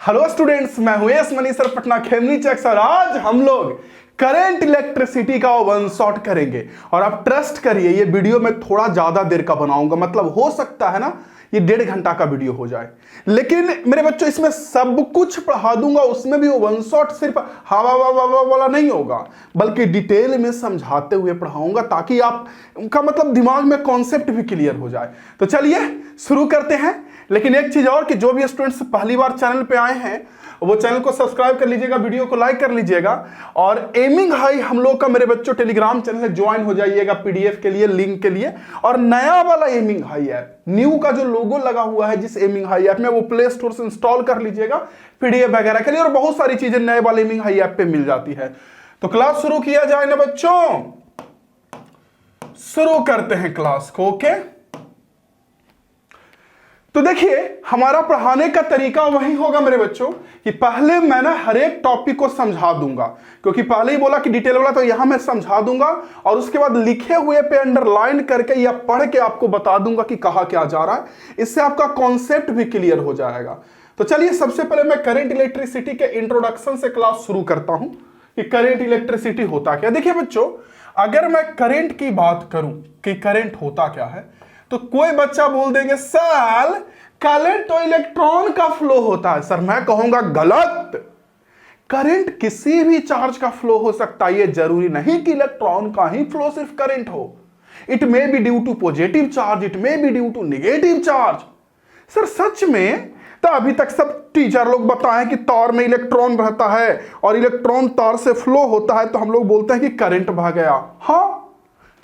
Hello students, मैं हूं S मनी सर पटना खेमनी चेक सर। आज हम लोग करंट इलेक्ट्रिसिटी का वन शॉट करेंगे और आप ट्रस्ट करिए ये वीडियो मैं थोड़ा ज्यादा देर का बनाऊंगा। मतलब हो सकता है ना ये 1.5 घंटा का वीडियो हो जाए, लेकिन मेरे बच्चों इसमें सब कुछ पढ़ा दूंगा। उसमें भी वो वन शॉट सिर्फ हवा वाला नहीं होगा, बल्कि डिटेल में समझाते हुए पढ़ाऊंगा ताकि आप उनका मतलब दिमाग में कॉन्सेप्ट भी क्लियर हो जाए। तो चलिए शुरू करते हैं। लेकिन एक चीज और कि जो भी स्टूडेंट्स पहली बार चैनल पे आए हैं वो चैनल को सब्सक्राइब कर लीजिएगा, वीडियो को लाइक कर लीजिएगा और एमिंग हाई हम लोग का मेरे बच्चों टेलीग्राम चैनल है, ज्वाइन हो जाइएगा पीडीएफ के लिए, लिंक के लिए। और नया वाला एमिंग हाई ऐप, न्यू का जो लोगो लगा हुआ है जिस एमिंग हाई ऐप में, वो प्ले स्टोर से इंस्टॉल कर लीजिएगा पीडीएफ वगैरह के लिए। और बहुत सारी चीजें नए वाले एमिंग हाई ऐप पे मिल जाती है। तो क्लास शुरू किया जाए ना बच्चों, शुरू करते हैं क्लास को। ओके, तो देखिए हमारा पढ़ाने का तरीका वही होगा मेरे बच्चों कि पहले मैं ना हर एक टॉपिक को समझा दूंगा, क्योंकि पहले ही बोला कि डिटेल वाला, तो यहां मैं समझा दूंगा और उसके बाद लिखे हुए पे अंडरलाइन करके या पढ़ के आपको बता दूंगा कि कहा क्या जा रहा है। इससे आपका कॉन्सेप्ट भी क्लियर हो जाएगा। तो चलिए सबसे पहले मैं करंट इलेक्ट्रिसिटी के इंट्रोडक्शन से क्लास शुरू करता हूं कि करंट इलेक्ट्रिसिटी होता क्या। देखिए बच्चों, अगर मैं करंट की बात करूं कि करंट होता क्या है, तो कोई बच्चा बोल देंगे सर करंट तो इलेक्ट्रॉन का फ्लो होता है। सर मैं कहूंगा गलत, करंट किसी भी चार्ज का फ्लो हो सकता है। ये जरूरी नहीं कि इलेक्ट्रॉन का ही फ्लो सिर्फ करंट हो। It may be due to positive charge, it may be due to negative charge. Sir सच में तो अभी तक सब टीचर लोग बताएं कि तार में इलेक्ट्रॉन रहता है और इलेक्ट्रॉन तार से फ्लो होता है, तो हम लोग बोलते हैं कि करंट बह गया। हाँ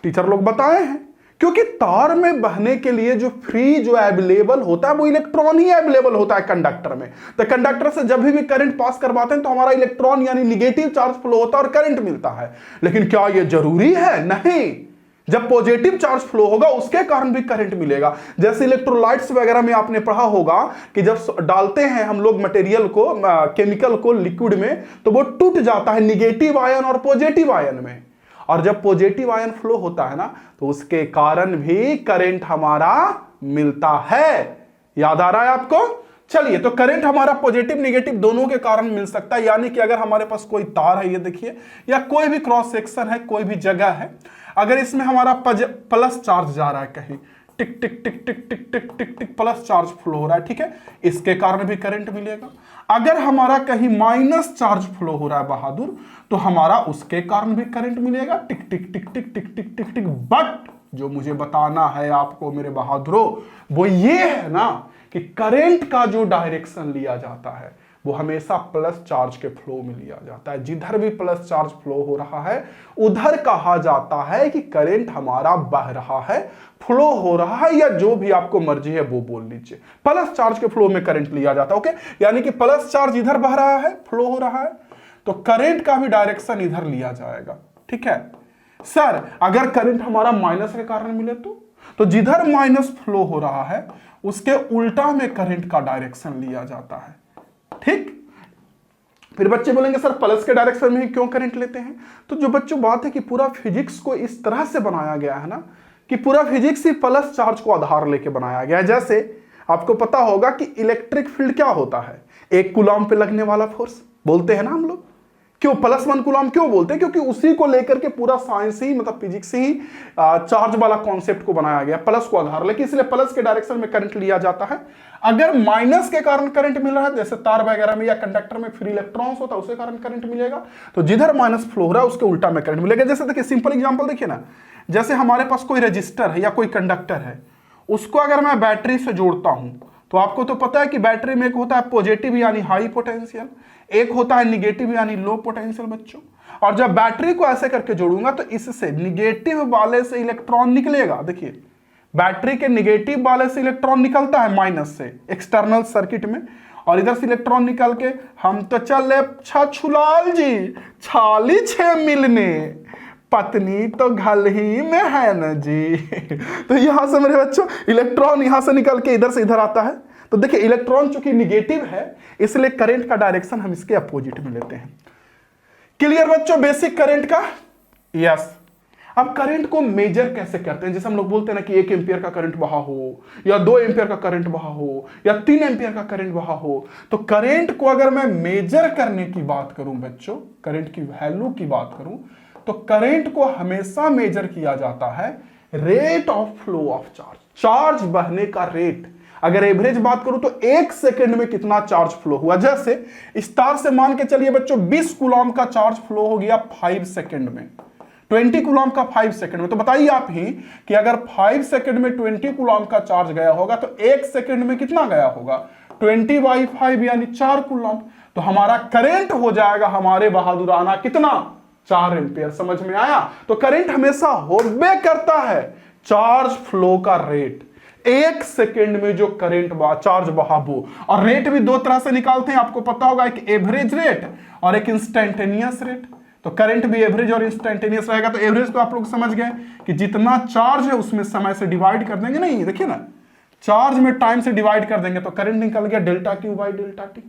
टीचर लोग बताए हैं, क्योंकि तार में बहने के लिए जो फ्री जो अवेलेबल होता है वो इलेक्ट्रॉन ही अवेलेबल होता है कंडक्टर में। तो कंडक्टर से जब भी करंट पास करवाते हैं तो हमारा इलेक्ट्रॉन यानी निगेटिव चार्ज फ्लो होता है और करंट मिलता है। लेकिन क्या ये जरूरी है? नहीं। जब पॉजिटिव चार्ज फ्लो होगा उसके कारण भी करंट मिलेगा। जैसे इलेक्ट्रोलाइट्स वगैरह में आपने पढ़ा होगा कि जब डालते हैं हम लोग मटेरियल को, केमिकल को लिक्विड में, तो वो टूट जाता है निगेटिव आयन और पॉजिटिव आयन में। और जब पॉजिटिव आयन फ्लो होता है ना तो उसके कारण भी करंट हमारा मिलता है। याद आ रहा है आपको? चलिए, तो करंट हमारा पॉजिटिव नेगेटिव दोनों के कारण मिल सकता है। यानी कि अगर हमारे पास कोई तार है, ये देखिए, या कोई भी क्रॉस सेक्शन है, कोई भी जगह है, अगर इसमें हमारा प्लस चार्ज जा रहा है, कहीं टिक टिक टिक टिक टिक टिक टिक टिक प्लस चार्ज फ्लो हो रहा है, ठीक है, इसके कारण भी करंट मिलेगा। अगर हमारा कहीं माइनस चार्ज फ्लो हो रहा है बहादुर, तो हमारा उसके कारण भी करंट मिलेगा, टिक टिक टिक टिक टिक टिक टिक टिक। बट जो मुझे बताना है आपको मेरे बहादुरों, वो ये है ना कि करंट का जो डायरेक्शन लिया जाता है वो हमेशा प्लस चार्ज के फ्लो में लिया जाता है। जिधर भी प्लस चार्ज फ्लो हो रहा है उधर कहा जाता है कि करंट हमारा बह रहा है, फ्लो हो रहा है, या जो भी आपको मर्जी है वो बोल लीजिए। प्लस चार्ज के फ्लो में करंट लिया जाता है। ओके, यानी कि प्लस चार्ज इधर बह रहा है, फ्लो हो रहा है, तो करंट का भी डायरेक्शन इधर लिया जाएगा। ठीक है सर, अगर करंट हमारा माइनस के कारण मिले तो जिधर माइनस फ्लो हो रहा है उसके उल्टा में करंट का डायरेक्शन लिया जाता है। ठीक, फिर बच्चे बोलेंगे सर प्लस के डायरेक्शन में ही क्यों करंट लेते हैं? तो जो बच्चों बात है कि पूरा फिजिक्स को इस तरह से बनाया गया है ना कि पूरा फिजिक्स ही प्लस चार्ज को आधार लेके बनाया गया है। जैसे आपको पता होगा कि इलेक्ट्रिक फील्ड क्या होता है, एक कूलम पे लगने वाला फोर्स बोलते हैं ना हम लोग। क्यों +1 कूलम क्यों बोलते हैं? क्योंकि उसी को लेकर के पूरा साइंस ही, मतलब फिजिक्स ही चार्ज वाला कॉन्सेप्ट को बनाया गया, प्लस को आधार लेके, इसलिए प्लस के डायरेक्शन में करंट लिया जाता है। अगर माइनस के कारण करंट मिल रहा है, जैसे तार वगैरह में या कंडक्टर में फ्री इलेक्ट्रॉन्स होता है, उसके कारण करंट मिलेगा। तो जिधर माइनस फ्लो हो रहा है उसके उल्टा में करंट मिलेगा। जैसे देखिए सिंपल एग्जांपल देखिए ना, जैसे हमारे पास कोई रजिस्टर है या कोई कंडक्टर है, उसको अगर मैं बैटरी से जोड़ता हूं तो आपको तो पता है कि बैटरी में एक होता है पॉजिटिव यानी हाई पोटेंशियल, एक होता है निगेटिव यानी लो पोटेंशियल बच्चों। और जब बैटरी को ऐसे करके जोड़ूंगा तो इससे निगेटिव वाले से इलेक्ट्रॉन निकलेगा। देखिए बैटरी के निगेटिव वाले से इलेक्ट्रॉन निकलता है माइनस से एक्सटर्नल सर्किट में, और इधर से इलेक्ट्रॉन निकल के हम तो चले छछुलाल जी छाली छे मिलने, पत्नी तो घर ही में है ना जी। तो यहां से मेरे बच्चों इलेक्ट्रॉन यहां से निकल के इधर से इधर आता है। तो देखिए इलेक्ट्रॉन चूंकि निगेटिव है इसलिए करंट का डायरेक्शन हम इसके अपोजिट में लेते हैं। क्लियर बच्चों बेसिक करंट का? यस। अब करंट को मेजर कैसे करते हैं? जैसे हम लोग बोलते हैं ना कि 1 एम्पियर का करंट बहा हो, या 2 एम्पियर का करंट बहा हो, या 3 एम्पियर का करंट बहा हो। तो करंट को अगर मैं मेजर करने की बात करूं बच्चों, करंट की वैल्यू की बात करूं, तो करंट को हमेशा मेजर किया जाता है rate of flow of charge, charge बहने का रेट। अगर एवरेज बात करूं तो 1 सेकंड में कितना चार्ज फ्लो हुआ। जैसे इस तार से मान के चलिए बच्चों 20 कूलम का चार्ज फ्लो हो गया 5 सेकंड में, 20 कूलम का 5 सेकंड में। तो बताइए आप ही कि अगर 5 सेकंड में 20 कूलम का चार्ज गया होगा तो 1 सेकंड में कितना गया होगा? 20/5 यानी 4 कूलम। तो हमारा करंट हो जाएगा हमारे बहादुराना कितना? 4 एम्पियर। समझ में आया? तो करंट हमेशा होबे करता है चार्ज फ्लो का रेट, 1 सेकंड में जो करंट चार्ज बहाबो। और रेट भी दो तरह से निकालते हैं, आपको पता होगा, एक एवरेज रेट और एक इंस्टेंटेनियस रेट। तो करंट भी एवरेज और इंस्टेंटेनियस रहेगा। तो एवरेज तो आप लोग समझ गए कि जितना चार्ज है उसमें समय से डिवाइड कर देंगे। नहीं देखिए ना, चार्ज में टाइम से डिवाइड कर देंगे तो करंट निकल गया delta Q by delta T,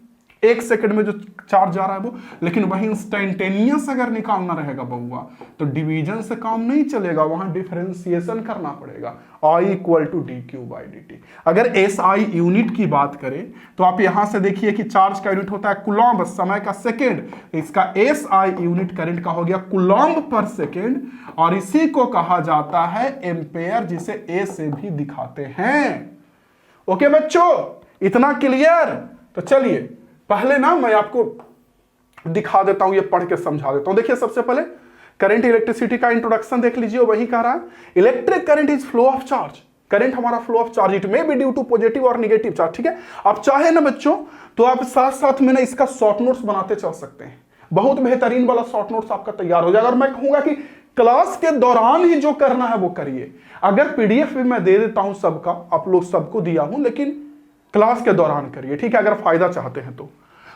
1 second में जो चार्ज जा रहा है वो। लेकिन वही इंस्टेंटेनियस अगर निकालना रहेगा बउआ तो डिवीजन से काम नहीं चलेगा, वहां डिफरेंशिएशन करना पड़ेगा। I equal to D Q by D T. अगर एस आई यूनिट की बात करें तो आप यहां से देखिए कि चार्ज का यूनिट होता है कूलम्ब, समय का सेकेंड। इसका एस आई यूनिट करंट का हो गया कूलम्ब पर सेकेंड, और इसी को कहा जाता है एम्पेयर, जिसे ए से भी दिखाते हैं। ओके बच्चों, इतना क्लियर? तो चलिए पहले ना मैं आपको दिखा देता हूं, ये पढ़ के समझा देता हूं। देखिए सबसे पहले करंट इलेक्ट्रिसिटी का इंट्रोडक्शन देख लीजिए, वही कह रहा है electric current is flow of charge. Current हमारा flow of charge, it may be due to positive और नेगेटिव चार्ज। ठीक है, आप चाहे ना बच्चों तो आप साथ साथ में ना इसका शॉर्ट नोट्स बनाते चल सकते हैं, बहुत बेहतरीन वाला शॉर्ट नोट्स आपका तैयार हो जाएगा। और मैं कहूंगा कि क्लास के दौरान ही जो करना है वो करिए। अगर पीडीएफ भी मैं दे देता हूं सबका, आप लोग सबको दिया हूं, लेकिन क्लास के दौरान करिए, ठीक है, अगर फायदा चाहते हैं तो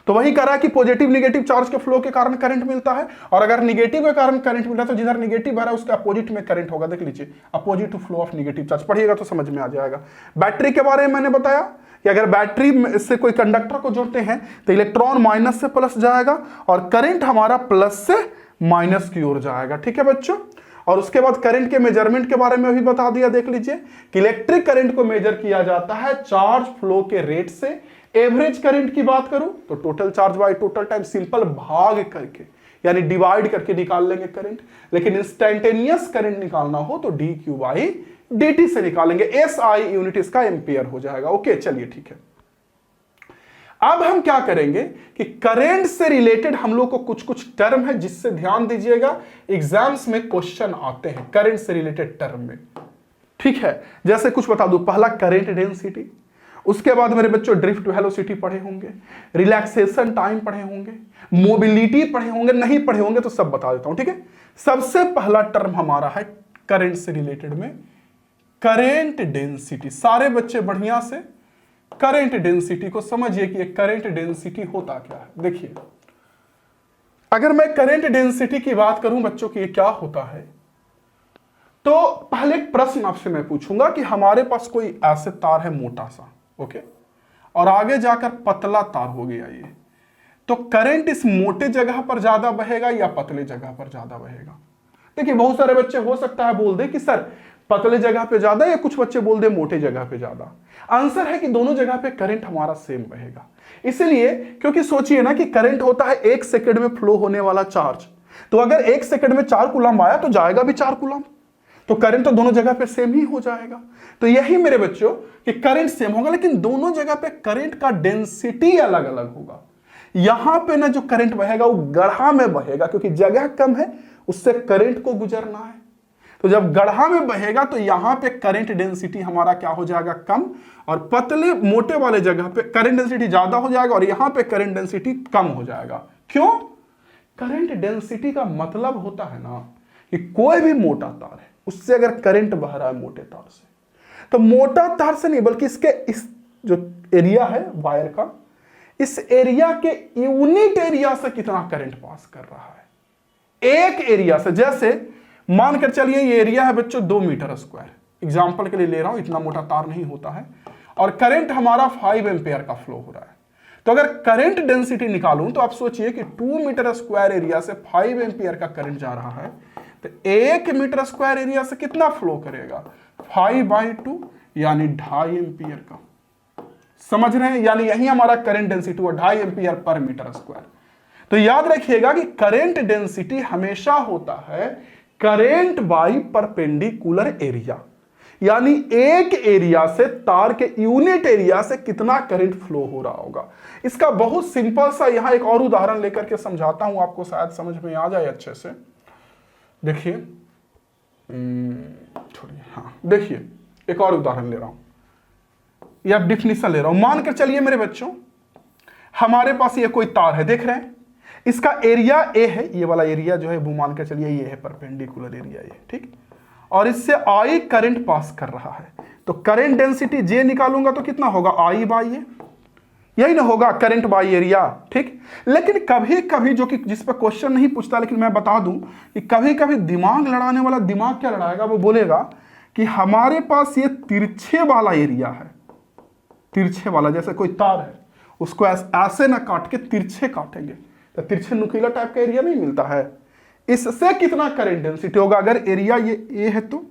वही कह रहा है कि पॉजिटिव नेगेटिव चार्ज के फ्लो के कारण करंट मिलता है, और अगर नेगेटिव के कारण करंट मिल रहा है तो जिधर नेगेटिव आ रहा है उसके अपोजिट में करंट होगा। देख लीजिए, opposite to flow of negative charge, पढ़िएगा तो समझ में आ जाएगा। बैटरी के बारे में मैंने बताया कि अगर बैटरी से कोई कंडक्टर को जोड़ते हैं तो इलेक्ट्रॉन माइनस से प्लस जाएगा और करंट हमारा प्लस से माइनस की ओर जाएगा। ठीक है बच्चों, और उसके बाद करंट के मेजरमेंट के बारे में भी बता दिया। देख लीजिए कि इलेक्ट्रिक करंट को मेजर किया जाता है चार्ज फ्लो के रेट से। एवरेज करंट की बात करूं तो total charge by total time, simple भाग करके यानी डिवाइड करके निकाल लेंगे करंट। लेकिन इंस्टेंटेनियस करंट निकालना हो तो D Q by D T से निकालेंगे। एस आई यूनिट इसका एम्पियर हो जाएगा। ओके चलिए ठीक है, अब हम क्या करेंगे कि करंट से रिलेटेड हम लोग को कुछ कुछ टर्म है जिससे ध्यान दीजिएगा, एग्जाम्स में क्वेश्चन आते हैं करंट से रिलेटेड टर्म में। ठीक है, जैसे कुछ बता दूं, पहला करंट डेंसिटी, उसके बाद मेरे बच्चों ड्रिफ्ट वेलोसिटी पढ़े होंगे, रिलैक्सेशन टाइम पढ़े होंगे, मोबिलिटी पढ़े होंगे, नहीं पढ़े होंगे तो सब बता देता हूं। ठीक है, सबसे पहला टर्म हमारा है करंट से रिलेटेड में करंट डेंसिटी। सारे बच्चे बढ़िया से करंट डेंसिटी को समझिए कि करंट डेंसिटी होता क्या है। देखिए, अगर मैं करंट डेंसिटी की बात करूं बच्चों कि ये क्या होता है, तो पहले एक प्रश्न आपसे मैं पूछूंगा कि हमारे पास कोई ऐसे तार है मोटा सा, ओके, और आगे जाकर पतला तार हो गया ये, तो करंट इस मोटे जगह पर ज्यादा बहेगा या पतले जगह पर ज्यादा बहेगा? देखिए बहुत सारे बच्चे हो सकता है बोल दे कि सर पतले जगह पे ज्यादा, या कुछ बच्चे बोल दे मोटे जगह पे ज्यादा। आंसर है कि दोनों जगह पे करंट हमारा सेम बहेगा। इसलिए क्योंकि सोचिए ना कि करंट होता है 1 सेकंड में फ्लो होने वाला चार्ज, तो अगर 1 सेकंड में 4 कूलम आया तो जाएगा भी 4 कूलम, तो करंट तो दोनों जगह पे सेम ही हो जाएगा। तो यही मेरे बच्चों कि करंट सेम होगा, लेकिन दोनों जगह पे करंट का डेंसिटी अलग अलग होगा। यहां पे ना जो करंट बहेगा वो गढ़ा में बहेगा, क्योंकि जगह कम है, उससे करंट को गुजरना है। तो जब गढ़ा में बहेगा तो यहां पे करंट डेंसिटी हमारा क्या हो जाएगा, कम, और पतले मोटे वाले जगह पे करंट डेंसिटी ज्यादा हो जाएगा और यहां पे करंट डेंसिटी कम हो जाएगा। क्यों? करंट डेंसिटी का मतलब होता है ना कि कोई भी मोटा तार है उससे अगर करंट बह रहा है मोटे तार से, तो मोटा तार से नहीं बल्कि इसके इस जो एरिया है वायर का, इस एरिया के यूनिट एरिया से कितना करंट पास कर रहा है, एक एरिया से। जैसे मानकर चलिए ये एरिया है बच्चों 2 मीटर स्क्वायर, एग्जांपल के लिए ले रहा हूं, इतना मोटा तार नहीं होता है, और करंट हमारा 5 एम्पेयर का फ्लो हो रहा है। तो अगर करंट डेंसिटी निकालूं तो आप सोचिए कि 2 मीटर स्क्वायर एरिया से 5 एम्पियर का करंट जा रहा है, तो 1 मीटर स्क्वायर एरिया से कितना फ्लो करेगा? 5/2 यानी 2.5 एम्पियर का। समझ रहे हैं? यानी यही हमारा करंट डेंसिटी हुआ 2.5 एम्पियर पर मीटर स्क्वायर। तो याद रखिएगा कि करंट डेंसिटी हमेशा होता है करंट बाई परपेंडिकुलर एरिया, यानी एक एरिया से तार के यूनिट एरिया से कितना करंट फ्लो हो रहा होगा। इसका बहुत सिंपल सा यहां एक और उदाहरण लेकर के समझाता हूं, आपको शायद समझ में आ जाए अच्छे से। देखिए, छोड़िए, हाँ देखिए, एक और उदाहरण ले रहा हूं या डिफिनीशन ले रहा हूं। मान कर चलिए मेरे बच्चों, हमारे पास ये कोई तार है, देख रहे हैं, इसका एरिया ए है, ये वाला एरिया जो है वो मान कर चलिए ये है परपेंडिकुलर एरिया ये, ठीक। और इससे आई करंट पास कर रहा है, तो करंट डेंसिटी जे निकालूंगा तो कितना होगा? आई बाई ए, यही ना होगा, करंट बाई एरिया, ठीक। लेकिन कभी कभी, जो कि जिस पर क्वेश्चन नहीं पूछता, लेकिन मैं बता दूं कि कभी कभी दिमाग लड़ाने वाला दिमाग क्या लड़ाएगा, वो बोलेगा कि हमारे पास ये तिरछे वाला एरिया है, तिरछे वाला, जैसे कोई तार है उसको ऐसे ना काट के तिरछे काटेंगे तो तिरछे नुकीला टाइप का एरिया नहीं मिलता है, इससे कितना करंट डेंसिटी होगा? अगर एरिया ये ए है तो,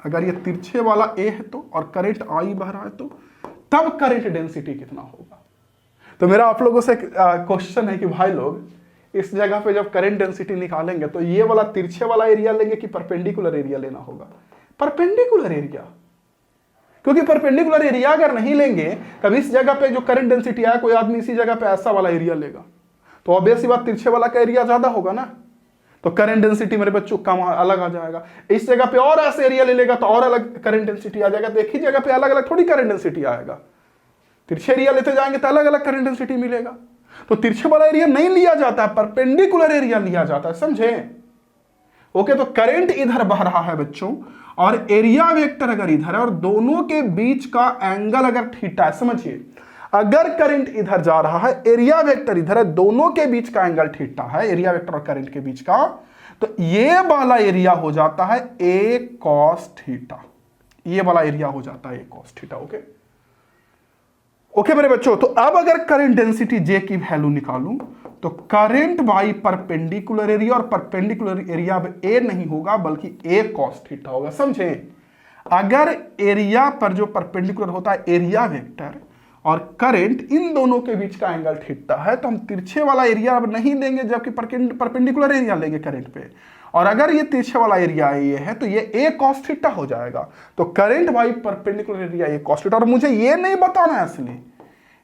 अगर ये तिरछे वाला ए है तो, और करंट आई बह रहा है तो, तब करंट डेंसिटी कितना होगा? तो मेरा आप लोगों से क्वेश्चन है कि भाई लोग इस जगह पे जब करंट डेंसिटी निकालेंगे तो ये वाला तिरछे वाला एरिया लेंगे कि परपेंडिकुलर एरिया लेना होगा? परपेंडिकुलर एरिया, क्योंकि परपेंडिकुलर एरिया अगर नहीं लेंगे तब इस जगह पे जो करंट डेंसिटी आया, कोई आदमी इसी जगह पे ऐसा वाला एरिया लेगा तो ऑब्वियस सी बात तिरछे वाला का एरिया ज्यादा होगा ना, तो करंट डेंसिटी मेरे बच्चों कम अलग आ जाएगा। इस जगह पे और ऐसे एरिया ले लेगा तो और अलग करंट डेंसिटी आ जाएगा। तो एक ही जगह पे अलग अलग थोड़ी करंट डेंसिटी आएगा, तिरछे एरिया लेते जाएंगे तो अलग अलग करंट डेंसिटी मिलेगा। तो तिरछे वाला एरिया नहीं लिया जाता है, परपेंडिकुलर एरिया लिया जाता है, समझे? ओके, तो करंट इधर बह रहा है बच्चों और एरिया वेक्टर अगर इधर है और दोनों के बीच का एंगल अगर थीटा है, समझिए, अगर करंट इधर जा रहा है, एरिया वेक्टर इधर है, दोनों के बीच का एंगल थीटा है, एरिया वेक्टर और करंट के बीच का, तो ये वाला एरिया हो जाता है a cos थीटा, ये वाला एरिया हो जाता है a cos theta. Okay okay मेरे बच्चों, तो अब अगर करंट डेंसिटी J की वैल्यू निकालूं तो करंट बाई परपेंडिकुलर एरिया, और परपेंडिकुलर एरिया अब a नहीं होगा बल्कि a cos थीटा होगा, समझे? अगर एरिया पर जो परपेंडिकुलर होता है एरिया वेक्टर और करंट, इन दोनों के बीच का एंगल थीटा है, तो हम तिरछे वाला एरिया अब नहीं लेंगे जबकि परपेंडिकुलर एरिया लेंगे करंट पे। और अगर ये तिरछे वाला एरिया ये है तो ये a cos थीटा हो जाएगा। तो current by perpendicular area a cos theta. और मुझे ये नहीं बताना है असली,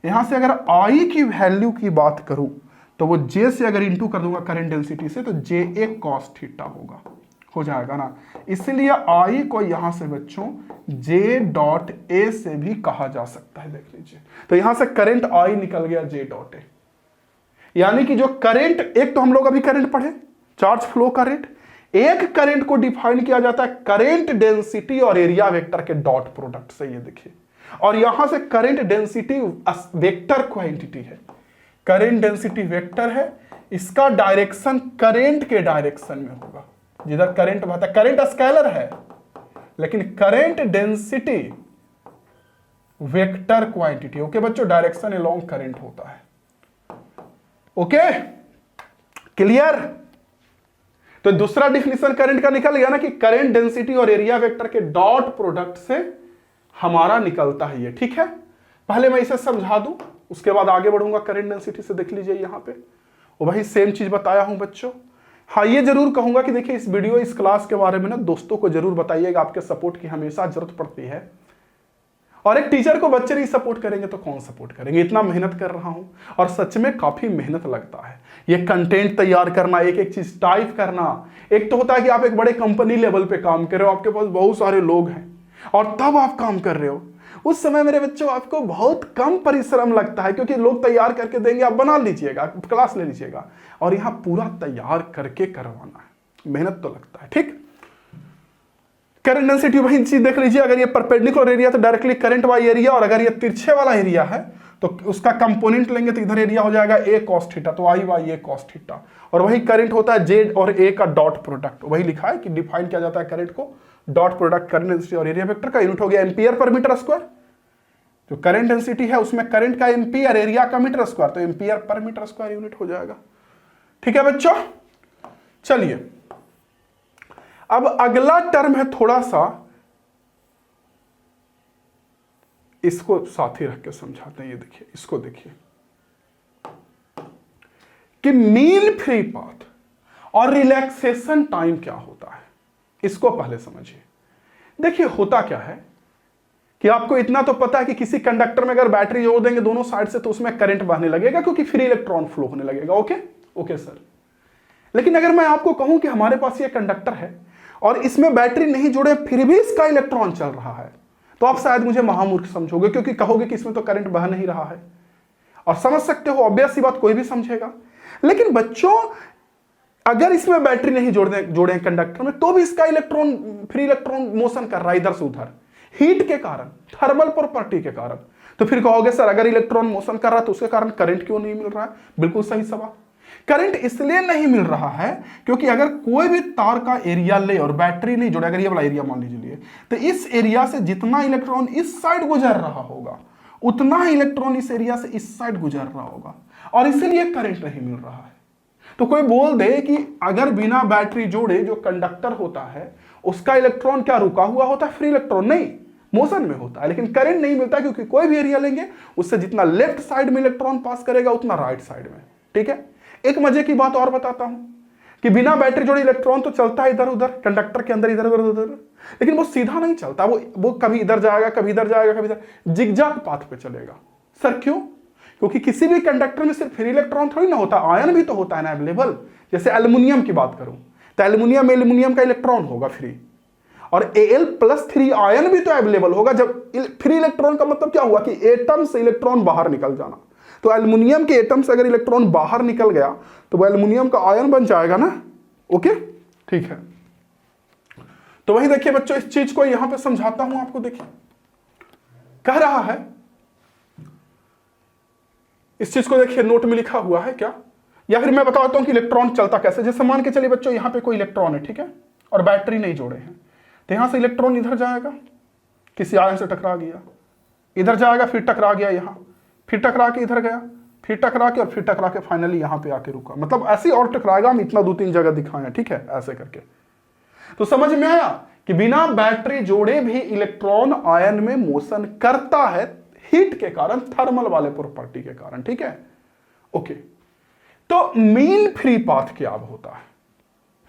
यहां से अगर I की वैल्यू की बात करूं तो वो J से अगर इंटू कर दूंगा करंट डेंसिटी से तो J a cos थीटा होगा, हो जाएगा ना। इसलिए I को यहां से बच्चों J डॉट A से भी कहा जा सकता है, देख लीजिए। तो यहां से करंट I निकल गया J डॉट A, यानी कि जो करंट, एक तो हम लोग अभी करंट पढ़े, चार्ज फ्लो करंट, एक करंट को डिफाइन किया जाता है करंट डेंसिटी और एरिया वेक्टर के डॉट प्रोडक्ट से, ये देखिए। और यहां से करंट डेंसिटी वेक्टर क्वांटिटी है, करंट डेंसिटी वेक्टर है, इसका डायरेक्शन करंट के डायरेक्शन में होगा, जिधर करंट बहता है। करंट स्केलर है लेकिन current density vector quantity. Okay बच्चों, डायरेक्शन अलोंग करंट होता है। Okay clear? तो दूसरा डिफिनेशन करंट का निकल गया ना कि करंट डेंसिटी और एरिया वेक्टर के डॉट प्रोडक्ट से हमारा निकलता है ये, ठीक है। पहले मैं इसे समझा दूं, उसके बाद आगे बढ़ूंगा करंट डेंसिटी से। देख लीजिए यहां पे वही सेम चीज बताया हूं बच्चों। हाँ, ये जरूर कहूंगा कि देखिए इस वीडियो, इस क्लास के बारे में ना दोस्तों को जरूर बताइएगा, आपके सपोर्ट की हमेशा जरूरत पड़ती है। और एक टीचर को बच्चे नहीं सपोर्ट करेंगे तो कौन सपोर्ट करेंगे? इतना मेहनत कर रहा हूं और सच में काफी मेहनत लगता है ये कंटेंट तैयार करना, एक एक चीज टाइप करना। एक तो होता है कि आप एक बड़े कंपनी लेवल पे काम कर रहे हो, आपके पास बहुत सारे लोग हैं और तब आप काम कर रहे हो, उस समय मेरे बच्चों आपको बहुत कम परिश्रम लगता है, क्योंकि लोग तैयार करके देंगे, आप बना लीजिएगा, क्लास ले लीजिएगा। और यहां पूरा तैयार करके करवाना है, मेहनत तो लगता है, ठीक। करंट डेंसिटी वही चीज देख लीजिए, अगर ये परपेंडिकुलर एरिया तो डायरेक्टली करंट वाला एरिया, और अगर ये तिरछे वाला एरिया है तो उसका कंपोनेंट लेंगे तो इधर एरिया हो जाएगा a cos थीटा, तो I by a cos theta. और वही करंट होता है J और A का डॉट प्रोडक्ट, वही लिखा है कि डिफाइन किया जाता है current co dot product current density और एरिया वेक्टर का, यूनिट हो गया एम्पियर पर मीटर स्क्वायर। जो करंट डेंसिटी है उसमें करंट का एम्पियर, एरिया का मीटर स्क्वायर, तो ampere per metre square unit हो जाएगा, ठीक है बच्चों। चलिए अब अगला टर्म है थोड़ा सा, इसको साथ ही रख के समझाते हैं। ये देखिए, इसको देखिए कि मीन फ्री पाथ और रिलैक्सेशन टाइम क्या होता है, इसको पहले समझिए। देखिए होता क्या है कि आपको इतना तो पता है कि किसी कंडक्टर में अगर बैटरी जोड़ देंगे दोनों साइड से तो उसमें करंट बहने लगेगा, क्योंकि फ्री इलेक्ट्रॉन फ्लो होने लगेगा। Okay okay sir. लेकिन अगर मैं आपको कहूं कि हमारे पास ये कंडक्टर है और इसमें बैटरी नहीं जुड़े फिर भी इसका इलेक्ट्रॉन चल रहा है, तो आप शायद मुझे महामूर्ख समझोगे, क्योंकि कहोगे कि इसमें तो करंट बह नहीं रहा है। और समझ सकते हो, ऑब्वियस सी बात, कोई भी समझेगा। लेकिन बच्चों, अगर इसमें बैटरी नहीं जोड़े कंडक्टर में, तो भी इसका इलेक्ट्रॉन फ्री इलेक्ट्रॉन मोशन कर रहा है इधर से उधर, हीट के कारण, थर्मल प्रॉपर्टी के कारण। तो फिर कहोगे सर अगर इलेक्ट्रॉन मोशन कर रहा है तो उसके कारण करंट क्यों नहीं मिल रहा है? बिल्कुल सही सवाल। करंट इसलिए नहीं मिल रहा है क्योंकि अगर कोई भी तार का एरिया ले और बैटरी नहीं जुड़े, अगर ये वाला एरिया मान लीजिए, तो इस एरिया से जितना इलेक्ट्रॉन इस साइड गुजर रहा होगा उतना ही इलेक्ट्रॉन इस एरिया से इस साइड गुजर रहा होगा, और इसीलिए करंट नहीं मिल रहा है। तो कोई बोल दे कि अगर बिना बैटरी जोड़े जो कंडक्टर होता है उसका इलेक्ट्रॉन क्या रुका हुआ होता है? फ्री इलेक्ट्रॉन नहीं, मोशन में होता है, लेकिन करंट नहीं मिलता, क्योंकि कोई भी एरिया लेंगे उससे जितना लेफ्ट साइड में इलेक्ट्रॉन पास करेगा उतना राइट साइड में। ठीक है। एक मजे की बात और बताता हूं कि बिना बैटरी जोड़े इलेक्ट्रॉन तो चलता है इधर उधर कंडक्टर के अंदर, इधर उधर, लेकिन वो सीधा नहीं चलता, वो कभी इधर जाएगा, कभी इधर जाएगा, कभी इधर, जिगजैग पाथ पे चलेगा। सर क्यों? क्योंकि किसी भी कंडक्टर में सिर्फ फ्री इलेक्ट्रॉन थोड़ी ना होता, आयन भी तो होता है ना अवेलेबल। जैसे एल्युमिनियम की बात करूं तो एल्युमिनियम में एल्युमिनियम का इलेक्ट्रॉन होगा फ्री, और Al+3 आयन भी तो अवेलेबल होगा। जब फ्री इलेक्ट्रॉन का मतलब क्या हुआ कि एटम से इलेक्ट्रॉन बाहर निकल जाना। तो एल्युमिनियम के एटम से अगर इलेक्ट्रॉन बाहर निकल गया तो वो एल्युमिनियम का आयन बन जाएगा ना। ओके ठीक है। तो वही देखिए बच्चों, इस चीज को यहां पे समझाता हूं आपको। देखिए कह रहा है, इस चीज को देखिए नोट में लिखा हुआ है क्या, या फिर मैं बताता हूं कि इलेक्ट्रॉन चलता कैसे। जैसे मान के चलिए बच्चों, यहां पे कोई इलेक्ट्रॉन है, ठीक है, और बैटरी नहीं जोड़े हैं, तो यहां से इलेक्ट्रॉन इधर जाएगा, किसी आयन से टकरा गया, इधर जाएगा, फिर टकरा गया यहां, फिर टकरा के इधर गया, फिर टकरा के, और फिर टकरा के फाइनली यहां पे आके रुका। मतलब ऐसे और टकराएगा, हम इतना 2-3 जगह दिखाए हैं, ठीक है, ऐसे करके। तो समझ में आया कि बिना बैटरी जोड़े भी इलेक्ट्रॉन आयन में मोशन करता है, हीट के कारण, थर्मल वाले प्रॉपर्टी के कारण। ठीक है ओके। तो मीन फ्री पाथ क्या अब होता है?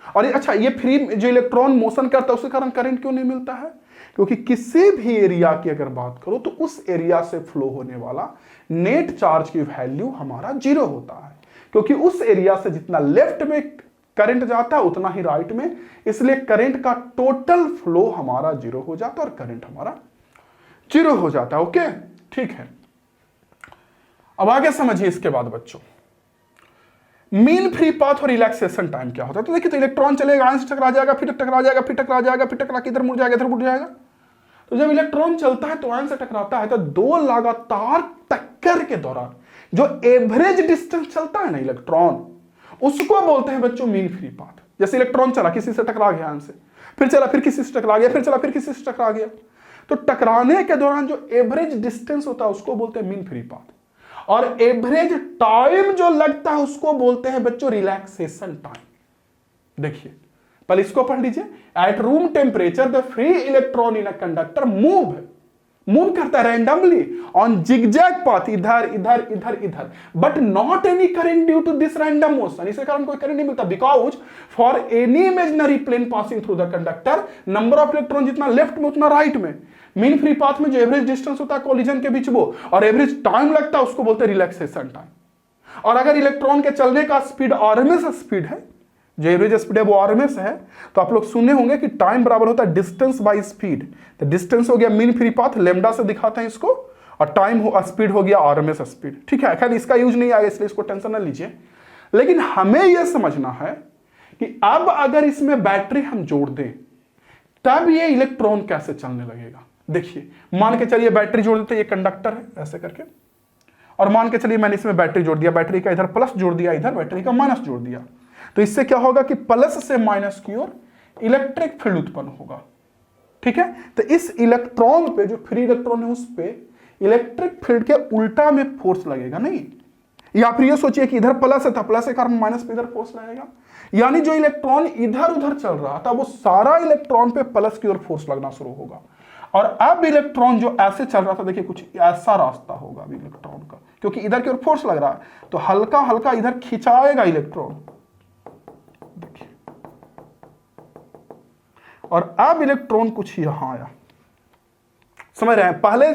और अच्छा, ये फ्री जो इलेक्ट्रॉन मोशन करता है उसके कारण करंट क्यों नहीं मिलता है? क्योंकि किसी भी एरिया की अगर बात करो तो उस एरिया से फ्लो होने वाला नेट चार्ज की वैल्यू हमारा 0 होता है, क्योंकि उस एरिया से जितना लेफ्ट में करंट जाता है उतना ही राइट में, इसलिए करंट का टोटल फ्लो हमारा 0 हो जाता है और करंट हमारा 0 हो जाता है। ओके ठीक है। अब आगे समझिए इसके बाद बच्चों, मीन फ्री पाथ और रिलैक्सेशन टाइम क्या होता है। तो देखिए, तो इलेक्ट्रॉन चलेगा, आयन से टकरा जाएगा, फिर टकरा जाएगा, फिर टकरा जाएगा, फिर टकरा के इधर मुड़ जाएगा, इधर मुड़ जाएगा। तो जब इलेक्ट्रॉन चलता है तो आयन से टकराता है, तो दो लगातार टक्कर के दौरान जो एवरेज डिस्टेंस चलता है ना इलेक्ट्रॉन, उसको बोलते हैं बच्चों मीन फ्री पाथ। जैसे इलेक्ट्रॉन चला, किसी से टकरा गया आयन से, फिर चला, फिर किसी से टकरा गया, फिर चला, फिर किसी से टकरा गया, तो टकराने के दौरान जो एवरेज डिस्टेंस होता है उसको बोलते हैं मीन फ्री पाथ। और एवरेज टाइम जो लगता है उसको बोलते हैं बच्चों रिलैक्सेशन टाइम। देखिए पहले इसको पढ़ लीजिए। At room temperature the free electron in a conductor move करता है रैंडमली ऑन जिगजैग पाथ, इधर इधर इधर इधर, but not any current due to this random motion. इसके कारण कोई करंट नहीं मिलता, because for any imaginary plane passing through the conductor number of electron जितना लेफ्ट में उतना राइट में। मीन फ्री पाथ में जो एवरेज डिस्टेंस होता है कोलिजन के बीच वो, और एवरेज टाइम लगता है उसको बोलते हैं रिलैक्सेशन टाइम। और अगर इलेक्ट्रॉन के चलने का स्पीड आरएमएस स्पीड है, जो एवरेज स्पीड है वो आरएमएस है, तो आप लोग सुने होंगे कि टाइम बराबर होता है डिस्टेंस बाय स्पीड। तो डिस्टेंस हो गया मीन फ्री पाथ, लेमडा से दिखाते हैं इसको, और टाइम हो स्पीड हो गया आरएमएस स्पीड। ठीक है, खैर इसका यूज नहीं आएगा इसलिए इसको टेंशन ना लीजिए। लेकिन हमें यह समझना है कि अब अगर इसमें बैटरी हम जोड़ दें तब ये इलेक्ट्रॉन कैसे चलने लगेगा। देखिए मान के चलिए बैटरी जोड़ देते, ये कंडक्टर है ऐसे करके, और मान के चलिए मैंने इसमें बैटरी जोड़ दिया, बैटरी का इधर प्लस जोड़ दिया, इधर बैटरी का माइनस जोड़ दिया, तो इससे क्या होगा कि प्लस से माइनस की ओर इलेक्ट्रिक फील्ड उत्पन्न होगा। ठीक है, तो इस इलेक्ट्रॉन पे जो फ्री इलेक्ट्रॉन है उस पे इलेक्ट्रिक फील्ड के उल्टा में फोर्स लगेगा नहीं, या फिर ये सोचिए कि इधर प्लस है, था प्लस के कारण माइनस पे इधर फोर्स लगेगा। यानी जो इलेक्ट्रॉन इधर उधर चल रहा था वो सारा इलेक्ट्रॉन पे प्लस की ओर फोर्स लगना शुरू होगा। और अब इलेक्ट्रॉन जो ऐसे चल रहा था, देखिए कुछ ऐसा रास्ता होगा अब इलेक्ट्रॉन का, क्योंकि इधर की ओर फोर्स लग रहा है तो हल्का हल्का इधर खिंचाएगा इलेक्ट्रॉन, देखिए। और अब इलेक्ट्रॉन कुछ यहां आया, समझ रहे हैं? पहले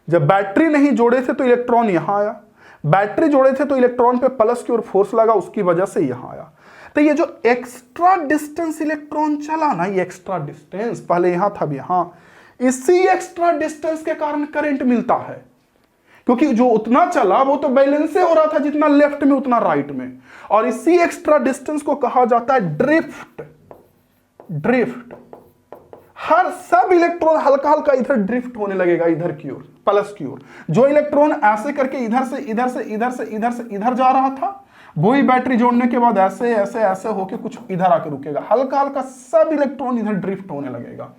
जब बैटरी नहीं जोड़े थे तो इलेक्ट्रॉन यहां आया, बैटरी जोड़े थे तो इलेक्ट्रॉन पे प्लस की ओर फोर्स लगा, उसकी वजह से यहां आया। तो ये जो एक्स्ट्रा डिस्टेंस इलेक्ट्रॉन चला ना, ये एक्स्ट्रा डिस्टेंस पहले यहां था भी, यहां, इसी एक्स्ट्रा डिस्टेंस के कारण करंट मिलता है। क्योंकि जो उतना चला वो तो बैलेंस हो रहा था, जितना लेफ्ट में उतना राइट में, और इसी एक्स्ट्रा डिस्टेंस को कहा जाता है ड्रिफ्ट। ड्रिफ्ट, हर सब इलेक्ट्रॉन हल्का हल्का इधर ड्रिफ्ट होने लगेगा, इधर की ओर, प्लस की ओर। जो इलेक्ट्रॉन ऐसे करके इधर से इधर से इधर से इधर से इधर जा रहा था, वही बैटरी जोड़ने के बाद ऐसे ऐसे ऐसे होके कुछ इधर आके रुकेगा, हल्का हल्का सब इलेक्ट्रॉन इधर ड्रिफ्ट होने लगेगा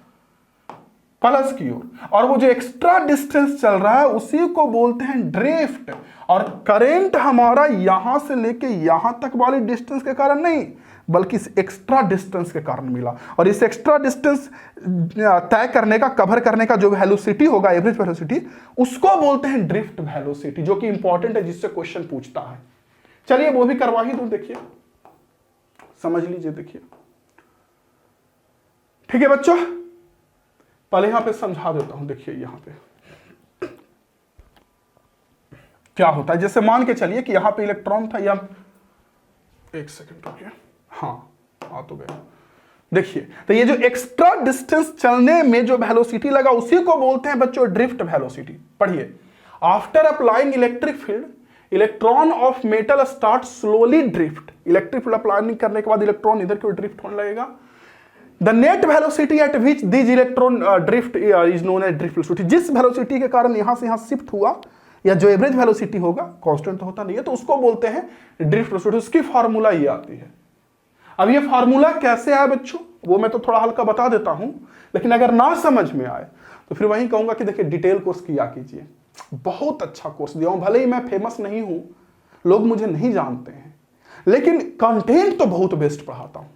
प्लस की ओर। और वो जो एक्स्ट्रा डिस्टेंस चल रहा है उसी को बोलते हैं ड्रिफ्ट। और करंट हमारा यहां से लेके यहां तक वाली डिस्टेंस के कारण नहीं, बल्कि इस एक्स्ट्रा डिस्टेंस के कारण मिला। और इस एक्स्ट्रा डिस्टेंस तय करने का, कवर करने का जो वेलोसिटी होगा, एवरेज वेलोसिटी, उसको बोलते हैं ड्रिफ्ट वेलोसिटी, जो कि इंपॉर्टेंट है, जिससे क्वेश्चन पूछता है। चलिए वो भी करवा ही दूं, देखिए समझ लीजिए, देखिए ठीक है बच्चों। पहले यहां पे समझा देता हूं, देखिए यहां पे क्या होता है। जैसे मान के चलिए कि यहां पे इलेक्ट्रॉन था, या एक सेकंड रुकिए, हाँ आ तो गया। देखिए तो ये जो एक्स्ट्रा डिस्टेंस चलने में जो वेलोसिटी लगा उसी को बोलते हैं बच्चों ड्रिफ्ट वेलोसिटी। पढ़िए, after applying electric field electron of metal start slowly drift. Electric field apply करने के बाद इलेक्ट्रॉन इधर की ओर ड्रिफ्ट होने लगेगा। The net velocity at which this electron drift is known as drift velocity. जिस वेलोसिटी के कारण यहां से यहां शिफ्ट हुआ, या जो एवरेज वेलोसिटी होगा, कांस्टेंट तो होता नहीं है, तो उसको बोलते हैं ड्रिफ्ट वेलोसिटी। उसकी फार्मूला ये आती है। अब ये फार्मूला कैसे आया बच्चों, वो मैं तो थोड़ा हल्का बता देता हूं, लेकिन अगर ना समझ में आए तो फिर वहीं कहूंगा कि देखिए डिटेल कोर्स किया कीजिए। बहुत अच्छा कोर्स दिया हूं, भले ही मैं फेमस नहीं हूं, लोग मुझे नहीं जानते हैं, लेकिन कंटेंट तो बहुत बेस्ट पढ़ाता हूं।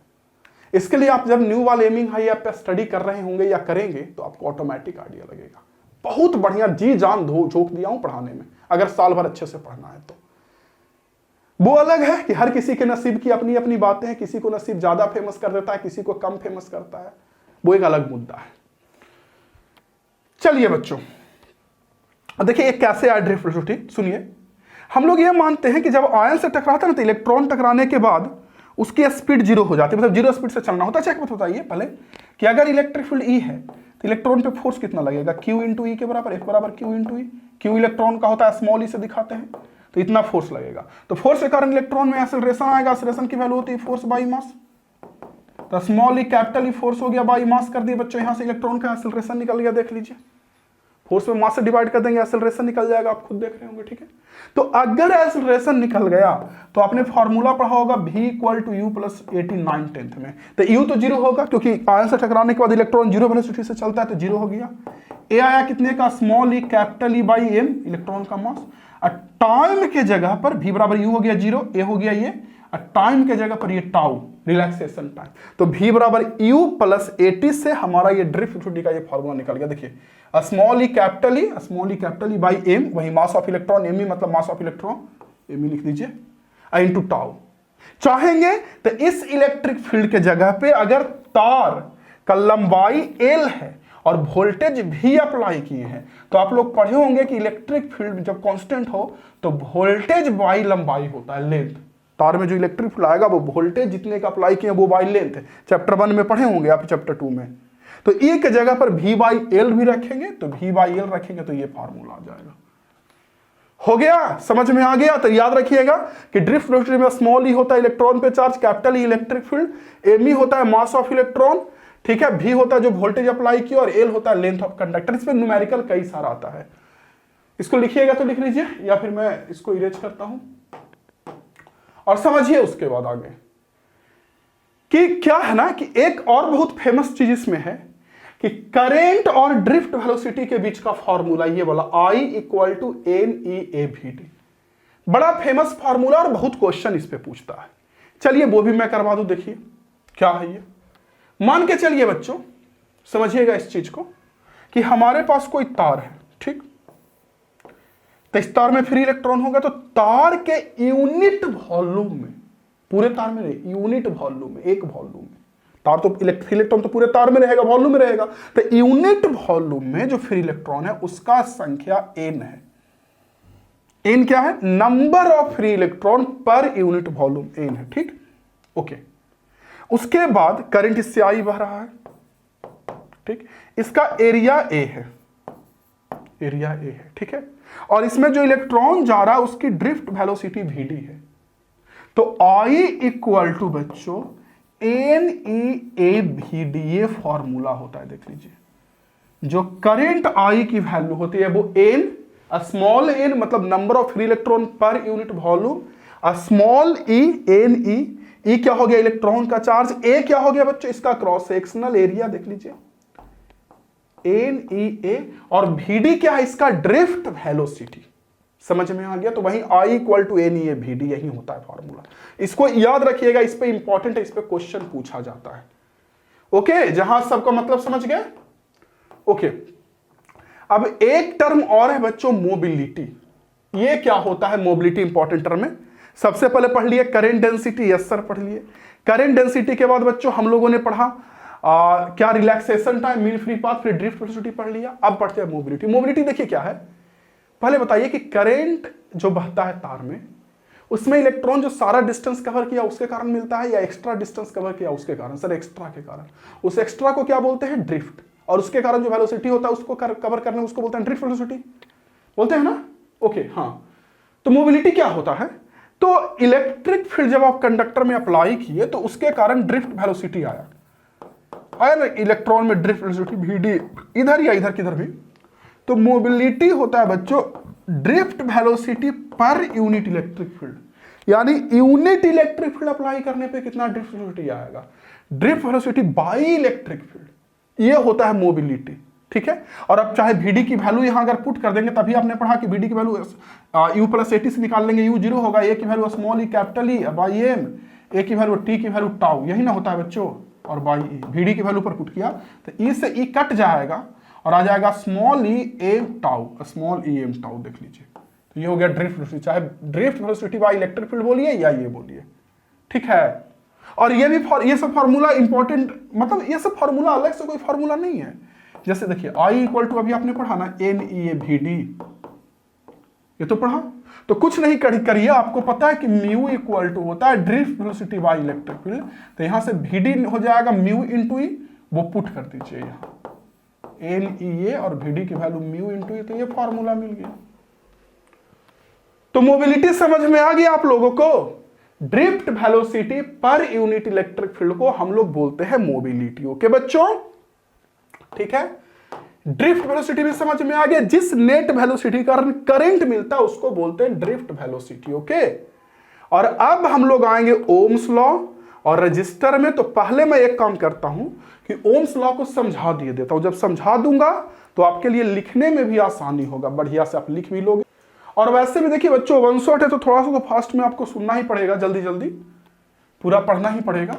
इसके लिए आप जब न्यू वाले एमिंग हाई ऐप पे स्टडी कर रहे होंगे या करेंगे तो आपको ऑटोमेटिक आइडिया लगेगा। बहुत बढ़िया जी जान झोंक दिया हूं पढ़ाने में, अगर साल भर अच्छे से पढ़ना है तो। वो अलग है कि हर किसी के नसीब की अपनी अपनी बातें हैं, किसी को नसीब ज्यादा फेमस कर देता है, किसी को कम फेमस करता है, वो एक अलग मुद्दा है। चलिए बच्चों, देखिए ये कैसे आया ड्रिफ्ट वेलोसिटी, सुनिए। हम लोग ये मानते हैं कि जब आयन से टकराता है ना, तो इलेक्ट्रॉन टकराने के बाद उसकी स्पीड जीरो हो जाती है, मतलब जीरो स्पीड से चलना होता है। चेक मत बताइए पहले कि अगर इलेक्ट्रिक फील्ड ई है तो इलेक्ट्रॉन पे फोर्स कितना लगेगा, Q इंटू ई के बराबर, F बराबर Q इंटू ई। Q इलेक्ट्रॉन का होता है, स्मॉल ई से दिखाते हैं, तो इतना फोर्स लगेगा। तो फोर्स के कारण इलेक्ट्रॉन में एक्सेलरेशन आएगा, एक्सेलरेशन की वैल्यू होती है फोर्स बाई मास। तो स्मॉल ई कैपिटल ई फोर्स हो गया, बाई मास कर दिए बच्चों, यहां से इलेक्ट्रॉन का एक्सेलरेशन निकल गया, देख लीजिए। फोर्स में मास से डिवाइड कर देंगे, एक्सेलरेशन निकल जाएगा, आप खुद देख रहे होंगे, ठीक है। तो अगर एक्सेलरेशन निकल गया तो आपने फार्मूला पढ़ा होगा v equal to U plus 89/10 में। तो u तो जीरो होगा, क्योंकि आयन से टकराने के बाद इलेक्ट्रॉन जीरो वेलोसिटी से चलता है, तो जीरो हो गया। a आया कितने का, small E capital E by M, electron का मास। टाइम के जगह पर v बराबर u हो गया जीरो, a हो गया ये, और टाइम के जगह पर ये टाउ, रिलैक्सेशन टाइम। तो v बराबर u प्लस 80 से हमारा ये ड्रिफ्ट वेलोसिटी का ये फार्मूला निकल गया। देखिए small E capital E by m, वही mass of electron, m e मतलब mass of electron, m e लिख दीजिए, इनटू टाउ। चाहेंगे तो इस इलेक्ट्रिक फील्ड के जगह पे अगर तार का लंबाई एल है और वोल्टेज भी अप्लाई किए हैं, तो आप लोग पढ़े होंगे कि इलेक्ट्रिक फील्ड जब कांस्टेंट हो तो वोल्टेज बाई लंबाई होता है, लेंथ। तार में जो इलेक्ट्रिक फील्ड आएगा वो वोल्टेज जितने का अप्लाई किए वो बाई लेंथ है। चैप्टर 1 में पढ़े होंगे आप, चैप्टर 2 में। तो ई के जगह पर v बाई एल भी रखेंगे, तो v बाई एल रखेंगे तो ये फार्मूला आ जाएगा। हो गया, समझ में आ गया। तो याद रखिएगा कि ड्रिफ्ट वेलोसिटी में स्मॉल ई होता है इलेक्ट्रॉन पे चार्ज, capital E electric field, M E होता है मास ऑफ इलेक्ट्रॉन, ठीक है, v होता है जो वोल्टेज अप्लाई किया, और एल होता है लेंथ ऑफ कंडक्टर। इसमें न्यूमेरिकल कई सारा आता है, इसको लिखिएगा तो लिख लीजिए, या फिर मैं इसको इरेज करता हूं और समझिए उसके बाद आगे कि क्या है ना, कि एक और बहुत फेमस चीज इसमें है कि करंट और ड्रिफ्ट वेलोसिटी के बीच का फॉर्मूला ये बोला, I equal to N E A V T. बड़ा फेमस फार्मूला और बहुत क्वेश्चन इस पे पूछता है। चलिए वो भी मैं करवा दूं। देखिए क्या है ये, मान के चलिए बच्चों, समझिएगा इस चीज को, कि हमारे पास कोई तार है, ठीक, तो इस तार में फ्री इलेक्ट्रॉन होगा, तो तार के यूनिट वॉल्यूम में, पूरे तार में नहीं, यूनिट वॉल्यूम में, एक वॉल्यूम में, तार तो फ्री इलेक्ट्रॉन तो पूरे तार में रहेगा, वॉल्यूम में रहेगा, तो यूनिट वॉल्यूम में जो फ्री इलेक्ट्रॉन है उसका संख्या n है। n क्या है? Number of free electron per unit volume n है, ठीक, ओके। उसके बाद करंट इससे आई बह रहा है, ठीक, इसका एरिया A है, एरिया A है, ठीक है, और इसमें जो इलेक्ट्रॉन जा रहा है उसकी ड्रिफ्ट वेलोसिटी Vd है। तो I इक्वल टू बच्चों NeAVd, ये फॉर्मूला होता है, देख लीजिए। जो करंट I की वैल्यू होती है वो n, स्मॉल n मतलब number of free electron per unit volume, small e Ne, E क्या हो गया? इलेक्ट्रॉन का चार्ज, A क्या हो गया बच्चों? इसका क्रॉस सेक्शनल एरिया, देख लीजिए NeA, और Vd क्या है? इसका ड्रिफ्ट वेलोसिटी। समझ में आ गया? तो वही I इक्वल टू NeAVd, यही होता है फॉर्मूला। इसको याद रखिएगा, इस पे इंपॉर्टेंट है, इस पे क्वेश्चन पूछा जाता है। ओके, जहां सबका मतलब समझ गए? ओके, अब एक टर्म और है बच्चों, मोबिलिटी। ये क्या होता है मोबिलिटी? इंपॉर्टेंट टर्म है। सबसे पहले पढ़ लिए करंट डेंसिटी, यस सर पढ़ लिए। करंट डेंसिटी के बाद बच्चों हम लोगों ने पढ़ा क्या? Relaxation time, mean free path, फिर ड्रिफ्ट वेलोसिटी पढ़ लिया। अब पढ़ते हैं मोबिलिटी। मोबिलिटी देखिए क्या है, पहले बताइए कि करंट जो बहता है तार में, उसमें इलेक्ट्रॉन जो सारा डिस्टेंस कवर किया उसके कारण मिलता है, या एक्स्ट्रा डिस्टेंस कवर किया उसके कारण? सर एक्स्ट्रा के कारण। उस एक्स्ट्रा को क्या बोलते हैं? ड्रिफ्ट। और उसके कारण जो वेलोसिटी होता है उसको कवर करने उसको बोलते हैं ड्रिफ्ट वेलोसिटी, बोलते हैं ना? ओके, हाँ। तो मोबिलिटी क्या होता है? तो इलेक्ट्रिक फील्ड जब आप कंडक्टर में अप्लाई किए तो उसके कारण ड्रिफ्ट वेलोसिटी आया ना, इलेक्ट्रॉन में ड्रिफ्ट वेलोसिटी Vd, इधर या इधर किधर भी। तो मोबिलिटी होता है बच्चों drift velocity per unit electric field, यानी यूनिट इलेक्ट्रिक फील्ड अप्लाई करने पे कितना ड्रिफ्ट वेलोसिटी आएगा, drift velocity by electric field, ये होता है मोबिलिटी, ठीक है। और अब चाहे Vd की वैल्यू यहां अगर पुट कर देंगे, तभी आपने पढ़ा कि Vd की वैल्यू U प्लस AT से निकाल लेंगे, U 0 होगा, A की value small e capital E by M, A की वैल्यू T की वैल्यू टाउ, यही ना होता है बच्चों, और बाई E। Vd की वैल्यू पर पुट किया तो E से E कट जाएगा और आ जाएगा small e m tau, small e m tau, देख लीजिए। तो ये हो गया ड्रिफ्ट वेलोसिटी, चाहे drift velocity by electric field बोलिए या ये बोलिए, ठीक है। और ये भी ये सब फार्मूला इंपॉर्टेंट, मतलब ये सब फार्मूला अलग से कोई फार्मूला नहीं है। जैसे देखिए I इक्वल टू अभी आपने पढ़ा ना NeAVd, ये तो पढ़ा। तो कुछ नहीं करिए, आपको पता है कि म्यू इक्वल टू होता है drift velocity by electric field, तो यहां से Vd हो जाएगा म्यू इंटू ई, वो पुट कर दीजिए यहां NeA और Vd की वैल्यू म्यू इंटू ई, तो ये फॉर्मूला मिल गया। तो मोबिलिटी समझ में आ गया आप लोगों को? Drift velocity per unit electric field को हम लोग बोलते हैं मोबिलिटी। ओके बच्चों, ठीक है। ड्रिफ्ट वेलोसिटी भी समझ में आ गया, जिस नेट वेलोसिटी का करंट मिलता है उसको बोलते हैं ड्रिफ्ट वेलोसिटी। ओके, और अब हम लोग आएंगे ओम्स लॉ और रजिस्टर में। तो पहले मैं एक काम करता हूं कि ओम्स लॉ को समझा दिए देता हूं, जब समझा दूंगा तो आपके लिए लिखने में भी आसानी होगा, बढ़िया से आप लिख भी लोगे। और वैसे भी देखिए बच्चों 1 शॉट है तो थोड़ा सा तो फास्ट में आपको सुनना ही पड़ेगा, जल्दी जल्दी पूरा पढ़ना ही पड़ेगा।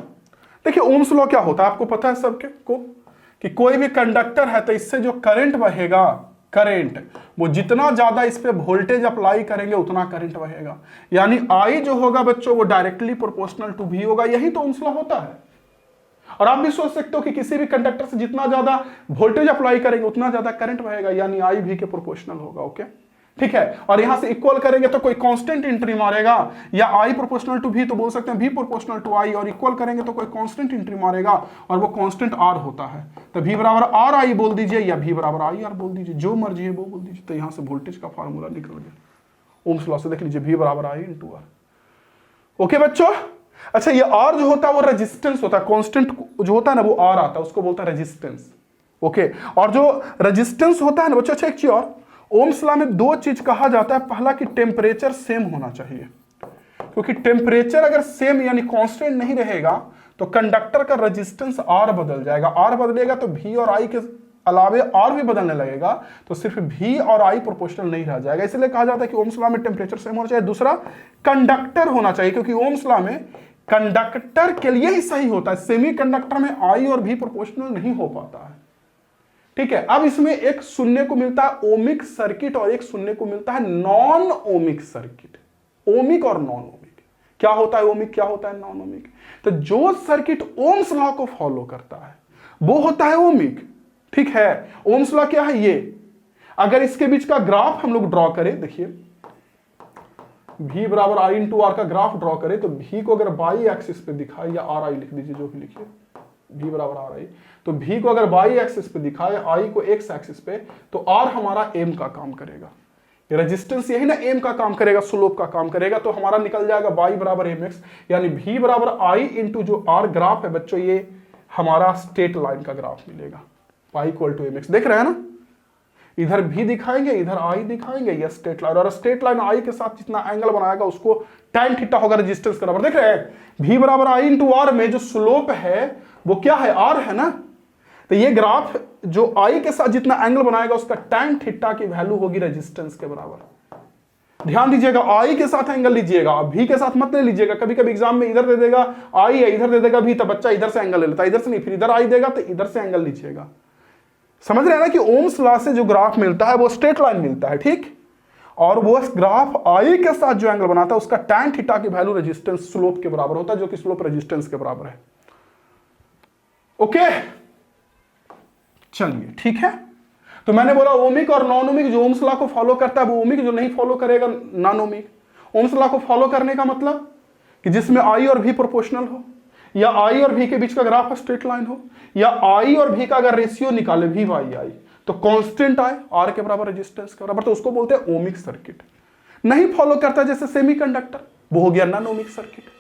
देखिए ओम्स लॉ क्या होता है आपको पता है सबके को, कि कोई भी कंडक्टर है तो इससे जो करंट बहेगा, करंट वो जितना ज्यादा इस पे वोल्टेज अप्लाई करेंगे उतना करंट बहेगा, यानी I जो होगा बच्चों वो डायरेक्टली प्रोपोर्शनल टू V होगा। यही तो ओम्स लॉ होता है। और आप भी सोच सकते हो कि किसी भी कंडक्टर से जितना ज्यादा वोल्टेज अप्लाई करेंगे उतना ज्यादा करंट बहेगा, यानी I V के प्रोपोर्शनल होगा। ओके, ठीक है। और यहां से इक्वल करेंगे तो कोई कांस्टेंट एंट्री मारेगा, या I प्रोपोर्शनल टू V तो बोल सकते हैं V प्रोपोर्शनल टू I, और इक्वल करेंगे तो कोई कांस्टेंट एंट्री मारेगा और वो कांस्टेंट R होता है। तो V बराबर R I बोल दीजिए या V बराबर I R बोल दीजिए, जो मर्जी है वो बोल दीजिए। तो यहां से वोल्टेज का फार्मूला निकल गया ओम्स लॉ से, देख लीजिए V बराबर I इंटू R। ओके बच्चों, अच्छा ये R जो होता है वो रेजिस्टेंस होता है, कांस्टेंट जो होता है ना वो R आता है, उसको बोलता है रेजिस्टेंस। ओके, और जो रेजिस्टेंस होता है ना बच्चों, अच्छा एक चीज और, ओम्स लॉ में 2 चीज कहा जाता है। पहला कि टेम्परेचर सेम होना चाहिए, क्योंकि टेम्परेचर अगर सेम यानी कांस्टेंट नहीं रहेगा तो कंडक्टर का रेजिस्टेंस R बदल जाएगा। R बदलेगा तो V और I के अलावे और भी बदलने लगेगा तो सिर्फ V और I प्रोपोर्शनल नहीं रह जाएगा। इसलिए कहा जाता है कि ओम्स लॉ में टेम्परेचर सेम होना चाहिए। दूसरा, कंडक्टर होना चाहिए, क्योंकि ओम्स लॉ में कंडक्टर के लिए ही सही होता है, सेमी कंडक्टर में I और V प्रोपोर्शनल नहीं हो पाता है। ठीक है, अब इसमें एक सुनने को मिलता है ओमिक सर्किट और एक सुनने को मिलता है नॉन ओमिक सर्किट। ओमिक और नॉन ओमिक, क्या होता है ओमिक, क्या होता है नॉन ओमिक? तो जो सर्किट ओम्स लॉ को फॉलो करता है वो होता है ओमिक। ठीक है, ओम्स लॉ क्या है ये, अगर इसके बीच का ग्राफ हम लोग ड्रॉ करें, देखिए V बराबर I इंटू आर का ग्राफ ड्रॉ करें तो V को अगर बाई एक्सिस पे दिखाए, या RI लिख दीजिए, जो भी लिखिए, V बराबर RI, तो V को अगर बाई एक्सिस पे दिखाए, I को एक्स एक्सिस पे, तो R हमारा M का काम करेगा, रेजिस्टेंस यही ना M का काम करेगा, स्लोप का काम करेगा, तो हमारा निकल जाएगा Y बराबर mx, यानी V बराबर I इंटू जो R ग्राफ है बच्चों, ये हमारा स्ट्रेट लाइन का ग्राफ मिलेगा, y इक्वल टू mx। देख रहे हैं ना, इधर भी दिखाएंगे, इधर I दिखाएंगे, ये स्ट्रेट लाइन, और स्ट्रेट लाइन I के साथ जितना एंगल बनाएगा उसको tan थीटा होगा रेजिस्टेंस के बराबर। देख रहे हैं, V बराबर I इंटू आर में जो स्लोप है वो क्या है, R है ना, तो ये ग्राफ जो I के साथ जितना एंगल बनाएगा उसका tan थीटा की वैल्यू होगी रेजिस्टेंस के बराबर। ध्यान दीजिएगा, I के साथ एंगल लीजिएगा, V के साथ मत ले लीजिएगा। कभी कभी एग्जाम में इधर दे देगा I है, इधर दे देगा V, तो बच्चा इधर से एंगल ले लेता है, इधर से नहीं, फिर इधर I देगा तो इधर से एंगल लीजिएगा। समझ रहे हैं ना कि ओम्स लॉ से जो ग्राफ मिलता है वो स्ट्रेट लाइन मिलता है, ठीक, और वो ग्राफ I के साथ जो एंगल बनाता है उसका tan थीटा की वैल्यू रेजिस्टेंस स्लोप के बराबर होता है, जो कि स्लोप रेजिस्टेंस के बराबर है। ओके, चलिए ठीक है, तो मैंने बोला ओमिक और नॉन ओमिक, जो ओम्स लॉ को फॉलो करता है वो ओमिक, जो नहीं फॉलो करेगा नॉन ओमिक। ओम्स लॉ को फॉलो करने का मतलब कि जिसमें I और V प्रोपोर्शनल हो, या I और V के बीच का ग्राफ स्ट्रेट लाइन हो, या I और V का अगर रेशियो निकाले V/I तो कांस्टेंट आए R के बराबर, रेजिस्टेंस के बराबर, तो उसको बोलते हैं ओमिक सर्किट। नहीं फॉलो करता जैसे सेमीकंडक्टर, वो हो गया non ohmic circuit.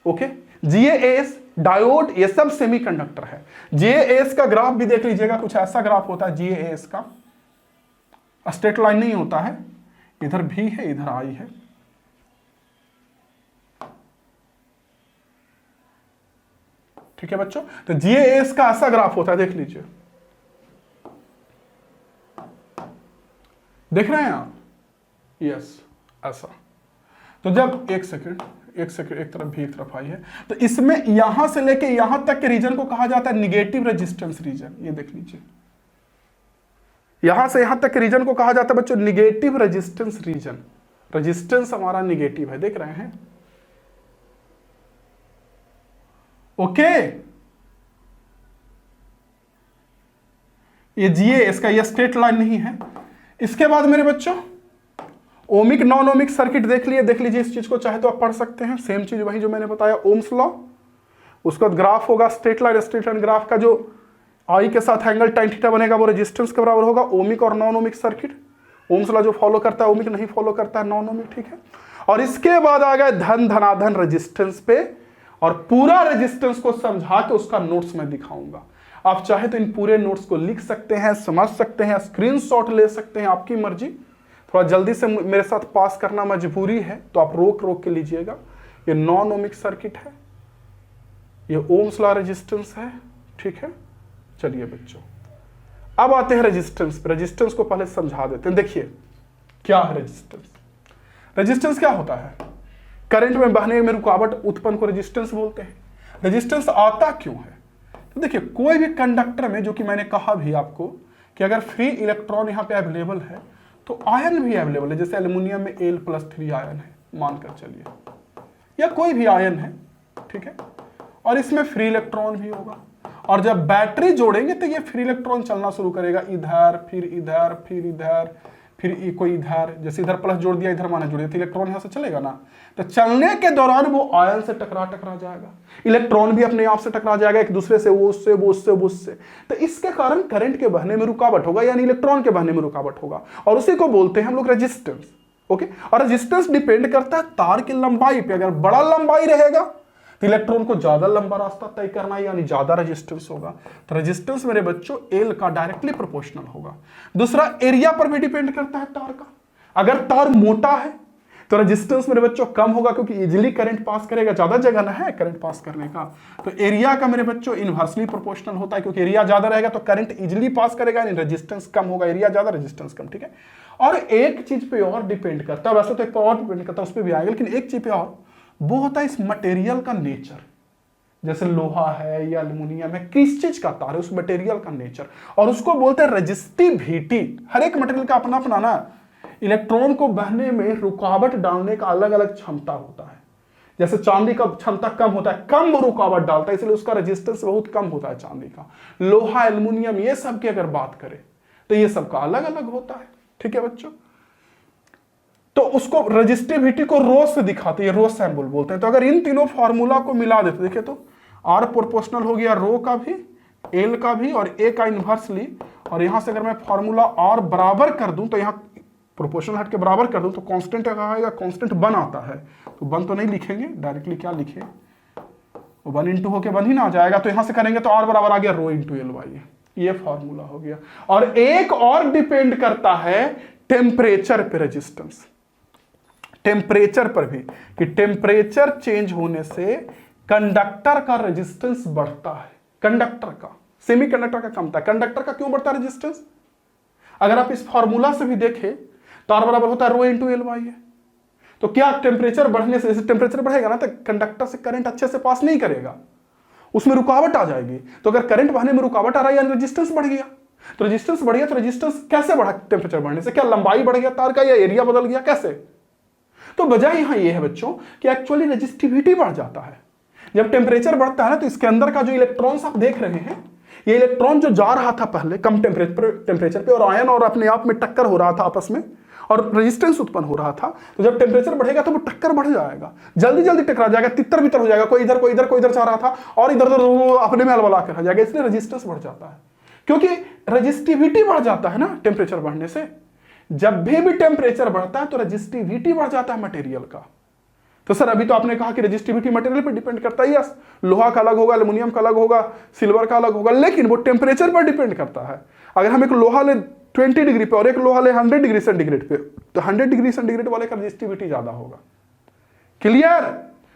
Okay, GaAs, diode, ये सब सेमीकंडक्टर है। GaAs का ग्राफ भी देख लीजिएगा, कुछ ऐसा ग्राफ होता है GaAs का, स्ट्रेट लाइन नहीं होता है, इधर V है इधर I है। ठीक है बच्चों, तो GaAs का ऐसा ग्राफ होता है, देख लीजिए, देख रहे हैं आप, यस ऐसा। तो जब एक सेकंड, एक तरफ भी एक तरफ I है, तो इसमें यहां से लेके यहां तक के रीजन को कहा जाता है निगेटिव रेजिस्टेंस रीजन। ये देख लीजिए, यहां से यहां तक के रीजन को कहा जाता है बच्चों निगेटिव रेजिस्टेंस रीजन। रेजिस्टेंस हमारा निगेटिव है, देख रहे हैं। ओके, ये GaAs का ये स्ट्रेट लाइन नहीं है। इसके बाद मेरे बच्चों ओमिक नॉन ओमिक सर्किट देख लीजिए इस चीज को, चाहे तो आप पढ़ सकते हैं, सेम चीज वही जो मैंने बताया ओम्स लॉ। उसका ग्राफ होगा स्ट्रेट लाइन ग्राफ का जो I के साथ एंगल tan थीटा बनेगा वो रेजिस्टेंस के बराबर होगा। ओमिक और non ohmic circuit, Ohm's law जो फॉलो करता है ओमिक, नहीं फॉलो करता है नॉन ओमिक। ठीक है, और इसके बाद आ गए धनाधन रेजिस्टेंस पे, और पूरा रेजिस्टेंस को समझा के उसका नोट्स मैं दिखाऊंगा। आप चाहे तो इन पूरे नोट्स को लिख सकते हैं, समझ सकते हैं, स्क्रीनशॉट ले सकते हैं, आपकी मर्जी। थोड़ा जल्दी से मेरे साथ पास करना मजबूरी है तो आप रोक के लीजिएगा। ये नॉन ओमिक सर्किट है, ये ओम्स लॉ रेजिस्टेंस है। ठीक है, चलिए बच्चों अब आते हैं रेजिस्टेंस पे। रेजिस्टेंस को पहले समझा देते हैं। देखिए क्या है रेजिस्टेंस। रेजिस्टेंस क्या होता है, करंट में बहने में रुकावट उत्पन्न को रेजिस्टेंस बोलते हैं। रेजिस्टेंस आता क्यों है, तो देखिए कोई भी कंडक्टर में, जो कि मैंने कहा भी आपको कि अगर फ्री इलेक्ट्रॉन यहाँ पे अवेलेबल है तो आयन भी अवेलेबल है। जैसे एल्युमिनियम में Al+3 आयन है मानकर चलिए, या कोई भी आयन है, ठीक है, और इसमें फ्री इलेक्ट्रॉन भी होगा। और जब बैटरी जोड़ेंगे तो ये फ्री इलेक्ट्रॉन चलना शुरू करेगा, इधर फिर इधर फिर इधर फिर कोई इधर, जैसे इधर प्लस जोड़ दिया इधर माइनस जोड़ दिया तो इलेक्ट्रॉन यहां से चलेगा ना, तो चलने के दौरान वो आयन से टकरा जाएगा। इलेक्ट्रॉन भी अपने आप से टकरा जाएगा एक दूसरे से, वो उससे वो उससे वो उससे, तो इसके कारण करंट के बहने में रुकावट होगा, यानी इलेक्ट्रॉन के बहने में रुकावट होगा, और उसी को बोलते हैं हम लोग रेजिस्टेंस। ओके, और रेजिस्टेंस डिपेंड करता है तार की लंबाई पे। अगर बड़ा लंबाई रहेगा तो इलेक्ट्रॉन को ज्यादा लंबा रास्ता तय करना है, यानी ज्यादा रेजिस्टेंस होगा। तो रेजिस्टेंस मेरे बच्चों L का डायरेक्टली प्रोपोर्शनल होगा। दूसरा, एरिया पर भी डिपेंड करता है तार का। अगर तार मोटा है तो रेजिस्टेंस मेरे बच्चों कम होगा क्योंकि इजीली करंट पास करेगा, ज्यादा जगह ना है करंट पास करने का। तो एरिया का मेरे बच्चों इनवर्सली प्रोपोर्शनल होता है, क्योंकि एरिया ज्यादा रहेगा तो करंट इजीली पास करेगा, यानी रेजिस्टेंस कम होगा, एरिया ज्यादा रेजिस्टेंस कम, ठीक है। और एक चीज पे और डिपेंड करता है, वैसे तो एक पे और डिपेंड करता है, उस पर भी आएगा, लेकिन एक चीज पे और, वो होता है इस मटेरियल का नेचर। जैसे लोहा है या एल्युमिनियम है, किस चीज का तार है, उस मटेरियल का नेचर, और उसको बोलते हैं रेजिस्टिविटी। हर एक मटेरियल का अपना अपना ना इलेक्ट्रॉन को बहने में रुकावट डालने का अलग अलग क्षमता होता है। जैसे चांदी का क्षमता कम होता है, कम रुकावट डालता है, इसलिए उसका रेजिस्टेंस बहुत कम होता है चांदी का। लोहा, एल्युमिनियम, ये सब की अगर बात करें तो ये सब का अलग अलग होता है, ठीक है बच्चों। तो उसको रेजिस्टिविटी को रो से दिखाते हैं, रो सैम्बल बोलते हैं। तो अगर इन तीनों फार्मूला को मिला देते, देखिए तो आर प्रोपोर्शनल हो गया रो का भी, एल का भी, और ए का इनवर्सली, और यहां से अगर मैं फार्मूला आर बराबर कर दूं, तो यहां प्रोपोर्शनल हट के बराबर कर दूं, तो कांस्टेंट आएगा, कांस्टेंट 1 आता है, तो 1 तो नहीं लिखेंगे डायरेक्टली, क्या लिखे, 1 इंटू होके 1 ही ना आ जाएगा, तो यहां से करेंगे तो आर बराबर आ गया रो इंटू एल वाई, ये फॉर्मूला हो गया। और एक और डिपेंड करता है टेम्परेचर पे रेजिस्टेंस, टेम्परेचर पर भी, कि टेम्परेचर चेंज होने से कंडक्टर का रेजिस्टेंस बढ़ता है, कंडक्टर का, सेमीकंडक्टर का कमता है, कंडक्टर का क्यों बढ़ता है रेजिस्टेंस। अगर आप इस फॉर्मूला से भी देखें तो आर बराबर होता है रो इंटू एल वाई है। तो क्या टेम्परेचर बढ़ने से, टेम्परेचर बढ़ेगा ना तो कंडक्टर से करंट अच्छे से पास नहीं करेगा, उसमें रुकावट आ जाएगी। तो अगर करंट बहने में रुकावट आ रहा है यानी रेजिस्टेंस बढ़ गया, तो रेजिस्टेंस बढ़ गया, तो रेजिस्टेंस कैसे बढ़ा टेम्परेचर बढ़ने से, क्या लंबाई बढ़ गया तार का या एरिया बदल गया, कैसे। तो वजह यहां यह है बच्चों कि एक्चुअली रेजिस्टिविटी बढ़ जाता है। जब टेम्परेचर बढ़ता है ना तो इसके अंदर का जो इलेक्ट्रॉन्स आप देख रहे हैं, ये इलेक्ट्रॉन जो जा रहा था पहले कम टेम्परेचर पे, और आयन और अपने आप में टक्कर हो रहा था आपस में, और रेजिस्टेंस उत्पन्न हो रहा था, तो जब टेम्परेचर बढ़ेगा तो वो टक्कर बढ़ जाएगा, जल्दी जल्दी टकरा जाएगा, तितर बितर हो जाएगा, कोई इधर कोई इधर कोई इधर जा रहा था और इधर उधर वो अपने में अलबला कर जाएगा, इसलिए रेजिस्टेंस बढ़ जाता है, क्योंकि रेजिस्टिविटी बढ़ जाता है ना टेम्परेचर बढ़ने से। जब भी टेम्परेचर बढ़ता है तो रेजिस्टिविटी बढ़ जाता है मटेरियल का। तो सर अभी तो आपने कहा कि रेजिस्टिविटी मटेरियल पर डिपेंड करता है, यस, लोहा का अलग होगा, एल्युमिनियम का अलग होगा, सिल्वर का अलग होगा, लेकिन वो टेम्परेचर पर डिपेंड करता है। अगर हम एक लोहा ले 20 डिग्री पे और एक लोहा ले 100 डिग्री सेंटीग्रेड पे, तो 100 डिग्री सेंटीग्रेड वाले का रेजिस्टिविटी ज्यादा होगा। क्लियर।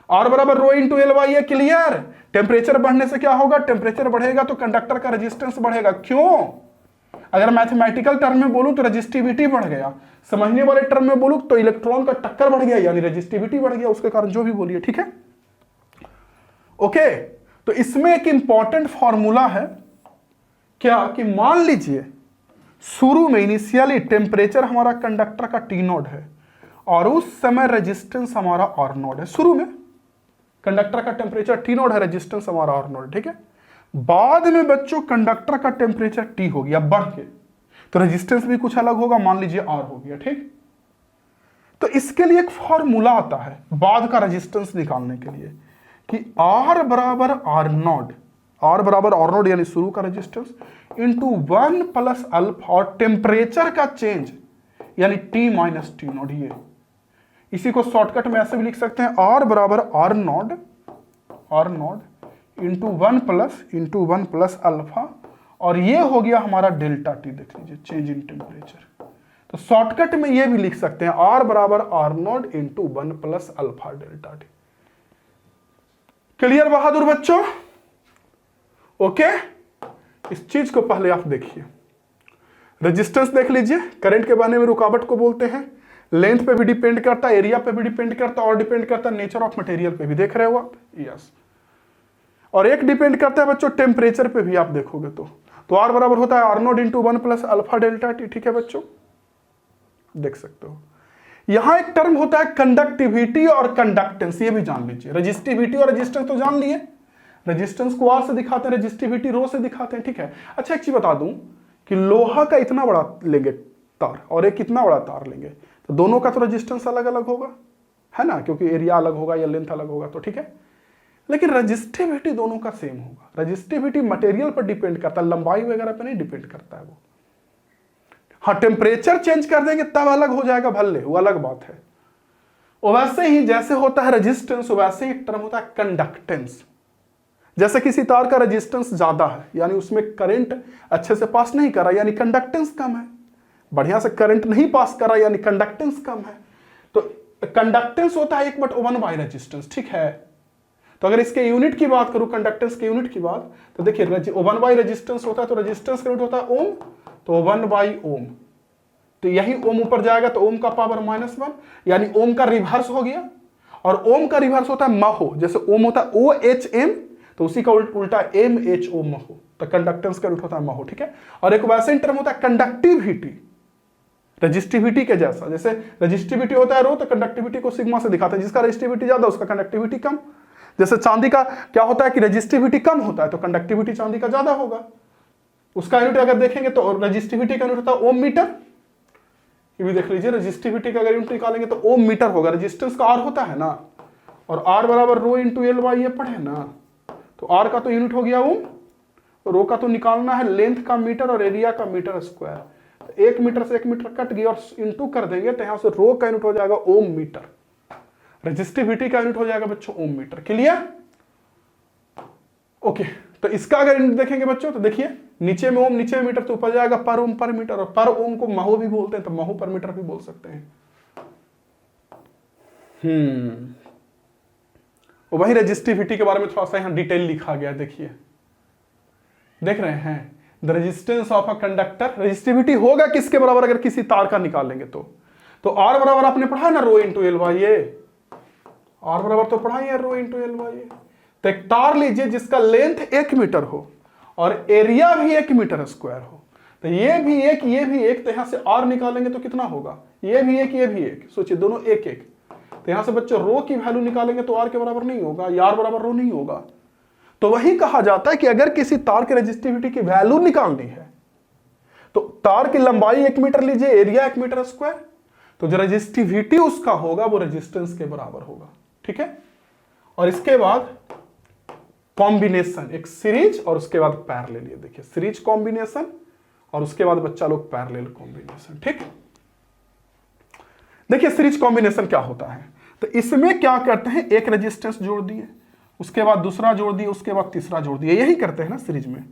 आर बराबर रो इंटू एल वाई है, क्लियर। टेम्परेचर बढ़ने से क्या होगा, टेम्परेचर बढ़ेगा तो कंडक्टर का रेजिस्टेंस बढ़ेगा। क्यों, अगर मैथमेटिकल टर्म में बोलूं तो रेजिस्टिविटी बढ़ गया, समझने वाले टर्म में बोलूं तो इलेक्ट्रॉन का टक्कर बढ़ गया यानी रेजिस्टिविटी बढ़ गया, उसके कारण जो भी बोलिए, ठीक है। ओके, तो इसमें एक इंपॉर्टेंट फॉर्मूला है क्या, कि मान लीजिए शुरू में इनिशियली टेम्परेचर हमारा कंडक्टर का टी नोड है और उस समय रेजिस्टेंस हमारा आर नोड है। शुरू में कंडक्टर का टेम्परेचर टी नोड है, रेजिस्टेंस हमारा आर नोड, ठीक है। बाद में बच्चों कंडक्टर का टेम्परेचर टी हो गया बढ़ के, तो रेजिस्टेंस भी कुछ अलग होगा, मान लीजिए आर हो गया, ठीक। तो इसके लिए एक फॉर्मूला आता है बाद का रेजिस्टेंस निकालने के लिए, कि आर बराबर आर नोड, आर बराबर आर नोड यानी शुरू का रेजिस्टेंस इंटू 1 प्लस अल्फा, और टेम्परेचर का चेंज यानी टी माइनस टी नोड। ये इसी को शॉर्टकट में ऐसे भी लिख सकते हैं, आर बराबर R node into 1 plus alpha, और ये हो गया हमारा डेल्टा टी, देख लीजिए चेंज इन टेम्परेचर। तो शॉर्टकट में ये भी लिख सकते हैं आर बराबर R node into 1 plus alpha delta T. Clear बहादुर बच्चों, ओके। इस चीज को पहले आप देखिए, रेजिस्टेंस देख लीजिए, करंट के बहने में रुकावट को बोलते हैं, लेंथ पे भी डिपेंड करता है, एरिया पे भी डिपेंड करता है, और डिपेंड करता है नेचर ऑफ मटेरियल पे भी, देख रहे हो आप, यस। और एक डिपेंड करता है बच्चों टेम्परेचर पे भी, आप देखोगे तो आर बराबर होता है R node into 1 plus alpha delta T, ठीक है बच्चों, देख सकते हो। यहां एक टर्म होता है कंडक्टिविटी और कंडक्टेंस, ये भी जान लीजिए। रेजिस्टिविटी और रेजिस्टेंस तो जान लिए, रेजिस्टेंस को आर से दिखाते हैं, रेजिस्टिविटी रो से दिखाते हैं, ठीक है। अच्छा एक चीज बता दूं कि लोहा का इतना बड़ा लेंगे तार और एक कितना बड़ा तार लेंगे, तो दोनों का तो रेजिस्टेंस अलग अलग होगा, है ना, क्योंकि एरिया अलग होगा या लेंथ अलग होगा, तो ठीक है। लेकिन रेजिस्टिविटी दोनों का सेम होगा। रेजिस्टिविटी मटेरियल पर डिपेंड करता है, लंबाई वगैरह पर नहीं डिपेंड करता है वो। हाँ, टेम्परेचर चेंज कर देंगे तब अलग हो जाएगा, भले वो अलग बात है। और वैसे ही जैसे होता है रेजिस्टेंस, वैसे ही एक टर्म होता है कंडक्टेंस। जैसे किसी तार का रेजिस्टेंस ज्यादा है यानी उसमें करंट अच्छे से पास नहीं कर रहा यानी कंडक्टेंस कम है, बढ़िया से करंट नहीं पास कर रहा यानी कंडक्टेंस कम है। तो कंडक्टेंस होता है 1/1 रेजिस्टेंस, ठीक है। तो अगर इसके यूनिट की बात करूं, कंडक्टेंस के यूनिट की बात, तो देखिए 1 रेजिस्टेंस होता है, तो रेजिस्टेंस का यूनिट होता है ओम, तो 1/ओम। तो यही ओम ऊपर जाएगा तो ओम का पावर -1, यानी ओम का रिवर्स हो गया। और ओम का रिवर्स होता है महो, जैसे ओम होता है OHM, तो उसी का उल्टा MHO महो। तो कंडक्टेंस का यूनिट होता है महो, ठीक है। और एक वैसे टर्म होता है कंडक्टिविटी, रजिस्टिविटी के जैसा, जैसे रजिस्टिविटी होता है रो, तो कंडक्टिविटी को सिग्मा से दिखाते हैं, जिसका रजिस्टिविटी ज्यादा उसका कंडक्टिविटी कम। जैसे चांदी का क्या होता है कि रजिस्टिविटी कम होता है, तो कंडक्टिविटी चांदी का ज्यादा होगा। उसका यूनिट अगर देखेंगे तो रजिस्टिविटी का यूनिट होता है ओम मीटर, ये भी देख लीजिए, रजिस्टिविटी का अगर यूनिट निकालेंगे तो ओम मीटर होगा। रजिस्टेंस का आर होता है ना, और आर बराबर रो इंटू एल वाई, ये पढ़े ना, तो आर का तो यूनिट हो गया ओम, रो का तो निकालना है लेंथ का मीटर और एरिया का मीटर स्क्वायर। 1 मीटर से 1 मीटर कट गया और इंटू कर देंगे तो यहां से रो का यूनिट हो जाएगा ओम मीटर, रजिस्टिविटी का यूनिट हो जाएगा बच्चों ओम मीटर। क्लियर? ओके, तो इसका अगर यूनिट देखेंगे बच्चों तो देखिए नीचे में ओम, नीचे में मीटर, तो ऊपर जाएगा पर ओम पर मीटर, और पर ओम को महो भी बोलते हैं, तो महो पर मीटर भी बोल सकते हैं। वही रजिस्टिविटी के बारे में थोड़ा सा यहां डिटेल लिखा गया, देखिए, देख रहे हैं, the resistance of a conductor, resistivity होगा किसके बराबर अगर किसी तार का निकालेंगे तो आर बराबर आपने पढ़ा ना rho into L Y, are बराबर तो पढ़ा ही है रो इंटू एल वाई। तो एक तार लीजिए जिसका लेंथ 1 मीटर हो और एरिया भी 1 मीटर स्क्वायर हो, तो ये भी एक, ये भी एक, तो यहां से आर निकालेंगे तो कितना होगा, ये भी एक, ये भी एक, सोचिए दोनों एक एक। तो यहां से बच्चों रो की वैल्यू निकालेंगे तो आर के बराबर नहीं होगा, या आर बराबर रो नहीं होगा। तो वही कहा जाता है कि अगर किसी तार की रेजिस्टिविटी की वैल्यू निकालनी है तो तार की लंबाई 1 मीटर लीजिए, एरिया 1 मीटर स्क्वायर, तो जो रेजिस्टिविटी उसका होगा वो रेजिस्टेंस के बराबर होगा, ठीक है। और इसके बाद कॉम्बिनेशन, एक सीरीज और उसके बाद पैरेलल, ये देखिए सीरीज कॉम्बिनेशन और उसके बाद बच्चा लोग पैरेलल कॉम्बिनेशन, ठीक। देखिए सीरीज कॉम्बिनेशन क्या होता है, तो इसमें क्या करते हैं, एक रेजिस्टेंस जोड़ दिए, उसके बाद दूसरा जोड़ दिए, उसके बाद तीसरा जोड़ दिए, यही करते हैं ना सीरीज में।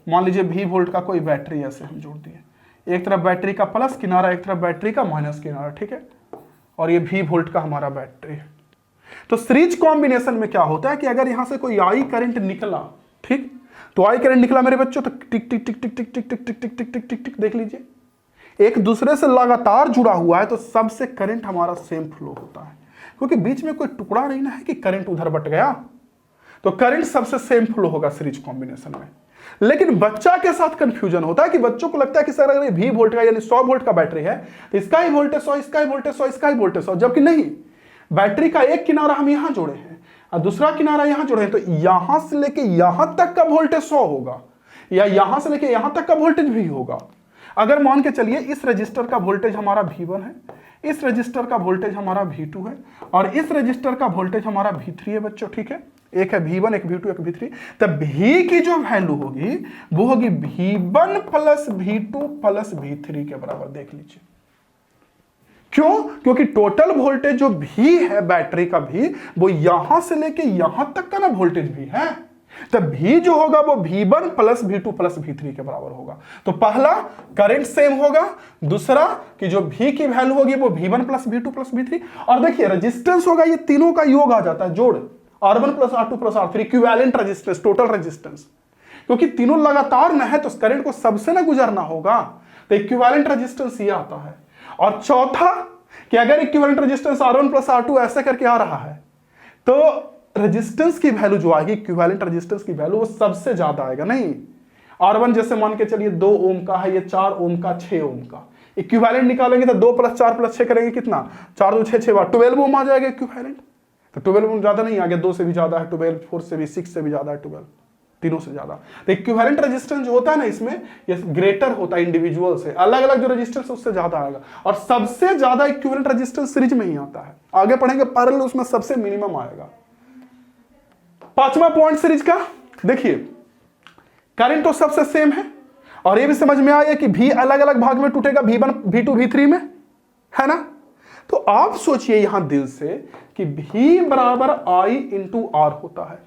मान लीजिए V वोल्ट का कोई बैटरी ऐसे हम जोड़ दिए, एक तरफ बैटरी का प्लस किनारा, एक तरफ बैटरी का माइनस किनारा, ठीक है, और ये V वोल्ट का हमारा बैटरी है। तो सीरीज कॉम्बिनेशन में क्या होता है कि अगर यहां से कोई आई करंट निकला, ठीक, तो आई करंट निकला मेरे बच्चों, तो टिक टिक टिक टिक टिक टिक टिक टिक टिक टिक टिक टिक टिक, देख लीजिए एक दूसरे से लगातार जुड़ा हुआ है, तो सबसे करंट हमारा सेम फ्लो होता है, क्योंकि बीच में कोई टुकड़ा नहीं ना है कि करंट उधर बट गया, तो करंट सबसे सेम फ्लो होगा सीरीज कॉम्बिनेशन में। लेकिन बच्चा के साथ कंफ्यूजन होता है कि बच्चों को लगता है कि सर अगर V वोल्ट का यानी 100 वोल्ट का बैटरी है तो इसका ही वोल्टेज 100, इसका ही वोल्टेज 100, इसका ही वोल्टेज 100, जबकि नहीं, बैटरी का एक किनारा हम यहां जोड़े हैं और दूसरा किनारा यहां जोड़े हैं, तो यहां से लेके यहां तक का वोल्टेज 100 होगा, या यहां से लेके यहां तक का वोल्टेज भी होगा। अगर मान के चलिए इस रजिस्टर का वोल्टेज हमारा V1 है, इस रजिस्टर का वोल्टेज हमारा V2 है, और इस रजिस्टर का वोल्टेज हमारा V3 है बच्चों, ठीक है, एक है V1, एक V2, एक V3, तब V की जो वैल्यू होगी वो होगी V1 plus V2 plus V3 के बराबर, देख लीजिए। क्यों? क्योंकि टोटल वोल्टेज जो V है बैटरी का भी, वो यहां से लेके यहां तक का ना वोल्टेज भी है, तब V जो होगा वो V1 plus V2 plus V3 के बराबर होगा। तो पहला करंट सेम होगा, दूसरा कि जो V की वैल्यू होगी वो V1 plus V2 plus V3, और देखिए रेजिस्टेंस होगा, ये तीनों का योग आ जाता है, जोड़, R1 plus R2 plus R3, equivalent resistance, total resistance, क्योंकि तीनों लगातार न है तो करंट को सबसे ना गुजरना होगा, तो इक्विवेलेंट रेजिस्टेंस ये आता है। और चौथा कि अगर equivalent resistance R1 plus R2 ऐसे करके आ रहा है तो रेजिस्टेंस की वैल्यू जो आएगी, इक्विवेलेंट रेजिस्टेंस की वैल्यू, वो सबसे ज्यादा आएगा। नहीं, R1 जैसे मान के चलिए 2 ओम का है, ये 4 ओम का, 6 ओम का, इक्विवेलेंट निकालेंगे तो 2 प्लस 4 प्लस 6 करेंगे कितना, 4 2 6 6 बार 12 ओम आ जाएगा इक्विवेलेंट। तो 12 ओम ज्यादा नहीं आ गया, 2 से भी ज्यादा है 12, 4 से भी, 6 से भी ज्यादा है 12, तीनों से ज्यादा। तो इक्विवेलेंट रेजिस्टेंस जो होता है ना इसमें, ये ग्रेटर होता है इंडिविजुअल से, अलग अलग जो रेजिस्टेंस उससे ज्यादा आएगा, और सबसे ज्यादा इक्विवेलेंट रेजिस्टेंस सीरीज में ही आता है। आगे पढ़ेंगे पैरेलल, उसमें सबसे मिनिमम आएगा। पांचवा पॉइंट सीरीज का, देखिए करंट तो सबसे सेम है, और ये भी समझ में आया कि V अलग अलग भाग में टूटेगा, V1 V2 V3 में, है ना। तो आप सोचिए यहां दिल से कि V बराबर I इंटू R होता है,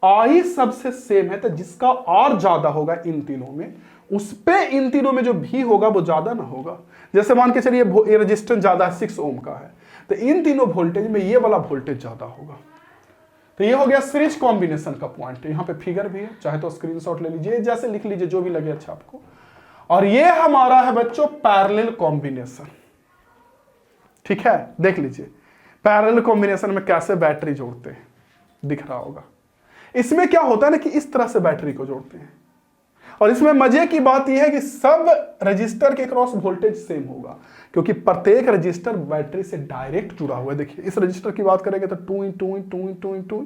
I सबसे सेम है, तो जिसका R ज्यादा होगा इन तीनों में, उस पे इन तीनों में जो V होगा वो ज्यादा ना होगा। जैसे मान के चलिए ये रेजिस्टेंस ज्यादा है, 6 ओम का है, तो इन तीनों वोल्टेज में ये वाला वोल्टेज ज्यादा होगा। तो ये हो गया सीरीज कॉम्बिनेशन का पॉइंट। यहाँ पे फिगर भी है, चाहे तो स्क्रीनशॉट ले लीजिए, जैसे लिख लीजिए जो भी लगे अच्छा आपको। और ये हमारा है बच्चों पैरेलल कॉम्बिनेशन। ठीक है, देख लीजिए पैरेलल कॉम्बिनेशन में कैसे बैटरी जोड़ते हैं, दिख रहा होगा। इसमें क्या होता है ना कि इस तरह से बैटरी को जोड़ते हैं, और इसमें मजे की बात यह है कि सब रजिस्टर के क्रॉस वोल्टेज सेम होगा, क्योंकि प्रत्येक रजिस्टर बैटरी से डायरेक्ट जुड़ा हुआ है। देखिए इस रजिस्टर की बात करेंगे तो 2 × 2 × 2 × 2 × 2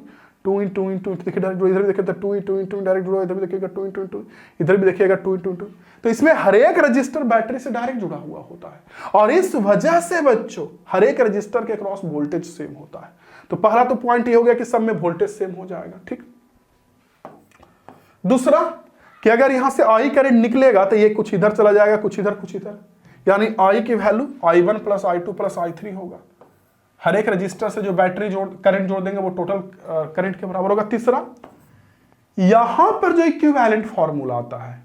2 × 2 × 2 देखिए डायरेक्ट, इधर भी देखिए तो 2 × 2 × 2 डायरेक्ट जुड़ा, इधर भी देखिएगा 2 × 2 × 2, इधर भी देखिएगा 2 × 2 × 2। तो इसमें हर एक रजिस्टर बैटरी से डायरेक्ट जुड़ा हुआ होता है, और इस वजह से बच्चों हर एक रजिस्टर के क्रॉस वोल्टेज सेम होता है। तो पहला तो पॉइंट ये हो गया कि सब में वोल्टेज सेम हो जाएगा। ठीक, दूसरा कि अगर यहां से आई करंट निकलेगा तो ये कुछ इधर चला जाएगा, कुछ इधर कुछ इधर, यानी आई की वैल्यू I1 + I2 + I3 होगा। हर एक रजिस्टर से जो बैटरी करंट जोड़ देंगे वो टोटल करंट के बराबर होगा। तीसरा, यहां पर जो इक्विवेलेंट फॉर्मूला आता है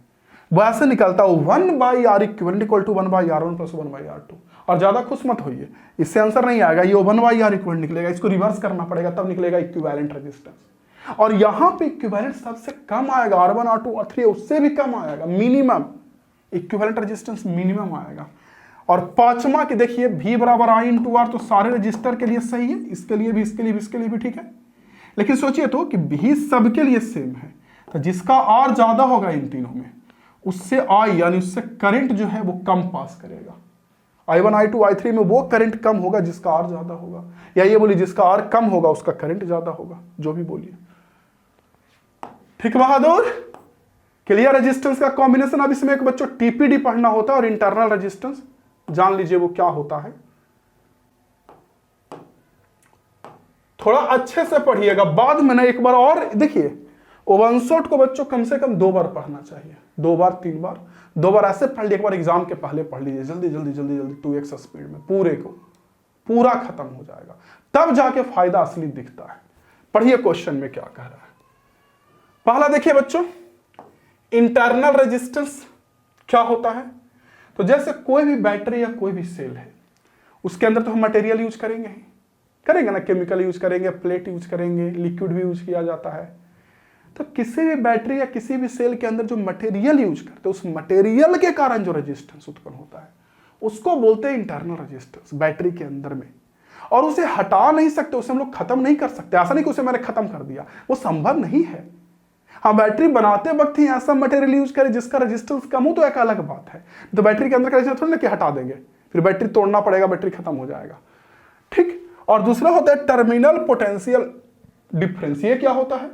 वो ऐसे निकलता है 1/R इक्विवेलेंट = 1/R1 + 1/R2। और ज्यादा खुश मत होइए, इससे आंसर नहीं आएगा, ये 1/R इक्विवेलेंट निकलेगा, इसको रिवर्स करना पड़ेगा तब निकलेगा इक्विवेलेंट रेजिस्टेंस। और यहां पे इक्विवेलेंट सबसे कम आएगा, R1 R2 R3 उससे भी कम आएगा, मिनिमम इक्विवेलेंट रेजिस्टेंस मिनिमम आएगा। और पांचवा कि देखिए V = I × R, तो सारे रजिस्टर के लिए सही है, इसके लिए भी, इसके लिए भी, इसके लिए भी ठीक है। लेकिन सोचिए तो कि V सबके लिए सेम है, तो जिसका R ज्यादा होगा इन तीनों में उससे I यानी उससे करंट जो है वो कम पास करेगा। I1 I2 I3 में वो करंट कम होगा जिसका R ज्यादा होगा, या ये बोलिए जिसका R कम होगा उसका करंट ज्यादा होगा, जो भी बोलिए। ठीक बहादुर, क्लियर। रेजिस्टेंस का कॉम्बिनेशन। अब इसमें एक बच्चों टीपीडी पढ़ना होता है और इंटरनल रेजिस्टेंस जान लीजिए वो क्या होता है। थोड़ा अच्छे से पढ़िएगा, बाद में ना एक बार और देखिए, ओवन शॉट को बच्चों कम से कम 2 बार पढ़ना चाहिए, 2 बार 3 बार, 2 बार ऐसे पढ़ लीजिए, एक बार एग्जाम के पहले पढ़ लीजिए, जल्दी जल्दी जल्दी जल्दी 2x स्पीड में पूरे को पूरा खत्म हो जाएगा, तब जाके फायदा असली दिखता है। पढ़िए क्वेश्चन में क्या कह रहा है। पहला देखिए बच्चों, इंटरनल रेजिस्टेंस क्या होता है। तो जैसे कोई भी बैटरी या कोई भी सेल है, उसके अंदर तो हम मटेरियल यूज करेंगे ना, केमिकल यूज करेंगे, प्लेट यूज करेंगे, लिक्विड भी यूज किया जाता है। तो किसी भी बैटरी या किसी भी सेल के अंदर जो मटेरियल यूज करते हैं, उस मटेरियल के कारण जो रेजिस्टेंस उत्पन्न होता है उसको बोलते हैं इंटरनल रेजिस्टेंस बैटरी के अंदर में। और उसे हटा नहीं सकते, उसे हम लोग खत्म नहीं कर सकते। ऐसा नहीं कि उसे मैंने खत्म कर दिया, वो संभव नहीं है। हाँ, बैटरी बनाते वक्त ही ऐसा मटेरियल यूज करें जिसका रेजिस्टेंस कम हो तो एक अलग बात है। तो बैटरी के अंदर का रेजिस्टेंस थोड़ी ना कि हटा देंगे, फिर बैटरी तोड़ना पड़ेगा, बैटरी खत्म हो जाएगा। ठीक। और दूसरा होता है टर्मिनल पोटेंशियल डिफरेंस। ये क्या होता है?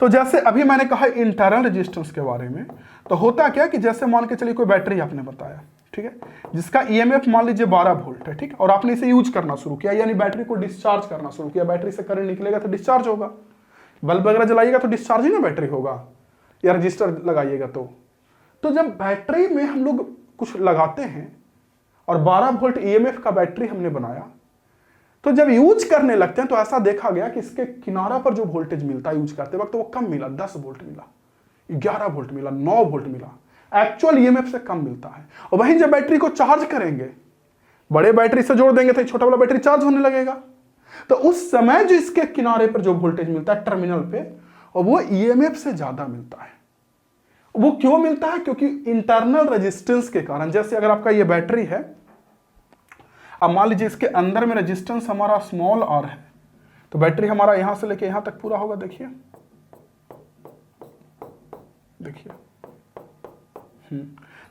तो जैसे अभी मैंने कहा इंटरनल रेजिस्टेंस के बारे में, तो होता क्या कि जैसे मान के चलिए कोई बैटरी आपने बताया, ठीक है, जिसका ईएमएफ मान लीजिए 12 वोल्ट है, ठीक है, और आपने इसे यूज करना शुरू किया, यानी बैटरी को डिस्चार्ज करना शुरू किया। बैटरी से करंट निकलेगा तो डिस्चार्ज होगा, बल्ब वगैरह जलाइएगा तो डिस्चार्ज ही ना बैटरी होगा, या रजिस्टर लगाइएगा तो जब बैटरी में हम लोग कुछ लगाते हैं और 12 वोल्ट ईएमएफ का बैटरी हमने बनाया, तो जब यूज करने लगते हैं तो ऐसा देखा गया कि इसके किनारा पर जो वोल्टेज मिलता है यूज करते वक्त, तो वो कम मिला, 10 वोल्ट मिला, 11 वोल्ट मिला, 9 वोल्ट मिला, एक्चुअल ईएमएफ से कम मिलता है। और वहीं जब बैटरी को चार्ज करेंगे, बड़े बैटरी से जोड़ देंगे तो छोटा वाला बैटरी चार्ज होने लगेगा, तो उस समय जो इसके किनारे पर जो वोल्टेज मिलता है टर्मिनल पे, और वो ईएमएफ से ज्यादा मिलता है। वो क्यों मिलता है? क्योंकि इंटरनल रेजिस्टेंस के कारण। जैसे अगर आपका ये बैटरी है, अब मान लीजिए इसके अंदर में रेजिस्टेंस हमारा स्मॉल r है, तो बैटरी हमारा यहां से लेके यहां तक पूरा होगा। देखिए देखिए,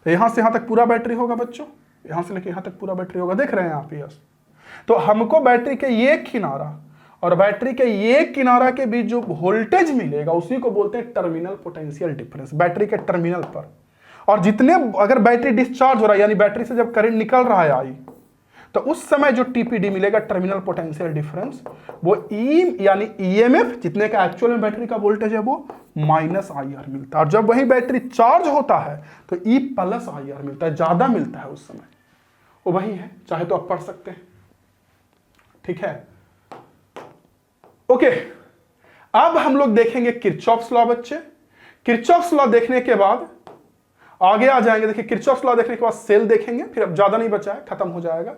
तो यहां से यहां तक पूरा बैटरी होगा बच्चों, यहां से लेके यहां तक पूरा बैटरी होगा, देख रहे हैं आप? यस। तो हमको बैटरी के ये किनारा और बैटरी के ये किनारा के बीच जो वोल्टेज मिलेगा उसी को बोलते हैं टर्मिनल पोटेंशियल डिफरेंस, बैटरी के टर्मिनल पर। और जितने अगर बैटरी डिस्चार्ज हो रहा है, यानी बैटरी से जब करंट निकल रहा है आई, तो उस समय जो टीपीडी मिलेगा, टर्मिनल पोटेंशियल डिफरेंस, वो ई यानी ईएमएफ जितने का एक्चुअल में बैटरी का वोल्टेज है वो -IR मिलता है। और जब वही बैटरी चार्ज होता है तो ई प्लस IR मिलता है, ज्यादा मिलता है उस समय। वो वही है, चाहे तो आप पढ़ सकते हैं, ठीक है। ओके, अब हम लोग देखेंगे किरचॉफ्स लॉ बच्चे। किरचॉफ्स लॉ देखने के बाद आगे आ जाएंगे। देखिए किरचॉफ्स लॉ देखने के बाद सेल देखेंगे, फिर अब ज्यादा नहीं बचा है, खत्म हो जाएगा,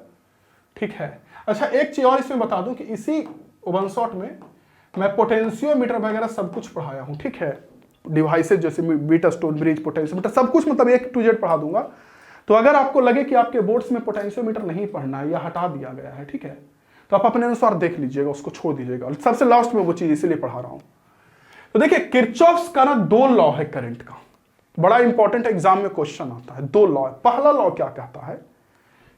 ठीक है। अच्छा एक चीज और इसमें बता दूं कि इसी वन शॉट में मैं पोटेंशियोमीटर वगैरह सब कुछ पढ़ाया हूं, ठीक है। डिवाइसेज जैसे बीटा स्टोन ब्रिज, पोटेंशियोमीटर सब कुछ, मतलब A to Z पढ़ा दूंगा। तो अगर आपको लगे कि आपके बोर्ड्स में पोटेंशियोमीटर नहीं पढ़ना है या हटा दिया गया है, ठीक है, तो आप अपने अनुसार देख लीजिएगा, उसको छोड़ दीजिएगा। सबसे लास्ट में वो चीज इसीलिए पढ़ा रहा हूं। तो देखिए किरचॉफ्स का ना 2 लॉ है करंट का, बड़ा इंपॉर्टेंट एग्जाम में क्वेश्चन आता है। 2 लॉ है। पहला लॉ क्या कहता है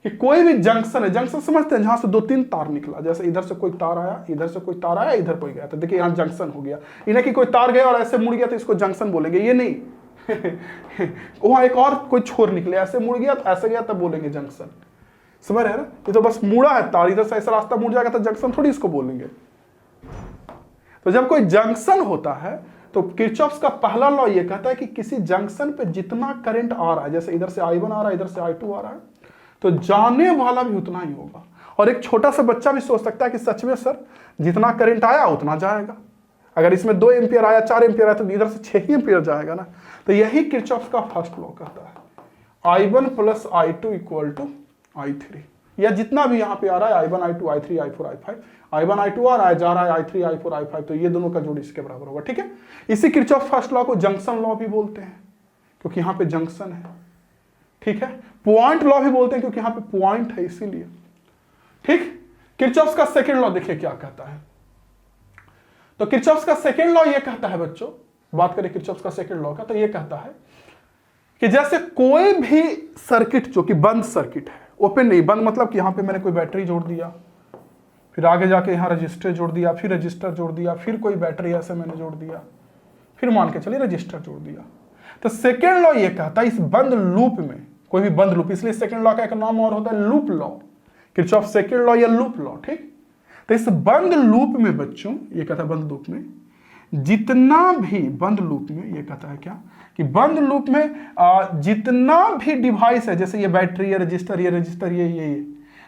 कि कोई भी जंक्शन है, जंक्शन समझते हैं जहां से 2-3 तार निकला, जैसे इधर से कोई तार आया, इधर से कोई तार आया, इधर कोई गया, तो देखिए यहां जंक्शन हो गया। इन्हें कि कोई तार गया और ऐसे मुड़ गया तो इसको जंक्शन बोलेंगे, ये नहीं वहां एक और कोई छोर निकले, ऐसे मुड़ गया तो ऐसे गया तब बोलेंगे जंक्शन। समझ रहे हैं ना? ये तो बस मुड़ा है तार, इधर से ऐसा रास्ता मुड़ जाएगा तो जंक्शन थोड़ी इसको बोलेंगे। तो जब कोई जंक्शन होता है तो किरचॉफ्स का पहला लॉ ये कहता है कि किसी जंक्शन पे जितना करंट आ रहा है, जैसे इधर से I1 आ रहा है, इधर से I2 आ रहा है, तो जाने वाला भी उतना ही होगा। और एक छोटा सा बच्चा भी सोच सकता है कि सच में सर जितना करंट आया उतना जाएगा। अगर इसमें 2 एम्पियर आया, 4 एम्पियर आया, तो इधर से 6 ही एम्पियर जाएगा ना। तो यही किरचॉफ्स का फर्स्ट लॉ कहता है, I1 + I2 = I3, या जितना भी यहाँ पे आ रहा है I1 I2 I3 I4 I5, I1 I2 आ रहा है, जा रहा है I3 I4 I5, तो ये दोनों का जोड़ इसके बराबर होगा, ठीक है। इसी किरचॉफ फर्स्ट लॉ को जंक्शन लॉ भी बोलते हैं क्योंकि यहाँ पे जंक्शन है, ठीक है। पॉइंट लॉ भी बोलते हैं क्योंकि यहाँ पे पॉइंट है इसीलिए, ठीक। किरचॉफ का सेकेंड लॉ देखिए क्या कहता है। तो किरचॉफ का सेकेंड लॉ ये कहता है बच्चों, बात करें किरचॉफ का सेकेंड लॉ का, तो ये कहता है कि जैसे कोई भी सर्किट जो कि बंद सर्किट है, ओपन नहीं, बंद मतलब कि यहां पे मैंने कोई बैटरी जोड़ दिया, फिर आगे जाके यहां रजिस्टर जोड़ दिया, फिर रजिस्टर जोड़ दिया, फिर कोई बैटरी ऐसे मैंने जोड़ दिया, फिर मान के चलिए रजिस्टर जोड़ दिया। तो सेकेंड लॉ ये कहता है इस बंद लूप में, कोई भी बंद लूप, इसलिए सेकेंड लॉ का एक नाम और होता है loop law, Kirchhoff second law या लूप लॉ, ठीक। तो इस बंद लूप में बच्चों ये कहता है बंद लूप में जितना भी, बंद लूप में ये कहता है क्या कि बंद लूप में जितना भी डिवाइस है, जैसे ये बैटरी, ये रजिस्टर, ये,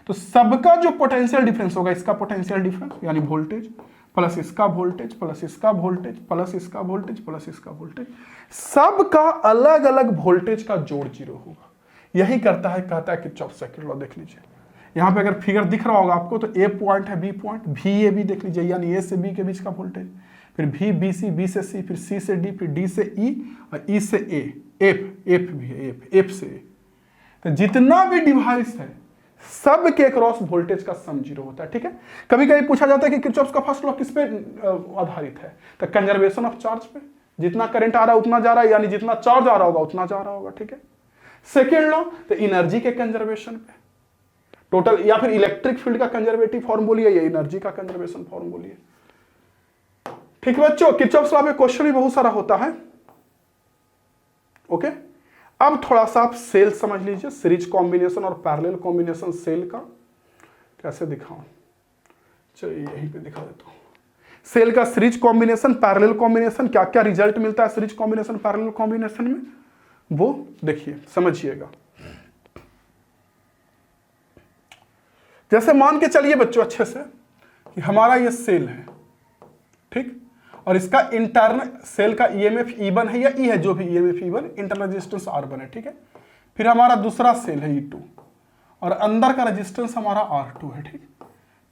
तो सबका जो पोटेंशियल डिफरेंस होगा, इसका पोटेंशियल डिफरेंस यानी वोल्टेज प्लस इसका वोल्टेज प्लस इसका वोल्टेज प्लस इसका वोल्टेज प्लस इसका वोल्टेज, सबका अलग अलग वोल्टेज का जोड़ 0 होगा। यही करता है, कहता है किरचॉफ सेकेंड लॉ। देख लीजिए यहाँ पे अगर फिगर दिख रहा होगा आपको, तो A पॉइंट है, B पॉइंट, VAB देख लीजिए, यानी A से B के बीच का वोल्टेज, फिर VBC, B से C, फिर C से D, फिर D से E और E से A, F भी है, F से A। तो जितना भी डिवाइस है सब के क्रॉस वोल्टेज का सम 0 होता है, ठीक है। कभी कभी पूछा जाता है कि किरचॉफ का फर्स्ट लॉ किस पे आधारित है, तो कंजर्वेशन ऑफ चार्ज पे, जितना करंट आ रहा है उतना जा रहा है, यानी जितना चार्ज आ रहा होगा उतना जा रहा होगा, ठीक है। सेकेंड लॉ तो एनर्जी के कंजर्वेशन पे, टोटल, या फिर इलेक्ट्रिक फील्ड का कंजर्वेटिव फॉर्म बोलिए या एनर्जी का कंजर्वेशन फॉर्म बोलिए, ठीक है बच्चों। किरचॉफ लॉ में क्वेश्चन भी बहुत सारा होता है, ओके। अब थोड़ा सा आप सेल समझ लीजिए, सीरीज कॉम्बिनेशन और पैरेलल कॉम्बिनेशन सेल का कैसे दिखाऊं, चलिए यहीं पे दिखा देता हूं। सेल का सीरीज कॉम्बिनेशन, पैरेलल कॉम्बिनेशन, क्या क्या रिजल्ट मिलता है सीरीज कॉम्बिनेशन पैरेलल कॉम्बिनेशन में, वो देखिए समझिएगा। जैसे मान के चलिए बच्चों अच्छे से कि हमारा ये सेल है, ठीक, और इसका इंटरनल सेल का ईएमएफ E1 है या E है, जो भी EMF E1, internal resistance R1 है, ठीक है। फिर हमारा दूसरा सेल है E2 और अंदर का रेजिस्टेंस हमारा R2 है, ठीक।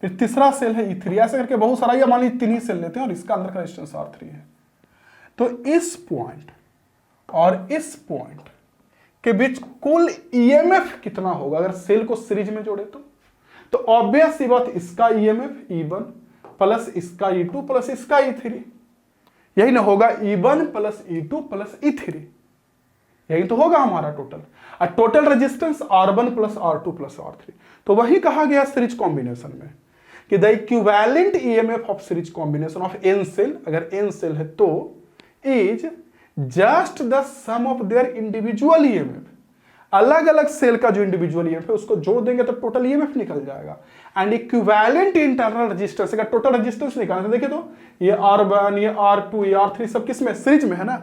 फिर तीसरा सेल है E3, ऐसे करके बहुत सारा, या मान लीजिए 3 ही सेल लेते हैं और इसका अंदर का रेजिस्टेंस R3 है। तो इस पॉइंट और इस पॉइंट के बीच कुल ईएमएफ कितना होगा अगर सेल को सीरीज में जोड़े तो ऑब्वियस सी बात, इसका ईएमएफ E1 प्लस इसका E2 प्लस इसका E3, यही ना होगा, E1 plus E2 plus E3, यही तो होगा हमारा टोटल। और total resistance R1 plus R2 plus R3। तो वही कहा गया सीरीज कॉम्बिनेशन में कि the equivalent EMF of series combination of n cell, अगर n सेल है तो is just the sum of their individual EMF, अलग अलग सेल का जो इंडिविजुअल ईएमएफ है उसको जोड़ देंगे तो टोटल ईएमएफ निकल जाएगा। एंड इक्विवेलेंट इंटरनल रेजिस्टेंस, अगर टोटल रेजिस्टेंस निकालना तो देखिए, तो ये R1, ये R2, ये R3 सब किस में, सीरीज में है ना।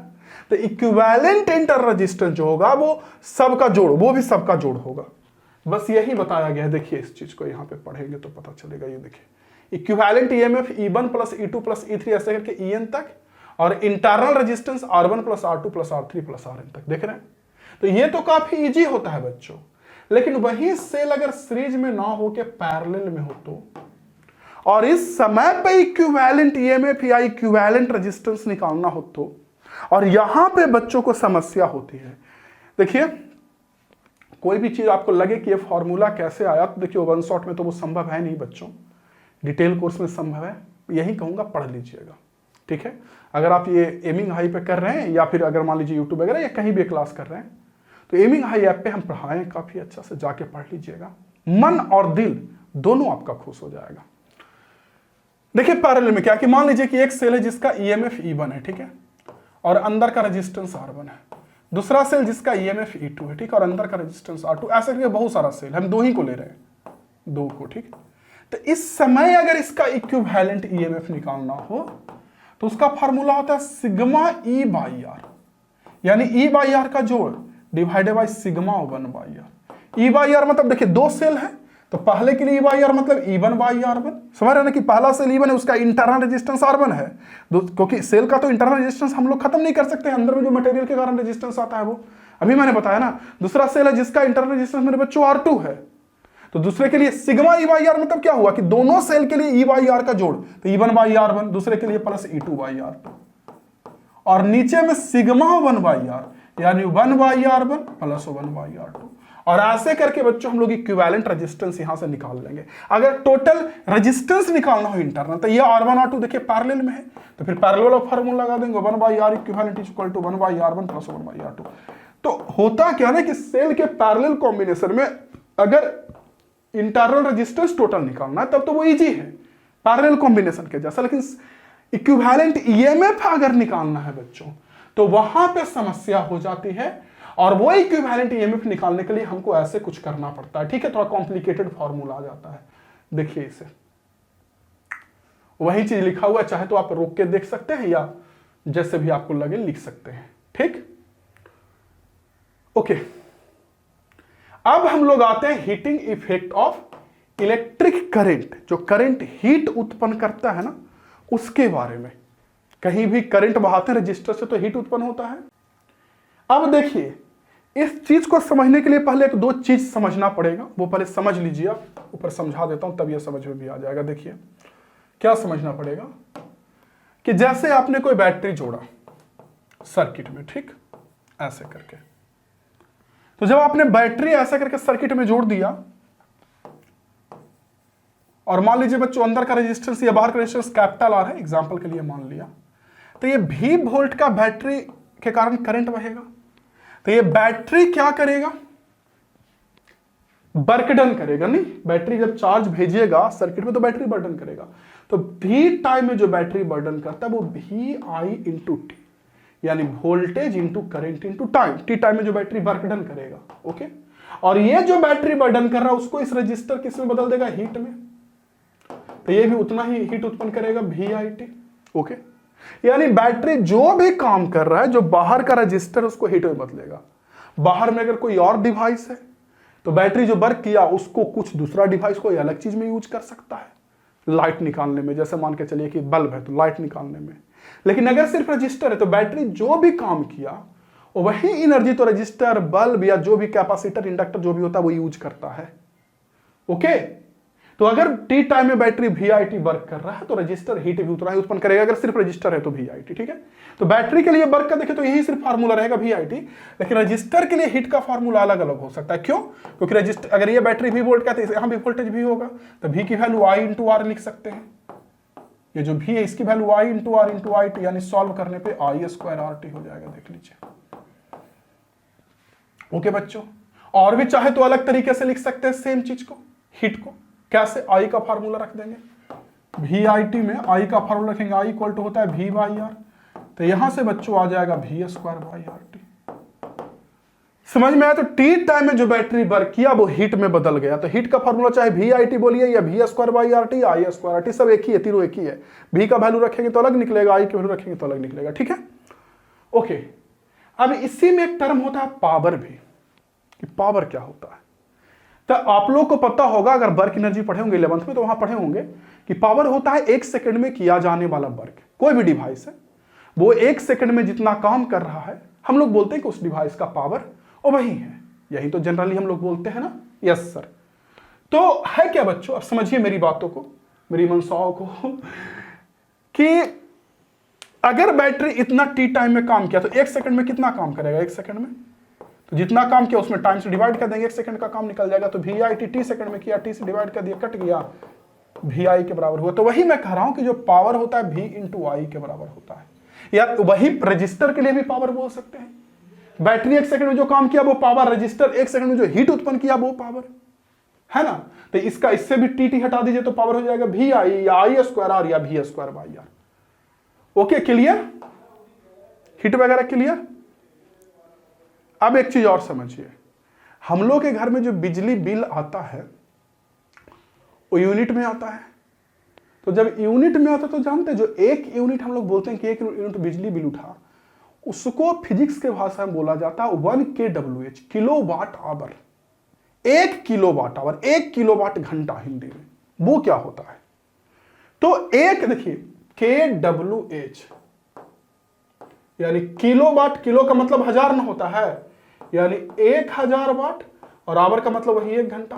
तो इक्विवेलेंट इंटरनल रेजिस्टेंस जो होगा वो सबका जोड़, वो भी सबका जोड़ होगा। बस यही बताया गया है। देखिए इस चीज को यहाँ पे पढ़ेंगे तो पता चलेगा। ये देखिए equivalent EMF E1 plus E2 plus E3 ऐसे करके En तक, और internal resistance R1 plus R2 plus R3 plus Rn तक, देख रहे हैं। तो ये तो काफी इजी होता है बच्चों। लेकिन वही सेल अगर सीरीज में ना हो के पैरेलल में हो तो, और इस समय पे इक्विवेलेंट ईएमएफ या इक्विवेलेंट रेजिस्टेंस निकालना हो तो, और यहां पे बच्चों को समस्या होती है। देखिए कोई भी चीज आपको लगे कि ये फॉर्मूला कैसे आया, तो देखिए वन शॉट में तो वो संभव है नहीं बच्चों, डिटेल कोर्स में संभव है, यही कहूंगा पढ़ लीजिएगा, ठीक है। अगर आप ये एमिंग हाई पे कर रहे हैं या फिर अगर मान लीजिए यूट्यूब वगैरह या कहीं भी क्लास कर रहे हैं, तो एमिंग हाई ऐप पे हम पढ़ाएं, काफी अच्छा से जाके पढ़ लीजिएगा, मन और दिल दोनों आपका खुश हो जाएगा। देखिए पैरेलल में क्या कि मान लीजिए कि एक सेल है जिसका ईएमएफ E1 है, ठीक है, और अंदर का रेजिस्टेंस R1 है, दूसरा सेल जिसका ईएमएफ E2 है, ठीक है, और अंदर का रेजिस्टेंस R2, ऐसे करके बहुत सारा सेल, हम दो ही को ले रहे हैं, दो को, ठीक। तो इस समय अगर इसका इक्विवेलेंट ईएमएफ निकालना हो तो उसका फार्मूला होता है सिग्मा E बाई आर, यानी E बाई आर का जोड़ divided by sigma 1 by R. E by R मतलब देखिए दो सेल है, तो पहले के लिए E बाई आर मतलब E1 बाई R1, समझ रहे हैं ना कि पहला सेल E1 है, उसका इंटरनल रेजिस्टेंस R1 है, क्योंकि सेल का तो इंटरनल रेजिस्टेंस हम लोग खत्म नहीं कर सकते, अंदर में जो मटेरियल के कारण रेजिस्टेंस आता है वो अभी मैंने बताया ना। दूसरा सेल है जिसका इंटरनल रेजिस्टेंस मेरे बच्चों R2 है, तो दूसरे के लिए सिग्मा E बाई आर मतलब क्या हुआ कि दोनों सेल के लिए E बाई आर का जोड़, तो E1 बाई R1, दूसरे के लिए प्लस E2 बाई R2, और नीचे में सिग्मा 1 बाई आर यानी 1 by R1 plus 1 by R2, और ऐसे करके बच्चों हम लोग इक्विवेलेंट रेजिस्टेंस यहां से निकाल लेंगे। अगर टोटल रेजिस्टेंस निकालना हो इंटरनल, तो ये R1 R2 देखिए पैरेलल में है, तो फिर पैरेलल वाला फार्मूला लगा देंगे 1 by R equivalent is equal to 1 by R1 plus 1 by R2। तो होता क्या ना कि सेल के पैरेलल कॉम्बिनेशन में अगर इंटरनल रेजिस्टेंस टोटल निकालना है तब तो वो इजी है पैरेलल कॉम्बिनेशन के जैसा, लेकिन इक्विवेलेंट ईएमएफ अगर निकालना है बच्चों तो वहां पे समस्या हो जाती है, और वो इक्विवेलेंट ईएमएफ निकालने के लिए हमको ऐसे कुछ करना पड़ता है, ठीक है, थोड़ा कॉम्प्लिकेटेड फॉर्मूला आ जाता है। देखिए इसे वही चीज लिखा हुआ है, चाहे तो आप रोक के देख सकते हैं या जैसे भी आपको लगे लिख सकते हैं, ठीक। ओके, अब हम लोग आते हैं heating effect of electric current, जो करंट हीट उत्पन्न करता है ना उसके बारे में। कहीं भी करंट बहाते हैं रजिस्टर से तो हीट उत्पन्न होता है। अब देखिए इस चीज को समझने के लिए पहले एक दो चीज समझना पड़ेगा, वो पहले समझ लीजिए, आप ऊपर समझा देता हूं तब ये समझ में भी आ जाएगा। देखिए क्या समझना पड़ेगा कि जैसे आपने कोई बैटरी जोड़ा सर्किट में, ठीक, ऐसे करके, तो जब आपने बैटरी ऐसा करके सर्किट में जोड़ दिया और मान लीजिए बच्चों अंदर का रेजिस्टेंस या बाहर का रेजिस्टेंस कैपिटल आर है, एग्जांपल के लिए मान लिया, तो ये V वोल्ट का बैटरी के कारण करंट बहेगा, तो ये बैटरी क्या करेगा, वर्क डन करेगा। नहीं, बैटरी जब चार्ज भेजिएगा सर्किट में तो बैटरी बर्डन करेगा, तो V टाइम में जो बैटरी बर्डन करता है वो VI इंटू टी, यानी voltage into current into time, T time में जो बैटरी वर्क डन करेगा, ओके। और ये जो बैटरी बर्डन कर रहा है उसको इस रजिस्टर किस में बदल देगा, हीट में, तो ये भी उतना ही हीट उत्पन्न करेगा VIT, ओके। यानी बैटरी जो भी काम कर रहा है, जो बाहर का रजिस्टर उसको हीट में बदलेगा। बाहर में अगर कोई और डिवाइस है तो बैटरी जो वर्क किया उसको कुछ दूसरा डिवाइस कोई अलग चीज में यूज कर सकता है, लाइट निकालने में, जैसे मान के चलिए कि बल्ब है तो लाइट निकालने में। लेकिन अगर सिर्फ रजिस्टर है तो बैटरी जो भी काम किया वही एनर्जी तो रजिस्टर, बल्ब या जो भी कैपेसिटर, इंडक्टर जो भी होता है वो यूज करता है, ओके। तो अगर टी टाइम में बैटरी VIT वर्क कर रहा है तो रजिस्टर हीट भी उतना ही उत्पन्न करेगा, अगर सिर्फ रजिस्टर है तो VIT, ठीक है। तो बैटरी के लिए वर्क का देखें तो यही सिर्फ फार्मूला रहेगा VIT, लेकिन रजिस्टर के लिए हीट का फार्मूला अलग अलग हो सकता है। क्यों? क्योंकि रजिस्टर अगर ये बैटरी V वोल्ट का है तो यहां भी वोल्टेज V होगा, तो V की वैल्यू I इंटू आर लिख सकते हैं। ये जो V है इसकी value I into R into IT, यानी सॉल्व करने पे I स्क्वायर RT हो जाएगा, देख लीजिए, ओके बच्चों। और भी चाहे तो अलग तरीके से लिख सकते हैं सेम चीज को, हीट को। कैसे? I का फार्मूला रख देंगे, VIT में I का फार्मूला रखेंगे, I इक्वल टू होता है V बाई आर, तो यहां से बच्चों आ जाएगा V स्क्वायर बाई RT। समझ में आया? तो टी टाइम में जो बैटरी वर्क किया वो हीट में बदल गया, तो हीट का फार्मूला चाहे VIT बोलिए या V square by RT, I square RT, सब एक ही है, तीनों एक ही है। V का वैल्यू रखेंगे तो अलग निकलेगा, I की वैल्यू रखेंगे तो अलग निकलेगा, ठीक है, ओके। अब इसी में एक टर्म होता है पावर भी, कि पावर क्या होता है। तो आप लोग को पता होगा, अगर वर्क एनर्जी पढ़े होंगे 11th में तो वहां पढ़े होंगे कि पावर होता है 1 सेकंड में किया जाने वाला वर्क। कोई भी डिवाइस है वो 1 सेकंड में जितना काम कर रहा है हम लोग बोलते हैं कि उस डिवाइस का पावर और वही है, यही तो जनरली हम लोग बोलते हैं ना। Yes sir. तो है क्या बच्चों, अब समझिए मेरी बातों को, मेरी मंशाओं को कि अगर बैटरी इतना टी टाइम में काम किया तो 1 सेकंड में कितना काम करेगा? 1 सेकंड में तो जितना काम किया उसमें टाइम से डिवाइड कर देंगे, 1 सेकंड का काम निकल जाएगा। तो वी आई टी सेकंड में किया, टी से डिवाइड कर दिया, कट गया, वी आई के बराबर हुआ। तो वही मैं कह रहा हूं कि जो पावर होता है वी इंटू आई के बराबर होता है। या वही रजिस्टर के लिए भी पावर बोल सकते हैं। बैटरी 1 सेकंड में जो काम किया वो पावर, रजिस्टर 1 सेकंड में जो हीट उत्पन्न किया वो पावर, है ना। तो इसका इससे भी टी टी हटा दीजिए तो पावर हो जाएगा वी आई या आई स्क्वायर आर या V square by R. Okay, clear? Heat वगैरह क्लियर? अब एक चीज और समझिए, हम लोग के घर में जो बिजली बिल आता है वो यूनिट में आता है। तो जब यूनिट में आता तो जानते हैं जो 1 यूनिट हम लोग बोलते हैं कि 1 यूनिट बिजली बिल उठा, उसको फिजिक्स के भाषा में बोला जाता है 1 kWh, kilo watt hour. 1 kilo watt hour, 1 kilo watt घंटा हिंदी में, वो क्या होता है? तो एक देखिए kWh यानी किलो वाट, किलो का मतलब 1000 न होता है, यानी 1000 वाट, और आवर का मतलब वही 1 घंटा।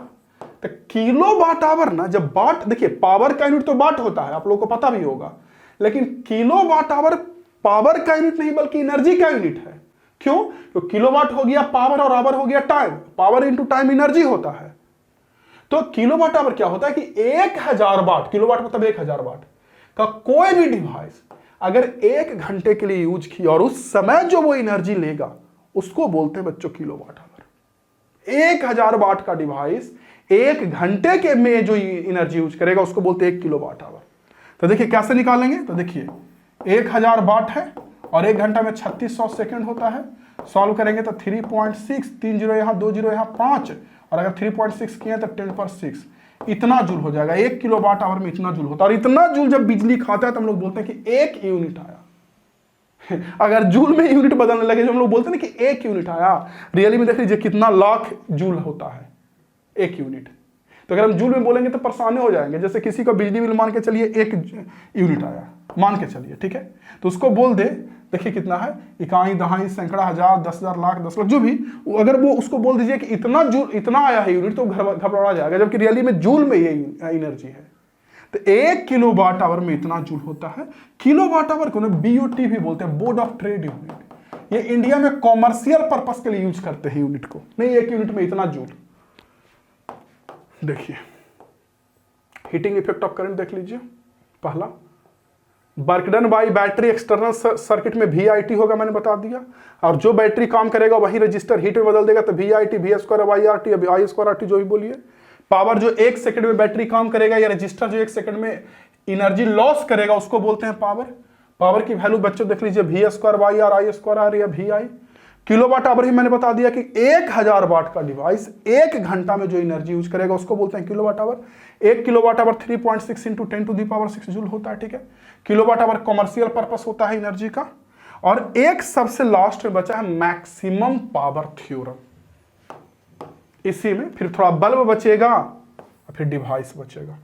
तो किलो वाट आवर ना, जब वाट, देखिए पावर का यूनिट तो वाट होता है, आप लोगों को पता भी होगा, लेकिन किलो वाट आवर पावर का यूनिट नहीं बल्कि एनर्जी का यूनिट है। क्यों? तो किलो वाट हो गया पावर और आवर हो गया time, power into time energy होता है। तो किलो वाट आवर क्या होता है कि 1000 वाट, किलो वाट मतलब 1000 वाट का कोई भी डिवाइस अगर 1 घंटे के लिए यूज किया और उस समय जो वो एनर्जी लेगा उसको बोलते हैं बच्चों किलो वाट आवर। 1000 वाट का डिवाइस 1 घंटे के में जो एनर्जी यूज करेगा उसको बोलते हैं 1 किलो वाट आवर। तो देखिए कैसे निकालेंगे, तो देखिए 1000 वाट है और 1 घंटा में 3600 सेकंड होता है। सॉल्व करेंगे तो 3.6, 3 जीरो यहाँ, 2 जीरो यहाँ, 5, और अगर 3.6 किए तो 10⁶ इतना जूल हो जाएगा। 1 किलो वाट आवर में इतना जूल होता है। और इतना जूल जब बिजली खाता है तो हम लोग बोलते हैं कि 1 यूनिट आया। अगर जूल में यूनिट बदलने लगे जो हम लोग बोलते हैं ना कि 1 यूनिट आया, रियली में देख लीजिए कितना लाख जूल होता है 1 यूनिट। तो अगर हम जूल में बोलेंगे तो परेशानी हो जाएंगे। जैसे किसी का बिजली बिल मान के चलिए 1 यूनिट आया, मान के चलिए, ठीक है, तो उसको बोल दे, देखिए कितना है, इकाई, दहाई, सैकड़ा, हजार, 10,000, लाख, 10 लाख, जो भी, अगर वो उसको बोल दीजिए कि इतना जूल, इतना आया है यूनिट, तो घबरा जाएगा, जबकि रियली में जूल में ये एनर्जी है। तो 1 किलो वाट आवर में इतना जूल होता है। किलो वाट आवर को ना BOT भी बोलते हैं, बोर्ड ऑफ ट्रेड यूनिट। ये इंडिया में कॉमर्शियल पर्पस के लिए यूज करते हैं यूनिट को, नहीं 1 यूनिट में इतना जूल। देखिए हीटिंग इफेक्ट ऑफ करंट देख लीजिए। पहला work done by battery external circuit में VIT होगा, मैंने बता दिया, और जो बैटरी काम करेगा वही रजिस्टर हीट में बदल देगा, तो VIT, V square by RT, I square RT, जो भी बोलिए। पावर जो 1 सेकंड में बैटरी काम करेगा या रजिस्टर जो 1 सेकंड में एनर्जी लॉस करेगा उसको बोलते हैं पावर। पावर की वैल्यू बच्चों देख लीजिए, V square by R, I square R या VI। किलो वाट आवर ही मैंने बता दिया कि 1000 वाट का डिवाइस 1 घंटा में जो एनर्जी यूज करेगा उसको बोलते हैं kilo watt hour. 1 kilo watt hour 3.6 into 10⁶ joule होता है, ठीक है। Kilo watt hour commercial purpose होता है एनर्जी का। और एक सबसे लास्ट में बचा है मैक्सिमम पावर थ्योरम। इसी में फिर थोड़ा बल्ब बचेगा और फिर डिवाइस बचेगा।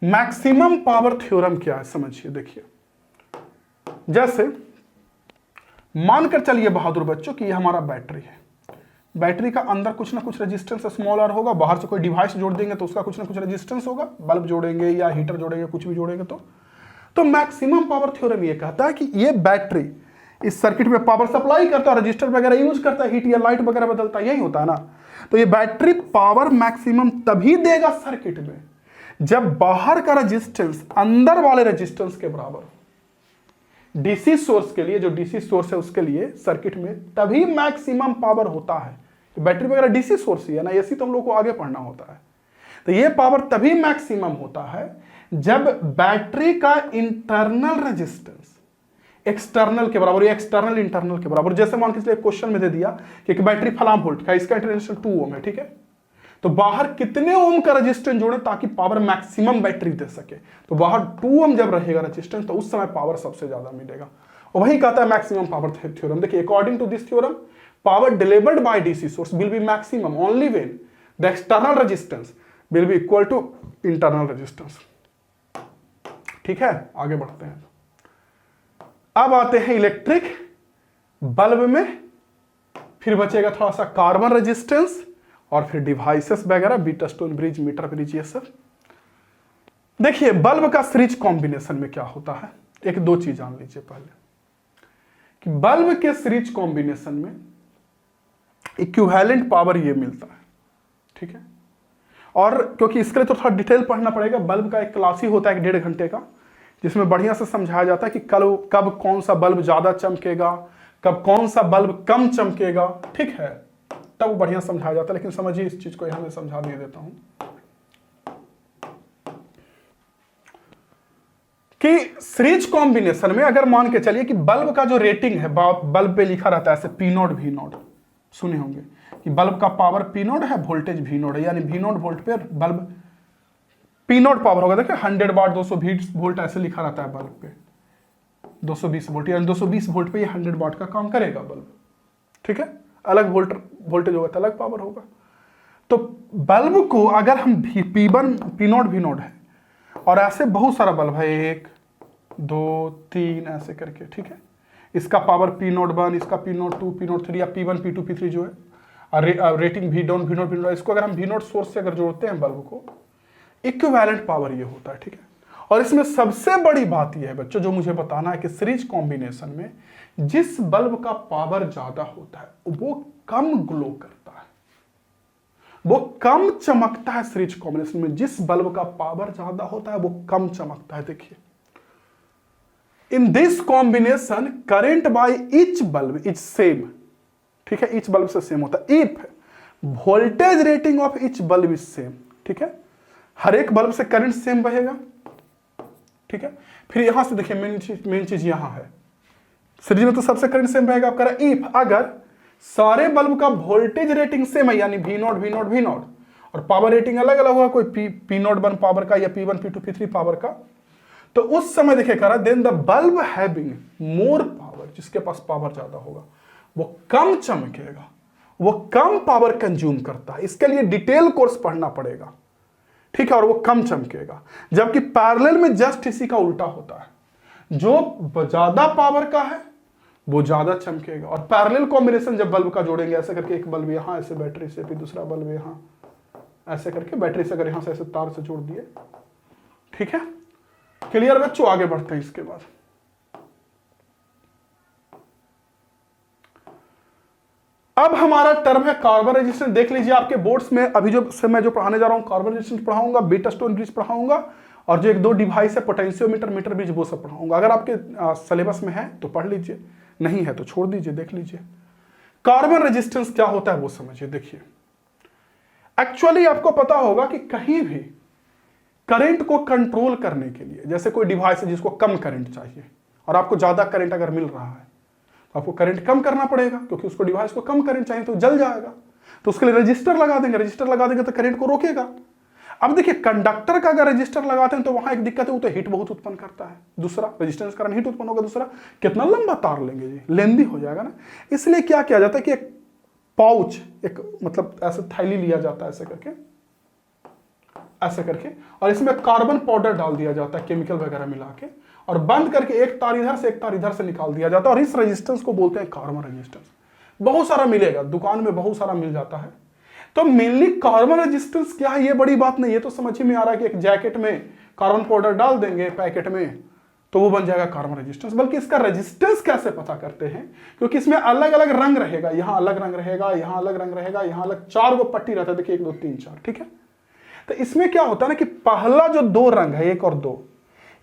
मैक्सिमम पावर थ्योरम क्या है समझिए, देखिए, जैसे मानकर चलिए बहादुर बच्चों कि ये हमारा बैटरी है। बैटरी का अंदर कुछ ना कुछ रेजिस्टेंस स्मॉल आर होगा, बाहर से कोई डिवाइस जोड़ देंगे तो उसका कुछ ना कुछ रेजिस्टेंस होगा, बल्ब जोड़ेंगे या हीटर जोड़ेंगे, कुछ भी जोड़ेंगे तो मैक्सिमम पावर थ्योरम ये कहता है कि ये बैटरी इस सर्किट में पावर सप्लाई करता है, रजिस्टर वगैरह यूज करता है, हीट या लाइट वगैरह बदलता है, यही होता है ना। तो ये बैटरी पावर मैक्सिमम तभी देगा सर्किट में जब बाहर का रेजिस्टेंस अंदर वाले रेजिस्टेंस के बराबर। डीसी सोर्स के लिए, जो डीसी सोर्स है उसके लिए सर्किट में तभी मैक्सिमम पावर होता है। तो बैटरी वगैरह डीसी सोर्स ही है ना, ऐसी तो हम लोग को आगे पढ़ना होता है। तो ये पावर तभी मैक्सिमम होता है जब बैटरी का इंटरनल रेजिस्टेंस एक्सटर्नल के बराबर या एक्सटर्नल इंटरनल के बराबर। जैसे मान के चलिए क्वेश्चन में दे दिया कि बैटरी फलाम वोल्ट का, इसका इंटरनल 2 ओम है, ठीक है, तो बाहर कितने ओम का रेजिस्टेंस जोड़े ताकि पावर मैक्सिमम बैटरी दे सके। तो बाहर 2 ओम जब रहेगा रेजिस्टेंस तो उस समय पावर सबसे ज्यादा मिलेगा, और वही कहता है मैक्सिमम पावर थ्योरम। देखिए according to this theorem power delivered by DC source will be maximum only when the external resistance will be equal to internal resistance. ठीक है, आगे बढ़ते हैं। अब आते हैं इलेक्ट्रिक बल्ब में फिर बचेगा थोड़ा सा कार्बन रेजिस्टेंस, और फिर डिवाइसेस वगैरह, बीटस्टोन ब्रिज, मीटर ब्रिज, ये सब। देखिए बल्ब का सीरीज कॉम्बिनेशन में क्या होता है, एक दो चीज जान लीजिए पहले कि बल्ब के सीरीज कॉम्बिनेशन में इक्विवेलेंट पावर ये मिलता है, ठीक है। और क्योंकि इसके लिए तो थोड़ा डिटेल पढ़ना पड़ेगा, बल्ब का एक क्लास ही होता है 1.5 घंटे का, जिसमें बढ़िया से समझाया जाता है कि कब कौन सा बल्ब ज्यादा चमकेगा, कब कौन सा बल्ब कम चमकेगा, ठीक है, तब बढ़िया समझाया जाता है। लेकिन समझिए इस चीज को यहां मैं समझा दे देता हूं कि सीरीज कॉम्बिनेशन में अगर मान के चलिए कि बल्ब का जो रेटिंग है, बल्ब पे लिखा रहता है ऐसे P0 V0, सुने होंगे कि बल्ब का पावर P0 है, वोल्टेज V0 है, यानी V0 वोल्ट पे बल्ब P0 पावर होगा। देखिए 100 वाट 220 वोल्ट ऐसे लिखा रहता है बल्ब पे, 220 वोल्ट, यानी 220 वोल्ट पे ये 100 वाट का काम करेगा बल्ब, ठीक है। अलग वोल्टेज होगा तो अलग पावर होगा। तो बल्ब को अगर हम P1 P0 V0 है और ऐसे बहुत सारा बल्ब है, 1 2 3 ऐसे करके, ठीक है, इसका पावर P0 1, इसका P0 2, P0 3 या P1 P2 P3 जो है, और रेटिंग V0 V0, इसको अगर हम V0 सोर्स से अगर जोड़ते हैं बल्ब को, इक्विवेलेंट पावर ये होता है, ठीक है। और इसमें सबसे बड़ी बात यह है बच्चों जो मुझे बताना है कि सीरीज कॉम्बिनेशन में जिस बल्ब का पावर ज्यादा होता है वो कम ग्लो करता है, वो कम चमकता है। सीरीज कॉम्बिनेशन में जिस बल्ब का पावर ज्यादा होता है वो कम चमकता है। देखिए in this combination current by each bulb is same, ठीक है, ईच बल्ब से सेम होता है। If voltage rating of each bulb is same, ठीक है, हर एक बल्ब से करंट सेम बहेगा, ठीक है। फिर यहां से देखिए मेन चीज यहां है, सीरीज में तो सबसे करंट सेम रहेगा। आपका इफ अगर सारे बल्ब का वोल्टेज रेटिंग सेम है, यानी V0 V0 V0, और पावर रेटिंग अलग अलग होगा, कोई P0 1 पावर का या P1 P2 P3 पावर का, तो उस समय देखिए कह रहा then the bulb having more power, जिसके पास पावर ज्यादा होगा वो कम चमकेगा, वो कम पावर कंज्यूम करता है। इसके लिए डिटेल कोर्स पढ़ना पड़ेगा, ठीक है, और वो कम चमकेगा। जबकि पैरेलल में जस्ट इसी का उल्टा होता है, जो ज्यादा पावर का है वो ज्यादा चमकेगा। और पैरेलल कॉम्बिनेशन जब बल्ब का जोड़ेंगे ऐसे करके, एक बल्ब यहां ऐसे बैटरी से, फिर दूसरा बल्ब यहां ऐसे करके, बैटरी से अगर यहां से ऐसे तार से जोड़ दिए, ठीक है, क्लियर बच्चों। आगे बढ़ते हैं इसके बाद। अब हमारा टर्म है कार्बन रेजिस्टेंस। देख लीजिए आपके बोर्ड्स में अभी मैं जो पढ़ाने जा रहा हूं, कार्बन रेजिस्टेंस पढ़ाऊंगा, बीटस्टोन ब्रिज पढ़ाऊंगा, और जो 1-2 डिवाइस है पोटेंशियोमीटर, मीटर ब्रिज, वो सब पढ़ाऊंगा। अगर आपके सिलेबस में है तो पढ़ लीजिए, नहीं है तो छोड़ दीजिए, देख लीजिए। कार्बन रेजिस्टेंस क्या होता है वो समझिए। देखिए एक्चुअली आपको पता होगा कि कहीं भी करंट को कंट्रोल करने के लिए, जैसे कोई डिवाइस है जिसको कम करंट चाहिए और आपको ज्यादा करंट अगर मिल रहा है तो आपको करंट कम करना पड़ेगा, क्योंकि उसको डिवाइस को कम करंट चाहिए तो जल जाएगा। तो उसके लिए रजिस्टर लगा देंगे, रजिस्टर लगा देंगे तो करंट को रोकेगा। अब देखिए कंडक्टर का अगर रजिस्टर लगाते हैं तो वहां एक दिक्कत है, वो तो हीट बहुत उत्पन्न करता है। दूसरा रेजिस्टेंस कारण हीट उत्पन्न होगा, दूसरा कितना लंबा तार लेंगे जी, लेंदी हो जाएगा ना। इसलिए क्या किया जाता है कि एक पाउच, एक मतलब ऐसे थैली लिया जाता है ऐसे करके, और इसमें कार्बन पाउडर डाल दिया जाता है केमिकल वगैरह मिला के, और बंद करके एक तार इधर से एक तार इधर से निकाल दिया जाता है। और इस रेजिस्टेंस को बोलते हैं कार्बन रेजिस्टेंस। बहुत सारा मिलेगा दुकान में, बहुत सारा मिल जाता है। तो मेनली कार्बन रेजिस्टेंस क्या है ये बड़ी बात नहीं है, तो समझ में आ रहा है कि एक जैकेट में कार्बन पाउडर डाल देंगे पैकेट में तो वो बन जाएगा कार्बन रेजिस्टेंस। बल्कि इसका रेजिस्टेंस कैसे पता करते हैं, क्योंकि इसमें अलग अलग रंग रहेगा, यहां अलग रंग रहेगा, यहां अलग रंग रहेगा, यहां अलग 4 गो पट्टी रहता है। देखिए 1 2 3 4, ठीक है। तो इसमें क्या होता है ना कि पहला जो 2 रंग है 1 और 2,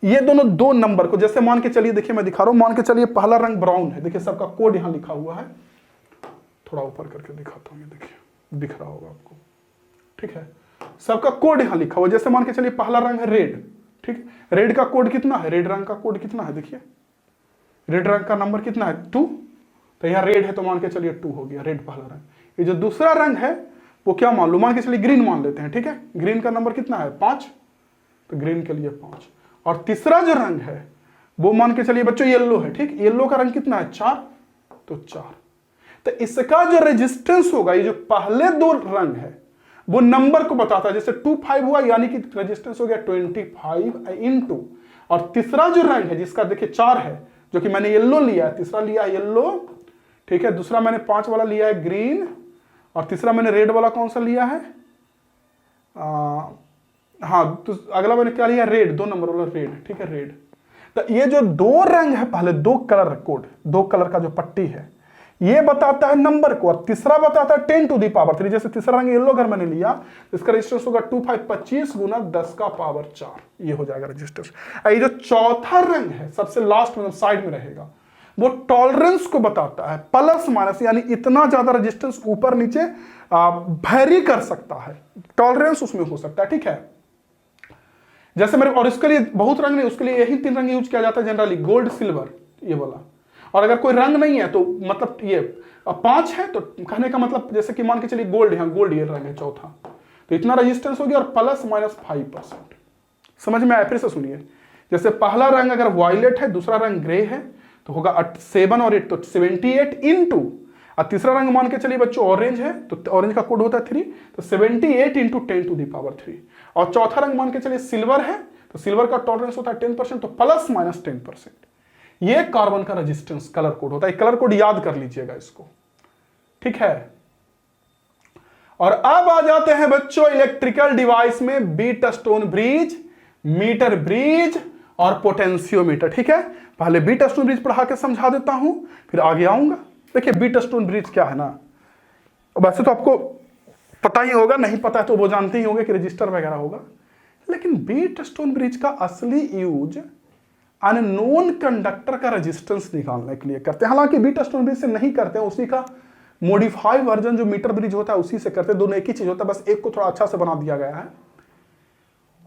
ये दोनों 2 नंबर को, जैसे मान के चलिए, देखिए मैं दिखा रहा हूं, मान के चलिए पहला रंग ब्राउन है, देखिए सबका कोड यहां लिखा हुआ है, थोड़ा ऊपर करके दिखाता हूं, ये देखिए दिख रहा होगा आपको, ठीक है, सबका कोड यहां लिखा हुआ। जैसे मान के चलिए पहला रंग है रेड, ठीक, रेड का कोड कितना है, रेड रंग का कोड कितना है, देखिए रेड रंग का नंबर कितना है 2, तो यहां रेड है तो मान के चलिए 2 हो गया, रेड पहला रंग। ये जो दूसरा रंग है वो क्या मान लो, मान के चलिए ग्रीन मान लेते हैं, ठीक है, ग्रीन का नंबर कितना है 5, तो ग्रीन के लिए 5। और तीसरा जो रंग है वो मान के चलिए बच्चों येलो है, ठीक, येलो का रंग कितना है 4, तो 4। तो इसका जो रेजिस्टेंस होगा, ये जो पहले 2 रंग है वो नंबर को बताता है, जैसे 2 5 हुआ यानी कि रेजिस्टेंस हो गया 25 इनटू, और तीसरा जो रंग है जिसका देखिए 4 है, जो कि मैंने येलो लिया है, तीसरा लिया है येलो, ठीक है। दूसरा मैंने 5 वाला लिया है ग्रीन, और तीसरा मैंने रेड वाला कौन सा लिया है, हाँ तो अगला मैंने क्या लिया, रेड, 2 नंबर वाला रेड, ठीक है रेड। तो ये जो 2 रंग है, पहले 2 कलर कोड, 2 कलर का जो पट्टी है ये बताता है नंबर को, और तीसरा बताता है 10 टू दी पावर 3। जैसे तीसरा रंग येलो अगर मैंने लिया तो इसका रेजिस्टेंस होगा 25 गुना 10 का पावर 4, ये हो जाएगा रेजिस्टेंस। ये जो चौथा रंग है सबसे लास्ट में साइड में रहेगा, वो टॉलरेंस को बताता है, प्लस माइनस, यानी इतना ज्यादा रेजिस्टेंस ऊपर नीचे वेरी कर सकता है, टॉलरेंस उसमें हो सकता है, ठीक है। जैसे मेरे, और इसके लिए बहुत रंग नहीं, उसके लिए यही 3 रंग यूज किया जाता है जनरली, गोल्ड, सिल्वर, ये वाला। और अगर कोई रंग नहीं है तो मतलब ये 5 है तो कहने का मतलब जैसे कि मान के चलिए गोल्ड, यहाँ गोल्ड ये रंग है चौथा, तो इतना रेजिस्टेंस हो गया, और प्लस माइनस 5%। समझ में आया? फिर से सुनिए, जैसे पहला रंग अगर वायलेट है, दूसरा रंग ग्रे है, तो होगा 7 और 8 तो 78 इंटू, और तीसरा रंग मान के चलिए बच्चों ऑरेंज है, तो ऑरेंज का कोड होता है 3, तो 78 इंटू 10 टू दी पावर 3। और चौथा रंग मान के चलिए सिल्वर है, तो सिल्वर का टॉलरेंस होता है 10%, तो प्लस माइनस 10%। ये कार्बन का रेजिस्टेंस कलर कोड होता है, कलर कोड याद कर लीजिएगा इसको, ठीक है। और अब आ जाते हैं बच्चों इलेक्ट्रिकल डिवाइस में Wheatstone bridge, metre bridge और पोटेंशियोमीटर, ठीक है। पहले बीट स्टोन ब्रिज पढ़ा के समझा देता हूं, फिर आगे आऊंगा। देखिए बीट स्टोन ब्रिज क्या है ना, वैसे तो आपको पता ही होगा, नहीं पता है तो वो जानते ही होंगे कि रजिस्टर वगैरह होगा, लेकिन बीट स्टोन ब्रिज का असली यूज अननोन कंडक्टर का रेजिस्टेंस निकालने के लिए करते हैं। हालांकि बीट स्टोन ब्रिज से नहीं करते हैं, उसी का मॉडिफाइड वर्जन जो मीटर ब्रिज होता है उसी से करते हैं, दोनों एक ही चीज होता है, बस एक को थोड़ा अच्छा से बना दिया गया है।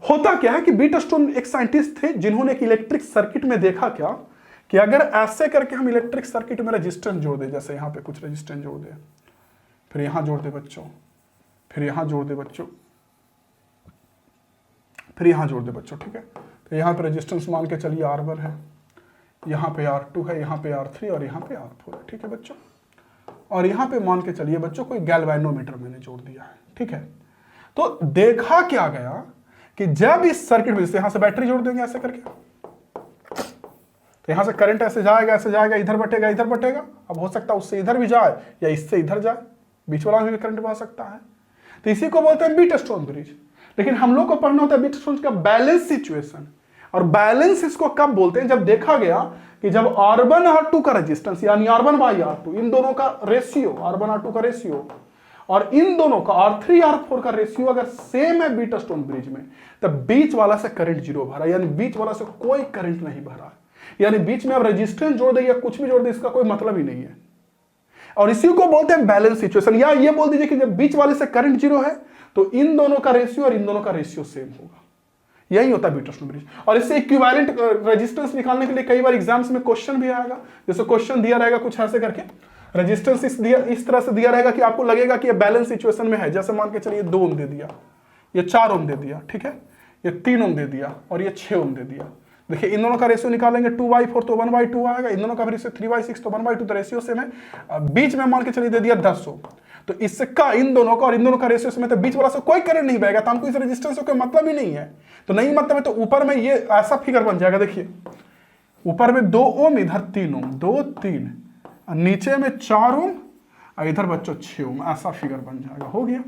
होता क्या है कि बीट स्टोन एक साइंटिस्ट थे जिन्होंने एक इलेक्ट्रिक सर्किट में देखा क्या कि अगर ऐसे करके हम इलेक्ट्रिक सर्किट में रेजिस्टेंस जोड़ दे, जैसे यहाँ पे कुछ रेजिस्टेंस जोड़ दे, फिर यहां जोड़ दे बच्चों, फिर यहां जोड़ दे बच्चों, फिर यहां जोड़ दे बच्चों, ठीक है। तो यहाँ पे रेजिस्टेंस मान के चलिए R1 है, यहाँ पे R2 है, यहाँ पे R3 और यहाँ पे R4 है, ठीक है बच्चों। और यहाँ पे मान के चलिए बच्चों कोई गैल्वेनोमीटर मैंने जोड़ दिया है, ठीक है। तो देखा क्या गया कि जब इस सर्किट में, यहाँ से बैटरी जोड़ देंगे ऐसे करके, तो यहाँ से करंट ऐसे जाएगा, इधर बटेगा, इधर बटेगा। अब हो सकता है उससे इधर भी जाए या इससे इधर जाए, बीच वाला भी करंट बह सकता है। तो इसी को बोलते हैं बीट स्टोन ब्रिज। लेकिन हम लोग को पढ़ना होता है बीट स्टोन का बैलेंस सिचुएशन, और बैलेंस इसको कब बोलते हैं, जब देखा गया कि जब R1 R2 का रेजिस्टेंस यानी R1 बाई R2 इन दोनों का रेशियो, R1 R2 का रेशियो और इन दोनों का R3 R4 का रेशियो अगर सेम है बीट स्टोन ब्रिज में, तब बीच वाला से करंट जीरो भरा, यानी बीच वाला से कोई करंट नहीं भरा, यानी बीच में अब रेजिस्टेंस जोड़ दे या कुछ भी जोड़ दे इसका कोई मतलब ही नहीं है। और इसी को बोलते हैं बैलेंस सिचुएशन। या ये बोल दीजिए कि जब बीच वाले से करंट जीरो है तो इन दोनों का रेशियो और इन दोनों का रेशियो सेम होगा, यही होता है बीट स्टोन ब्रिज। और इससे इक्विवेलेंट रेजिस्टेंस निकालने के लिए कई बार एग्जाम्स में क्वेश्चन भी आएगा, जैसे क्वेश्चन दिया रहेगा कुछ ऐसे करके, रेजिस्टेंस इस तरह से दिया रहेगा कि आपको लगेगा कि ये बैलेंस सिचुएशन में है। जैसे मान के चलिए 2 ओम दे दिया, ये 4 ओम दे दिया, ठीक है, ये 3 ओम दे दिया और ये 6 ओम दे दिया। देखिए इन दोनों का रेशियो निकालेंगे 2/4 तो 1/2 आएगा, इन दोनों का रेशियो 3/6 तो 1/2, तो रेशियो से मैं बीच में मान के चलिए दे दिया 10 ओम, तो इसका इन दोनों का और इन दोनों का रेशियो में तो बीच वाला से कोई करंट नहीं बहेगा, तो हमको इस रेजिस्टेंस का कोई मतलब ही नहीं है। तो नहीं मतलब है तो ऊपर में ये ऐसा फिगर बन जाएगा, देखिए ऊपर में 2 ओम, इधर 3 ओम, 2 3, नीचे में 4 ओम और इधर बच्चों 6 ओम, ऐसा फिगर बन जाएगा। हो गया,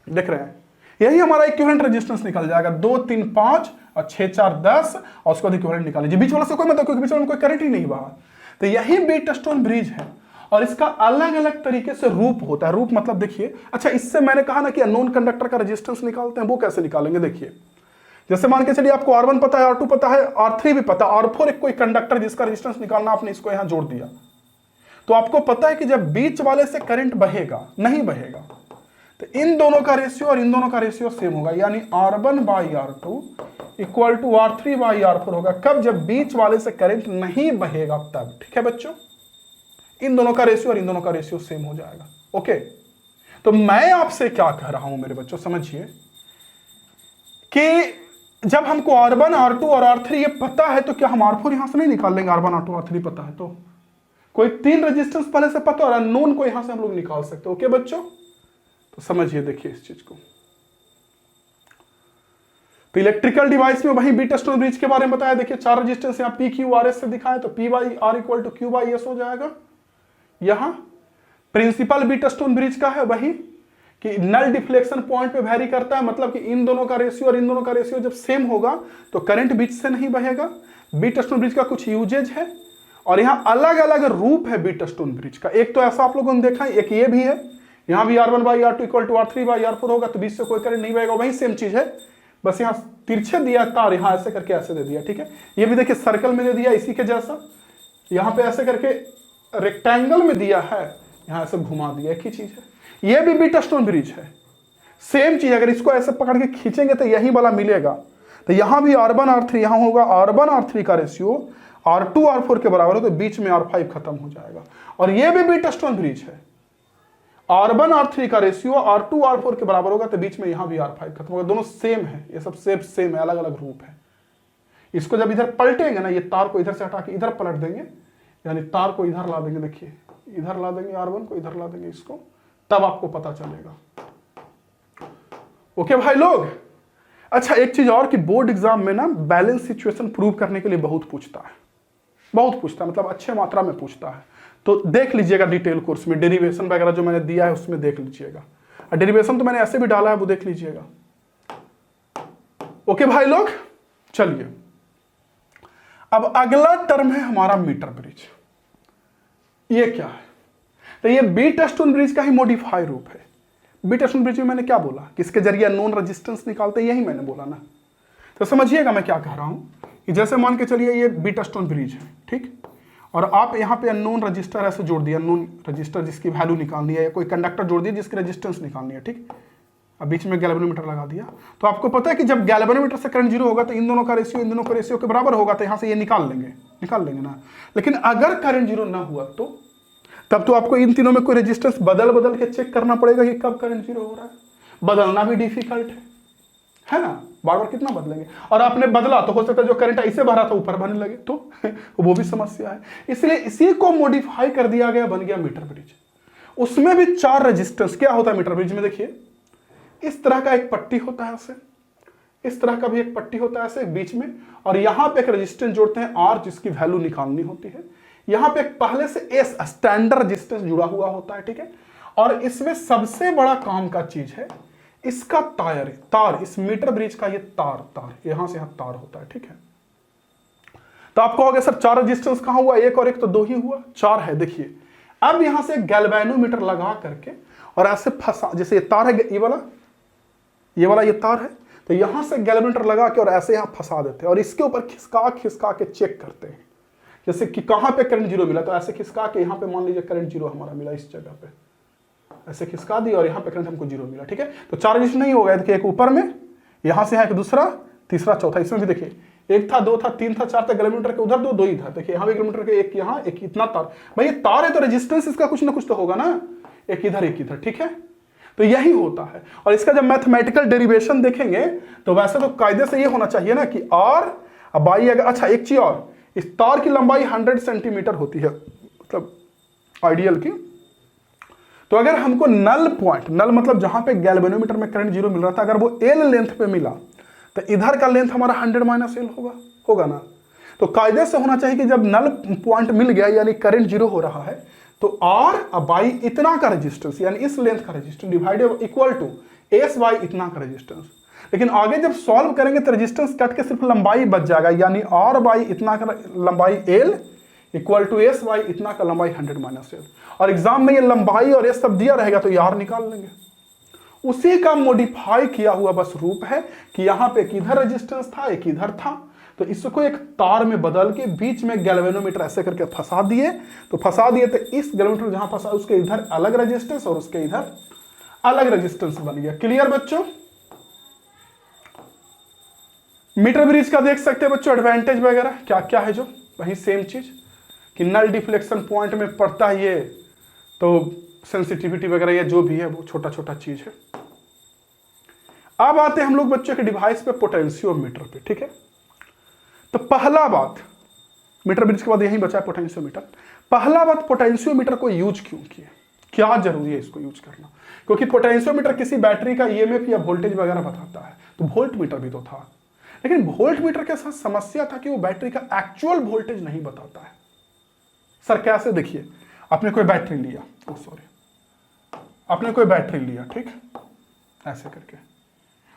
देख रहे हैं, यही हमारा इक्विवेलेंट रेजिस्टेंस निकल जाएगा। 2 3 5 और 6 4 10 और उसको इक्विवेलेंट निकाल लीजिए। बीच वाला से कोई मतलब, क्योंकि बीच वाले में कोई करंट ही नहीं बहा। तो यही बीट स्टोन ब्रिज है, और इसका अलग अलग तरीके से रूप होता है। रूप मतलब देखिए, अच्छा इससे मैंने कहा ना कि अननोन कंडक्टर का रेजिस्टेंस निकालते हैं, वो कैसे निकालेंगे देखिए। जैसे मान के चलिए आपको R1 पता है, R2 पता है, R3 भी पता है, R4 एक कोई कंडक्टर जिसका रेजिस्टेंस निकालना, आपने इसको यहां जोड़ दिया, तो आपको पता है कि जब बीच वाले से करंट बहेगा नहीं बहेगा तो इन दोनों का रेशियो और इन दोनों का रेशियो सेम होगा, यानी R1/R2 इक्वल टू R3/R4 होगा। कब? जब बीच वाले से करंट नहीं बहेगा तब, ठीक है बच्चों। इन दोनों का रेशियो और इन दोनों का रेशियो सेम हो जाएगा। ओके, तो मैं आपसे क्या कह रहा हूं मेरे बच्चों, समझिए कि जब हमको R1 R2 और R3 ये पता है तो क्या हम R4 यहां से नहीं निकाल लेंगे? R1 R2 R3 पता है तो कोई 3 रेजिस्टेंस पहले से पता और अननोन को यहां से हम लोग निकाल सकते हैं। ओके बच्चों, तो समझिए देखिए इस चीज को। तो इलेक्ट्रिकल डिवाइस में वही बीट स्टोन ब्रिज के बारे में बताया। देखिए 4 रेजिस्टेंस यहाँ PQRS से दिखाए, तो P/R इक्वल टू Q/S हो जाएगा। यहां प्रिंसिपल बीटस्टोन ब्रिज का है वही कि नल डिफ्लेक्शन पॉइंट पे वैरी करता है, मतलब कि इन दोनों का रेशियो और इन दोनों का रेशियो जब सेम होगा तो करंट बीच से नहीं बहेगा। बीटस्टोन ब्रिज का कुछ यूजेज है और यहाँ अलग अलग रूप है बीटस्टोन ब्रिज का। एक तो ऐसा आप लोगों ने देखा है, एक ये भी है, यहाँ भी R1/R2 इक्वल टू R3/R4 होगा तो बीच से कोई करंट नहीं बहेगा, वही सेम चीज है, बस यहाँ तिरछे दिया तार, यहाँ ऐसे करके ऐसे दे दिया, ठीक है। ये भी देखिए सर्कल में दे दिया इसी के जैसा, यहाँ पे ऐसे करके रेक्टेंगल में दिया है, यहाँ ऐसे घुमा दिया, एक ही चीज है। ये भी बीटस्टोन ब्रिज है, सेम चीज। अगर इसको ऐसे पकड़ के खींचेंगे तो यही वाला मिलेगा। तो यहां भी R1/R3, यहां होगा R1/R3 का रेशियो R2/R4 के बराबर हो तो बीच में R5 खत्म हो जाएगा। और ये भी बीटस्टोन ब्रिज है, R1/R3 का रेशियो R2/R4 के बराबर होगा तो बीच में यहां भी R5 खत्म होगा। दोनों सेम है, ये सब सेम है, अलग अलग रूप है। इसको जब इधर पलटेंगे ना, ये तार को इधर से हटा के इधर पलट देंगे, यानी तार को इधर ला देंगे, देखिए इधर ला देंगे, R1 को इधर ला देंगे, इसको, तब आपको पता चलेगा। ओके भाई लोग। अच्छा एक चीज और कि बोर्ड एग्जाम में ना बैलेंस सिचुएशन प्रूव करने के लिए बहुत पूछता है, मतलब अच्छे मात्रा में पूछता है। तो देख लीजिएगा डिटेल कोर्स में, डेरिवेशन वगैरह जो मैंने दिया है उसमें देख लीजिएगा। डेरिवेशन तो मैंने ऐसे भी डाला है, वो देख लीजिएगा। ओके भाई लोग, चलिए अब अगला टर्म है हमारा मीटर ब्रिज। ये क्या है? तो ये बीटस्टोन ब्रिज का ही मॉडिफाई रूप है। बीटस्टोन ब्रिज में मैंने क्या बोला कि इसके जरिए नॉन रेजिस्टेंस निकालते, यही मैंने बोला ना। तो समझिएगा मैं क्या कह रहा हूं कि जैसे मान के चलिए ये बीटस्टोन ब्रिज है, ठीक, और आप यहाँ पे अननोन रजिस्टर ऐसे जोड़ दिया, अननोन रजिस्टर जिसकी वैल्यू निकालनी है, या कोई कंडक्टर जोड़ दिया जिसकी रेजिस्टेंस निकालनी है, ठीक। अब बीच में गैल्वेनोमीटर लगा दिया, तो आपको पता है कि जब गैल्वेनोमीटर से करंट जीरो होगा तो इन दोनों का रेशियो के बराबर होगा, तो यहाँ से ये निकाल लेंगे ना। लेकिन अगर करंट जीरो ना हुआ तो तब तो आपको इन तीनों में कोई रेजिस्टेंस बदल के चेक करना पड़ेगा कि कब करंट जीरो हो रहा है। बदलना भी डिफिकल्ट है ना, बार बार कितना बदलेंगे। और आपने बदला तो हो सकता है जो करंट ऐसे भरा था ऊपर बहने लगे, तो वो भी समस्या है। इसलिए इसी को मॉडिफाई कर दिया गया, बन गया मीटर ब्रिज। उसमें भी 4 रेजिस्टेंस। क्या होता है मीटर ब्रिज में? देखिए इस तरह का एक पट्टी होता है ऐसे, इस तरह का भी एक पट्टी होता है ऐसे बीच में, और यहां पे एक रेजिस्टेंस जोड़ते हैं R, जिसकी वैल्यू निकालनी होती है। यहां पे एक पहले से S स्टैंडर्ड रेजिस्टेंस जुड़ा हुआ होता है, ठीक है। और इसमें सबसे बड़ा काम का चीज है इसका तार, इस मीटर ब्रिज का ये तार यहां से यहां तार होता है, ठीक है। तो आप कहोगे सर 4 रेजिस्टेंस कहां हुआ? एक और एक तो 2 ही हुआ, 4 है। देखिए अब यहां से गैल्वेनोमीटर लगा करके और ऐसे फंसा, जैसे ये तार है, ये वाला ये तार है, तो यहां से गैल्वेनोमीटर लगा के और ऐसे यहां फंसा देते हैं और इसके ऊपर खिसका के चेक करते हैं, जैसे कि कहां पे करंट जीरो मिला, तो ऐसे खिसका के यहां पे मान लीजिए करंट जीरो हमारा मिला, इस जगह पे ऐसे खिसका दिया और यहां पे करंट हमको जीरो मिला, ठीक है। तो 4 रजिस्टर नहीं होगा, देखिए एक ऊपर में, यहां से है एक दूसरा, तीसरा, चौथा। इसमें भी देखिए 1 था, 2 था, 3 था, 4 था, गैल्वेनोमीटर के उधर 2 ही था। देखिए यहां भी गैल्वेनोमीटर के एक, यहां एक, इतना तार। भाई ये तार है तो रेजिस्टेंस इसका कुछ ना कुछ तो होगा ना, एक इधर, ठीक है। तो यही होता है। और इसका जब मैथमेटिकल डेरिवेशन देखेंगे तो वैसे तो कायदे से ये होना चाहिए ना कि R बाई, अगर अच्छा एक चीज और, इस तार की लंबाई 100 सेंटीमीटर होती है, मतलब आइडियल की। तो अगर हमको नल पॉइंट, नल मतलब जहां पे गैल्वेनोमीटर में करंट जीरो मिल रहा था, अगर वो L लेंथ पे मिला तो इधर का लेंथ हमारा 100 माइनस L होगा ना। तो कायदे से होना चाहिए कि जब नल पॉइंट मिल गया यानी करंट जीरो हो रहा है, तो R बाई इतना का रेजिस्टेंस, यानी इस लेंथ का resistance divided equal to S by इतना का रेजिस्टेंस। लेकिन आगे जब सॉल्व करेंगे तो रेजिस्टेंस कट के सिर्फ लंबाई बच जाएगा, यानी R बाई इतना का लंबाई L equal to S by इतना का लंबाई 100 माइनस L। और एग्जाम में ये लंबाई और S सब दिया रहेगा तो ये R निकाल लेंगे। उसी का मॉडिफाई किया हुआ बस रूप है कि यहाँ पे एक इधर रेजिस्टेंस था, एक इधर था, तो इसको एक तार में बदल के बीच में गैल्वेनोमीटर ऐसे करके फंसा दिए। तो इस गैल्वेनोमीटर जहां फंसा उसके इधर अलग रेजिस्टेंस और उसके इधर अलग रेजिस्टेंस बन गया। क्लियर बच्चों? मीटर ब्रिज का देख सकते हैं बच्चों एडवांटेज वगैरह क्या क्या है, जो वही सेम चीज कि नल डिफ्लेक्शन पॉइंट में पड़ता है ये, तो सेंसिटिविटी वगैरह ये जो भी है वो छोटा छोटा चीज है। अब आते हैं हम लोग बच्चों के डिवाइस पे, पोटेंशियोमीटर पे, ठीक है। तो पहला बात, मीटर ब्रिज के बाद यही बचा है पोटेंशियोमीटर। पहला बात, पोटेंशियोमीटर को यूज क्यों किया, क्या जरूरी है इसको यूज करना? क्योंकि पोटेंशियोमीटर किसी बैटरी का ईएमएफ या वोल्टेज वगैरह बताता है, तो वोल्ट मीटर भी तो था, लेकिन वोल्ट मीटर के साथ समस्या था कि वो बैटरी का एक्चुअल वोल्टेज नहीं बताता है। सर कैसे? देखिए आपने कोई बैटरी लिया, ओ सॉरी, आपने कोई बैटरी लिया, ठीक, ऐसे करके,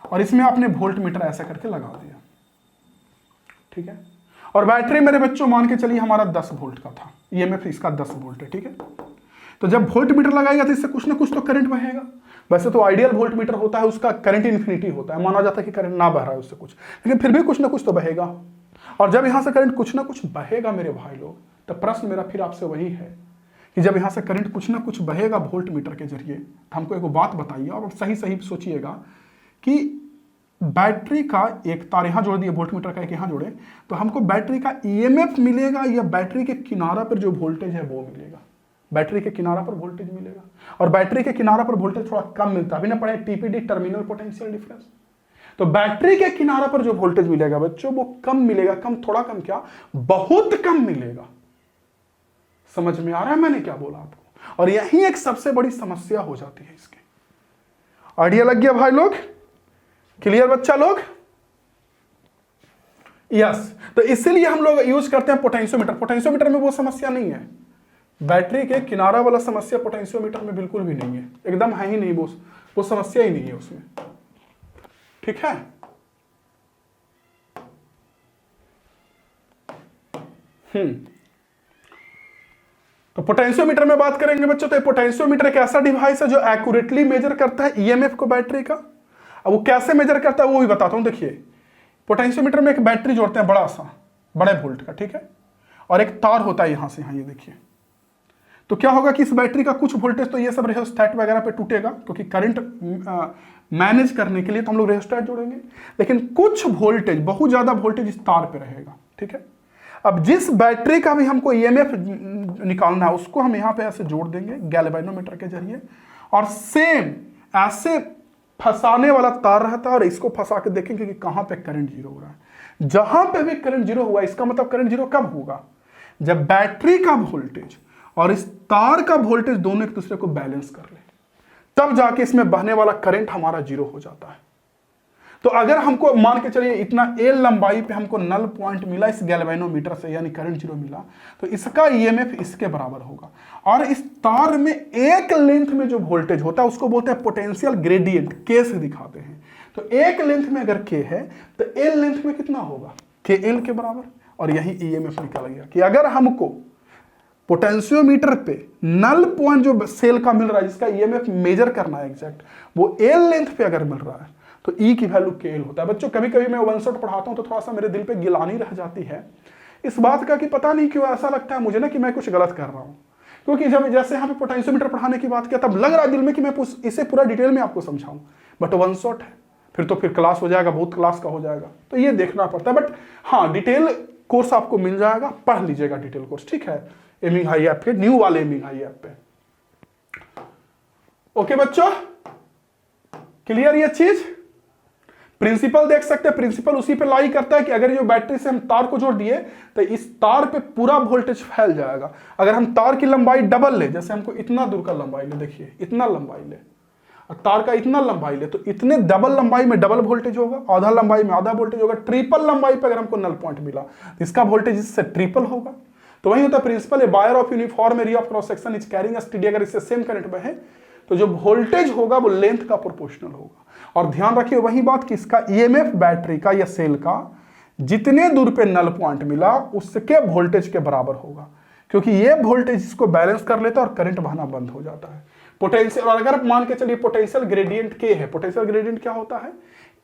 और इसमें आपने वोल्ट मीटर ऐसे करके लगा दिया, ठीक है। और बैटरी मेरे बच्चों मान के चलिए हमारा 10 वोल्ट का था, ईएमएफ इसका 10 वोल्ट है, ठीक है। तो जब वोल्ट मीटर लगाएगा तो इससे कुछ ना कुछ तो करंट बहेगा। वैसे तो आइडियल वोल्ट मीटर होता है उसका करंट इन्फिनिटी होता है, माना जाता है कि करंट ना बह रहा है उससे कुछ, लेकिन फिर भी कुछ ना कुछ तो बहेगा। और जब यहां से करंट कुछ ना कुछ बहेगा मेरे भाई लोग, तो प्रश्न मेरा फिर आपसे वही है कि जब यहां से करंट कुछ ना कुछ बहेगा वोल्ट मीटर के जरिए, तो हमको एक बात बताइए और सही सही सोचिएगा कि बैटरी का एक तार यहां जोड़ दिए, वोल्ट मीटर का एक यहां जोड़े, तो हमको बैटरी का ईएमएफ मिलेगा या बैटरी के किनारा पर जो वोल्टेज है वो मिलेगा? बैटरी के किनारा पर वोल्टेज मिलेगा, और बैटरी के किनारा पर वोल्टेज थोड़ा कम मिलता है, अभी ना पढ़े टीपीडी, टर्मिनल पोटेंशियल डिफरेंस। तो बैटरी के किनारा पर जो वोल्टेज मिलेगा बच्चों वो कम मिलेगा, कम थोड़ा कम क्या, बहुत कम मिलेगा। समझ में आ रहा है मैंने क्या बोला आपको? और यही एक सबसे बड़ी समस्या हो जाती है इसके। आइडिया लग गया भाई लोग? क्लियर बच्चा लोग? यस। तो इसीलिए हम लोग यूज करते हैं पोटेंशियोमीटर। पोटेंशियोमीटर में वो समस्या नहीं है, बैटरी के किनारा वाला समस्या पोटेंशियोमीटर में बिल्कुल भी नहीं है, एकदम है ही नहीं, वो समस्या ही नहीं है उसमें, ठीक है। तो पोटेंशियोमीटर में बात करेंगे बच्चों, तो पोटेंशियोमीटर एक ऐसा डिवाइस है जो एक्यूरेटली मेजर करता है ईएमएफ को बैटरी का। अब वो कैसे मेजर करता है वो भी बताता हूं। देखिए, पोटेंशियोमीटर में एक बैटरी जोड़ते हैं बड़ा सा, बड़े वोल्ट का, ठीक है, और एक तार होता है यहां से यहां, ये देखिए। तो क्या होगा कि इस बैटरी का कुछ वोल्टेज तो ये सब रेहोस्टैट वगैरह पे टूटेगा, क्योंकि करंट मैनेज करने के लिए तो हम लोग रेहोस्टैट जोड़ेंगे, लेकिन कुछ वोल्टेज, बहुत ज्यादा वोल्टेज इस तार पे रहेगा, ठीक है। अब जिस बैटरी का भी हमको ईएमएफ निकालना है उसको हम यहां पे ऐसे जोड़ देंगे गैल्वेनोमीटर के जरिए, और सेम ऐसे फंसाने वाला तार रहता है, और इसको फंसा के देखेंगे कि कहां पे करंट जीरो हो रहा है। जहां पे भी करंट जीरो हुआ, इसका मतलब करंट जीरो कब होगा? जब बैटरी का वोल्टेज और इस तार का वोल्टेज दोनों एक दूसरे को बैलेंस कर ले, तब जाके इसमें बहने वाला करंट हमारा जीरो हो जाता है। तो अगर हमको मान के चलिए इतना एल लंबाई पे हमको नल पॉइंट मिला इस गैल्वेनोमीटर से, यानी करंट जीरो मिला, तो इसका ईएमएफ इसके बराबर होगा। और इस तार में एक लेंथ में जो वोल्टेज होता है उसको बोलते हैं पोटेंशियल ग्रेडियंट, के से दिखाते हैं। तो एक लेंथ में अगर के है तो एल लेंथ में कितना होगा? के एल के बराबर। और यही ईएमएफ निकल गया कि अगर हमको पोटेंशियोमीटर पे नल पॉइंट जो सेल का मिल रहा है, जिसका ईएमएफ मेजर करना है एग्जैक्ट, वो एल लेंथ पे अगर मिल रहा है तो ई की वैल्यू के एल होता है। बच्चों कभी कभी मैं वन शॉट पढ़ाता हूं तो थोड़ा सा मेरे दिल पे गिलानी रह जाती है इस बात का कि पता नहीं क्यों ऐसा लगता है मुझे ना कि मैं कुछ गलत कर रहा हूं, क्योंकि जब जैसे यहाँ पे पोटेंशियोमीटर पढ़ाने की बात किया तब लग रहा है दिल में कि मैं इसे पूरा डिटेल में आपको समझाऊं, बट वन शॉट है, फिर क्लास हो जाएगा, बहुत क्लास का हो जाएगा, तो ये देखना पड़ता है। बट हाँ, डिटेल कोर्स आपको मिल जाएगा, पढ़ लीजिएगा डिटेल कोर्स, ठीक है, एमिंग हाई ऐप के, न्यू वाले एमिंग हाई ऐप पे। ओके बच्चों, क्लियर ये चीज? प्रिंसिपल देख सकते हैं, प्रिंसिपल उसी पे लाई करता है कि अगर ये बैटरी से हम तार को जोड़ दिए तो इस तार पे पूरा वोल्टेज फैल जाएगा। अगर हम तार की लंबाई डबल ले, जैसे हमको इतना दूर का लंबाई ले, देखिए इतना लंबाई ले, और तार का इतना लंबाई ले, तो इतने डबल लंबाई में डबल वोल्टेज होगा, आधा लंबाई में आधा वोल्टेज होगा। ट्रिपल लंबाई पे अगर हमको नल पॉइंट मिला तो इसका वोल्टेज इससे ट्रिपल होगा। तो वही होता है principle, A wire of uniform area of cross section is carrying steady, अगर इससे सेम करंट बहे तो जो वोल्टेज होगा वो लेंथ का प्रोपोर्शनल होगा। और ध्यान रखिए वही बात कि इसका ईएमएफ बैटरी का या सेल का जितने दूर पे नल पॉइंट मिला उसके वोल्टेज के बराबर होगा, क्योंकि ये वोल्टेज इसको बैलेंस कर लेता है और करंट बहना बंद हो जाता है। पोटेंशियल, और अगर मान के चलिए पोटेंशियल ग्रेडियंट के है, पोटेंशियल ग्रेडियंट क्या होता है?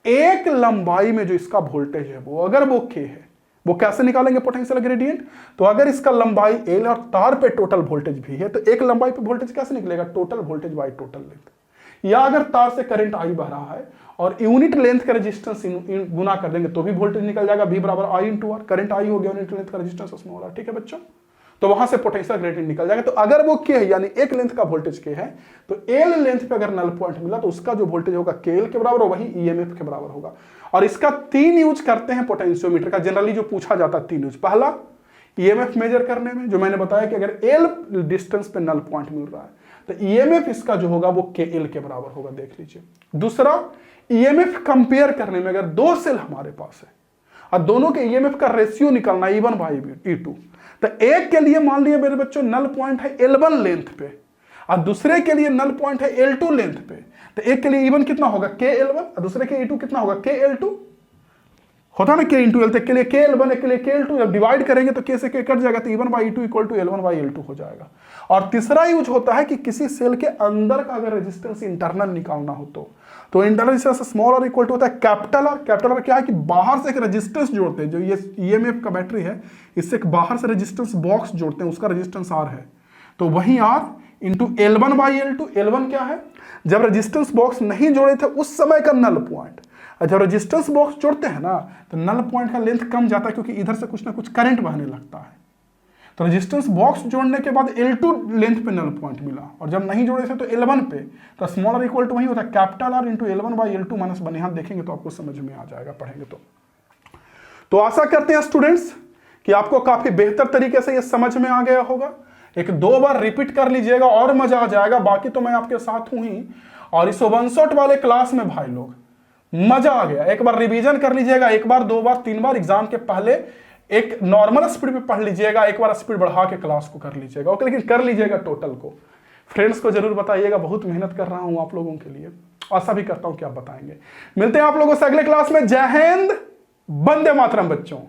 एक लंबाई में जो इसका वोल्टेज है वो अगर वो के है, वो कैसे निकालेंगे पोटेंशियल ग्रेडियंट? तो अगर इसका लंबाई एल और तार पे टोटल वोल्टेज भी है तो एक लंबाई पे वोल्टेज कैसे निकलेगा? Total voltage by total length. या अगर तार से करंट आई बह रहा है और यूनिट लेंथ का रेजिस्टेंस गुना कर देंगे तो भी वोल्टेज निकल जाएगा, V बराबर आई इंटू आर। करंट आई हो गया, यूनिट लेंथ का रेजिस्टेंस उसमें हो रहा है, ठीक है बच्चों, तो वहां से पोटेंशियल ग्रेडियंट निकल जाएगा। तो अगर वो के है यानी एक लेंथ का वोल्टेज के है तो एल लेंथ पे अगर नल पॉइंट मिला तो उसका जो वोल्टेज होगा के एल के बराबर, वही ईएमएफ के बराबर होगा। और इसका 3 यूज करते हैं पोटेंशियोमीटर का, जनरली जो पूछा जाता है 3 यूज। पहला ईएमएफ मेजर करने में, जो मैंने बताया कि अगर एल डिस्टेंस पे नल पॉइंट मिल रहा है तो ईएमएफ इसका जो होगा वो के एल के बराबर होगा, देख लीजिए। दूसरा ईएमएफ कंपेयर करने में, अगर 2 सेल हमारे पास है और दोनों के ईएमएफ का रेशियो निकालना E1 बाई E2। तो एक के लिए मान लिया मेरे बच्चों नल पॉइंट है L1 लेंथ पे और दूसरे के लिए नल पॉइंट है L2 लेंथ पे। तो एक के लिए E1 कितना होगा KL1 और दूसरे के E2 कितना होगा KL2। होता ना K इंटू एल, के लिए KL1 एक के लिए KL2, जब डिवाइड करेंगे तो K से K कट जाएगा तो E1 by E2 equal to L1 by L2 हो जाएगा। और तीसरा यूज होता है कि किसी सेल के अंदर का अगर रेजिस्टेंस इंटरनल निकालना हो तो इंटरनल रेजिस्टेंस स्मॉल और इक्वल टू होता है कैपिटल आर। कैपिटल आर क्या है कि बाहर से एक रेजिस्टेंस जोड़ते हैं, जो ये ईएमएफ का बैटरी है इससे एक बाहर से रेजिस्टेंस बॉक्स जोड़ते हैं, उसका रेजिस्टेंस आर है। तो वही are into L1 by L2। L1 क्या है, जब रेजिस्टेंस बॉक्स नहीं जोड़े थे उस समय का नल पॉइंट। जब रेजिस्टेंस बॉक्स जोड़ते हैं ना तो नल पॉइंट का लेंथ कम जाता है क्योंकि इधर से कुछ ना कुछ करंट बहने लगता है। तो रेजिस्टेंस बॉक्स जोड़ने के बाद L2 लेंथ पे नल पॉइंट मिला और जब नहीं जोड़े थे तो L1 पे। तो स्मॉल आर इक्वल टू वही होता है capital R into L1 by L2 minus बने हाथ देखेंगे तो आपको समझ में आ जाएगा पढ़ेंगे तो आशा करते हैं स्टूडेंट्स कि आपको काफी बेहतर तरीके से ये समझ में आ गया होगा। एक 2 बार रिपीट कर लीजिएगा और मजा आ जाएगा। बाकी तो मैं आपके साथ हूं ही, और इस 1 शॉट वाले क्लास में भाई लोग मजा आ गया। एक बार रिवीजन कर लीजिएगा, 1 बार 2 बार 3 बार एग्जाम के पहले एक नॉर्मल स्पीड पे पढ़ लीजिएगा, एक बार स्पीड बढ़ा के क्लास को कर लीजिएगा। ओके, लेकिन कर लीजिएगा टोटल को। फ्रेंड्स को जरूर बताइएगा, बहुत मेहनत कर रहा हूं आप लोगों के लिए, आशा भी करता हूं कि आप बताएंगे। मिलते हैं आप लोगों से अगले क्लास में। जय हिंद, वंदे मातरम बच्चों।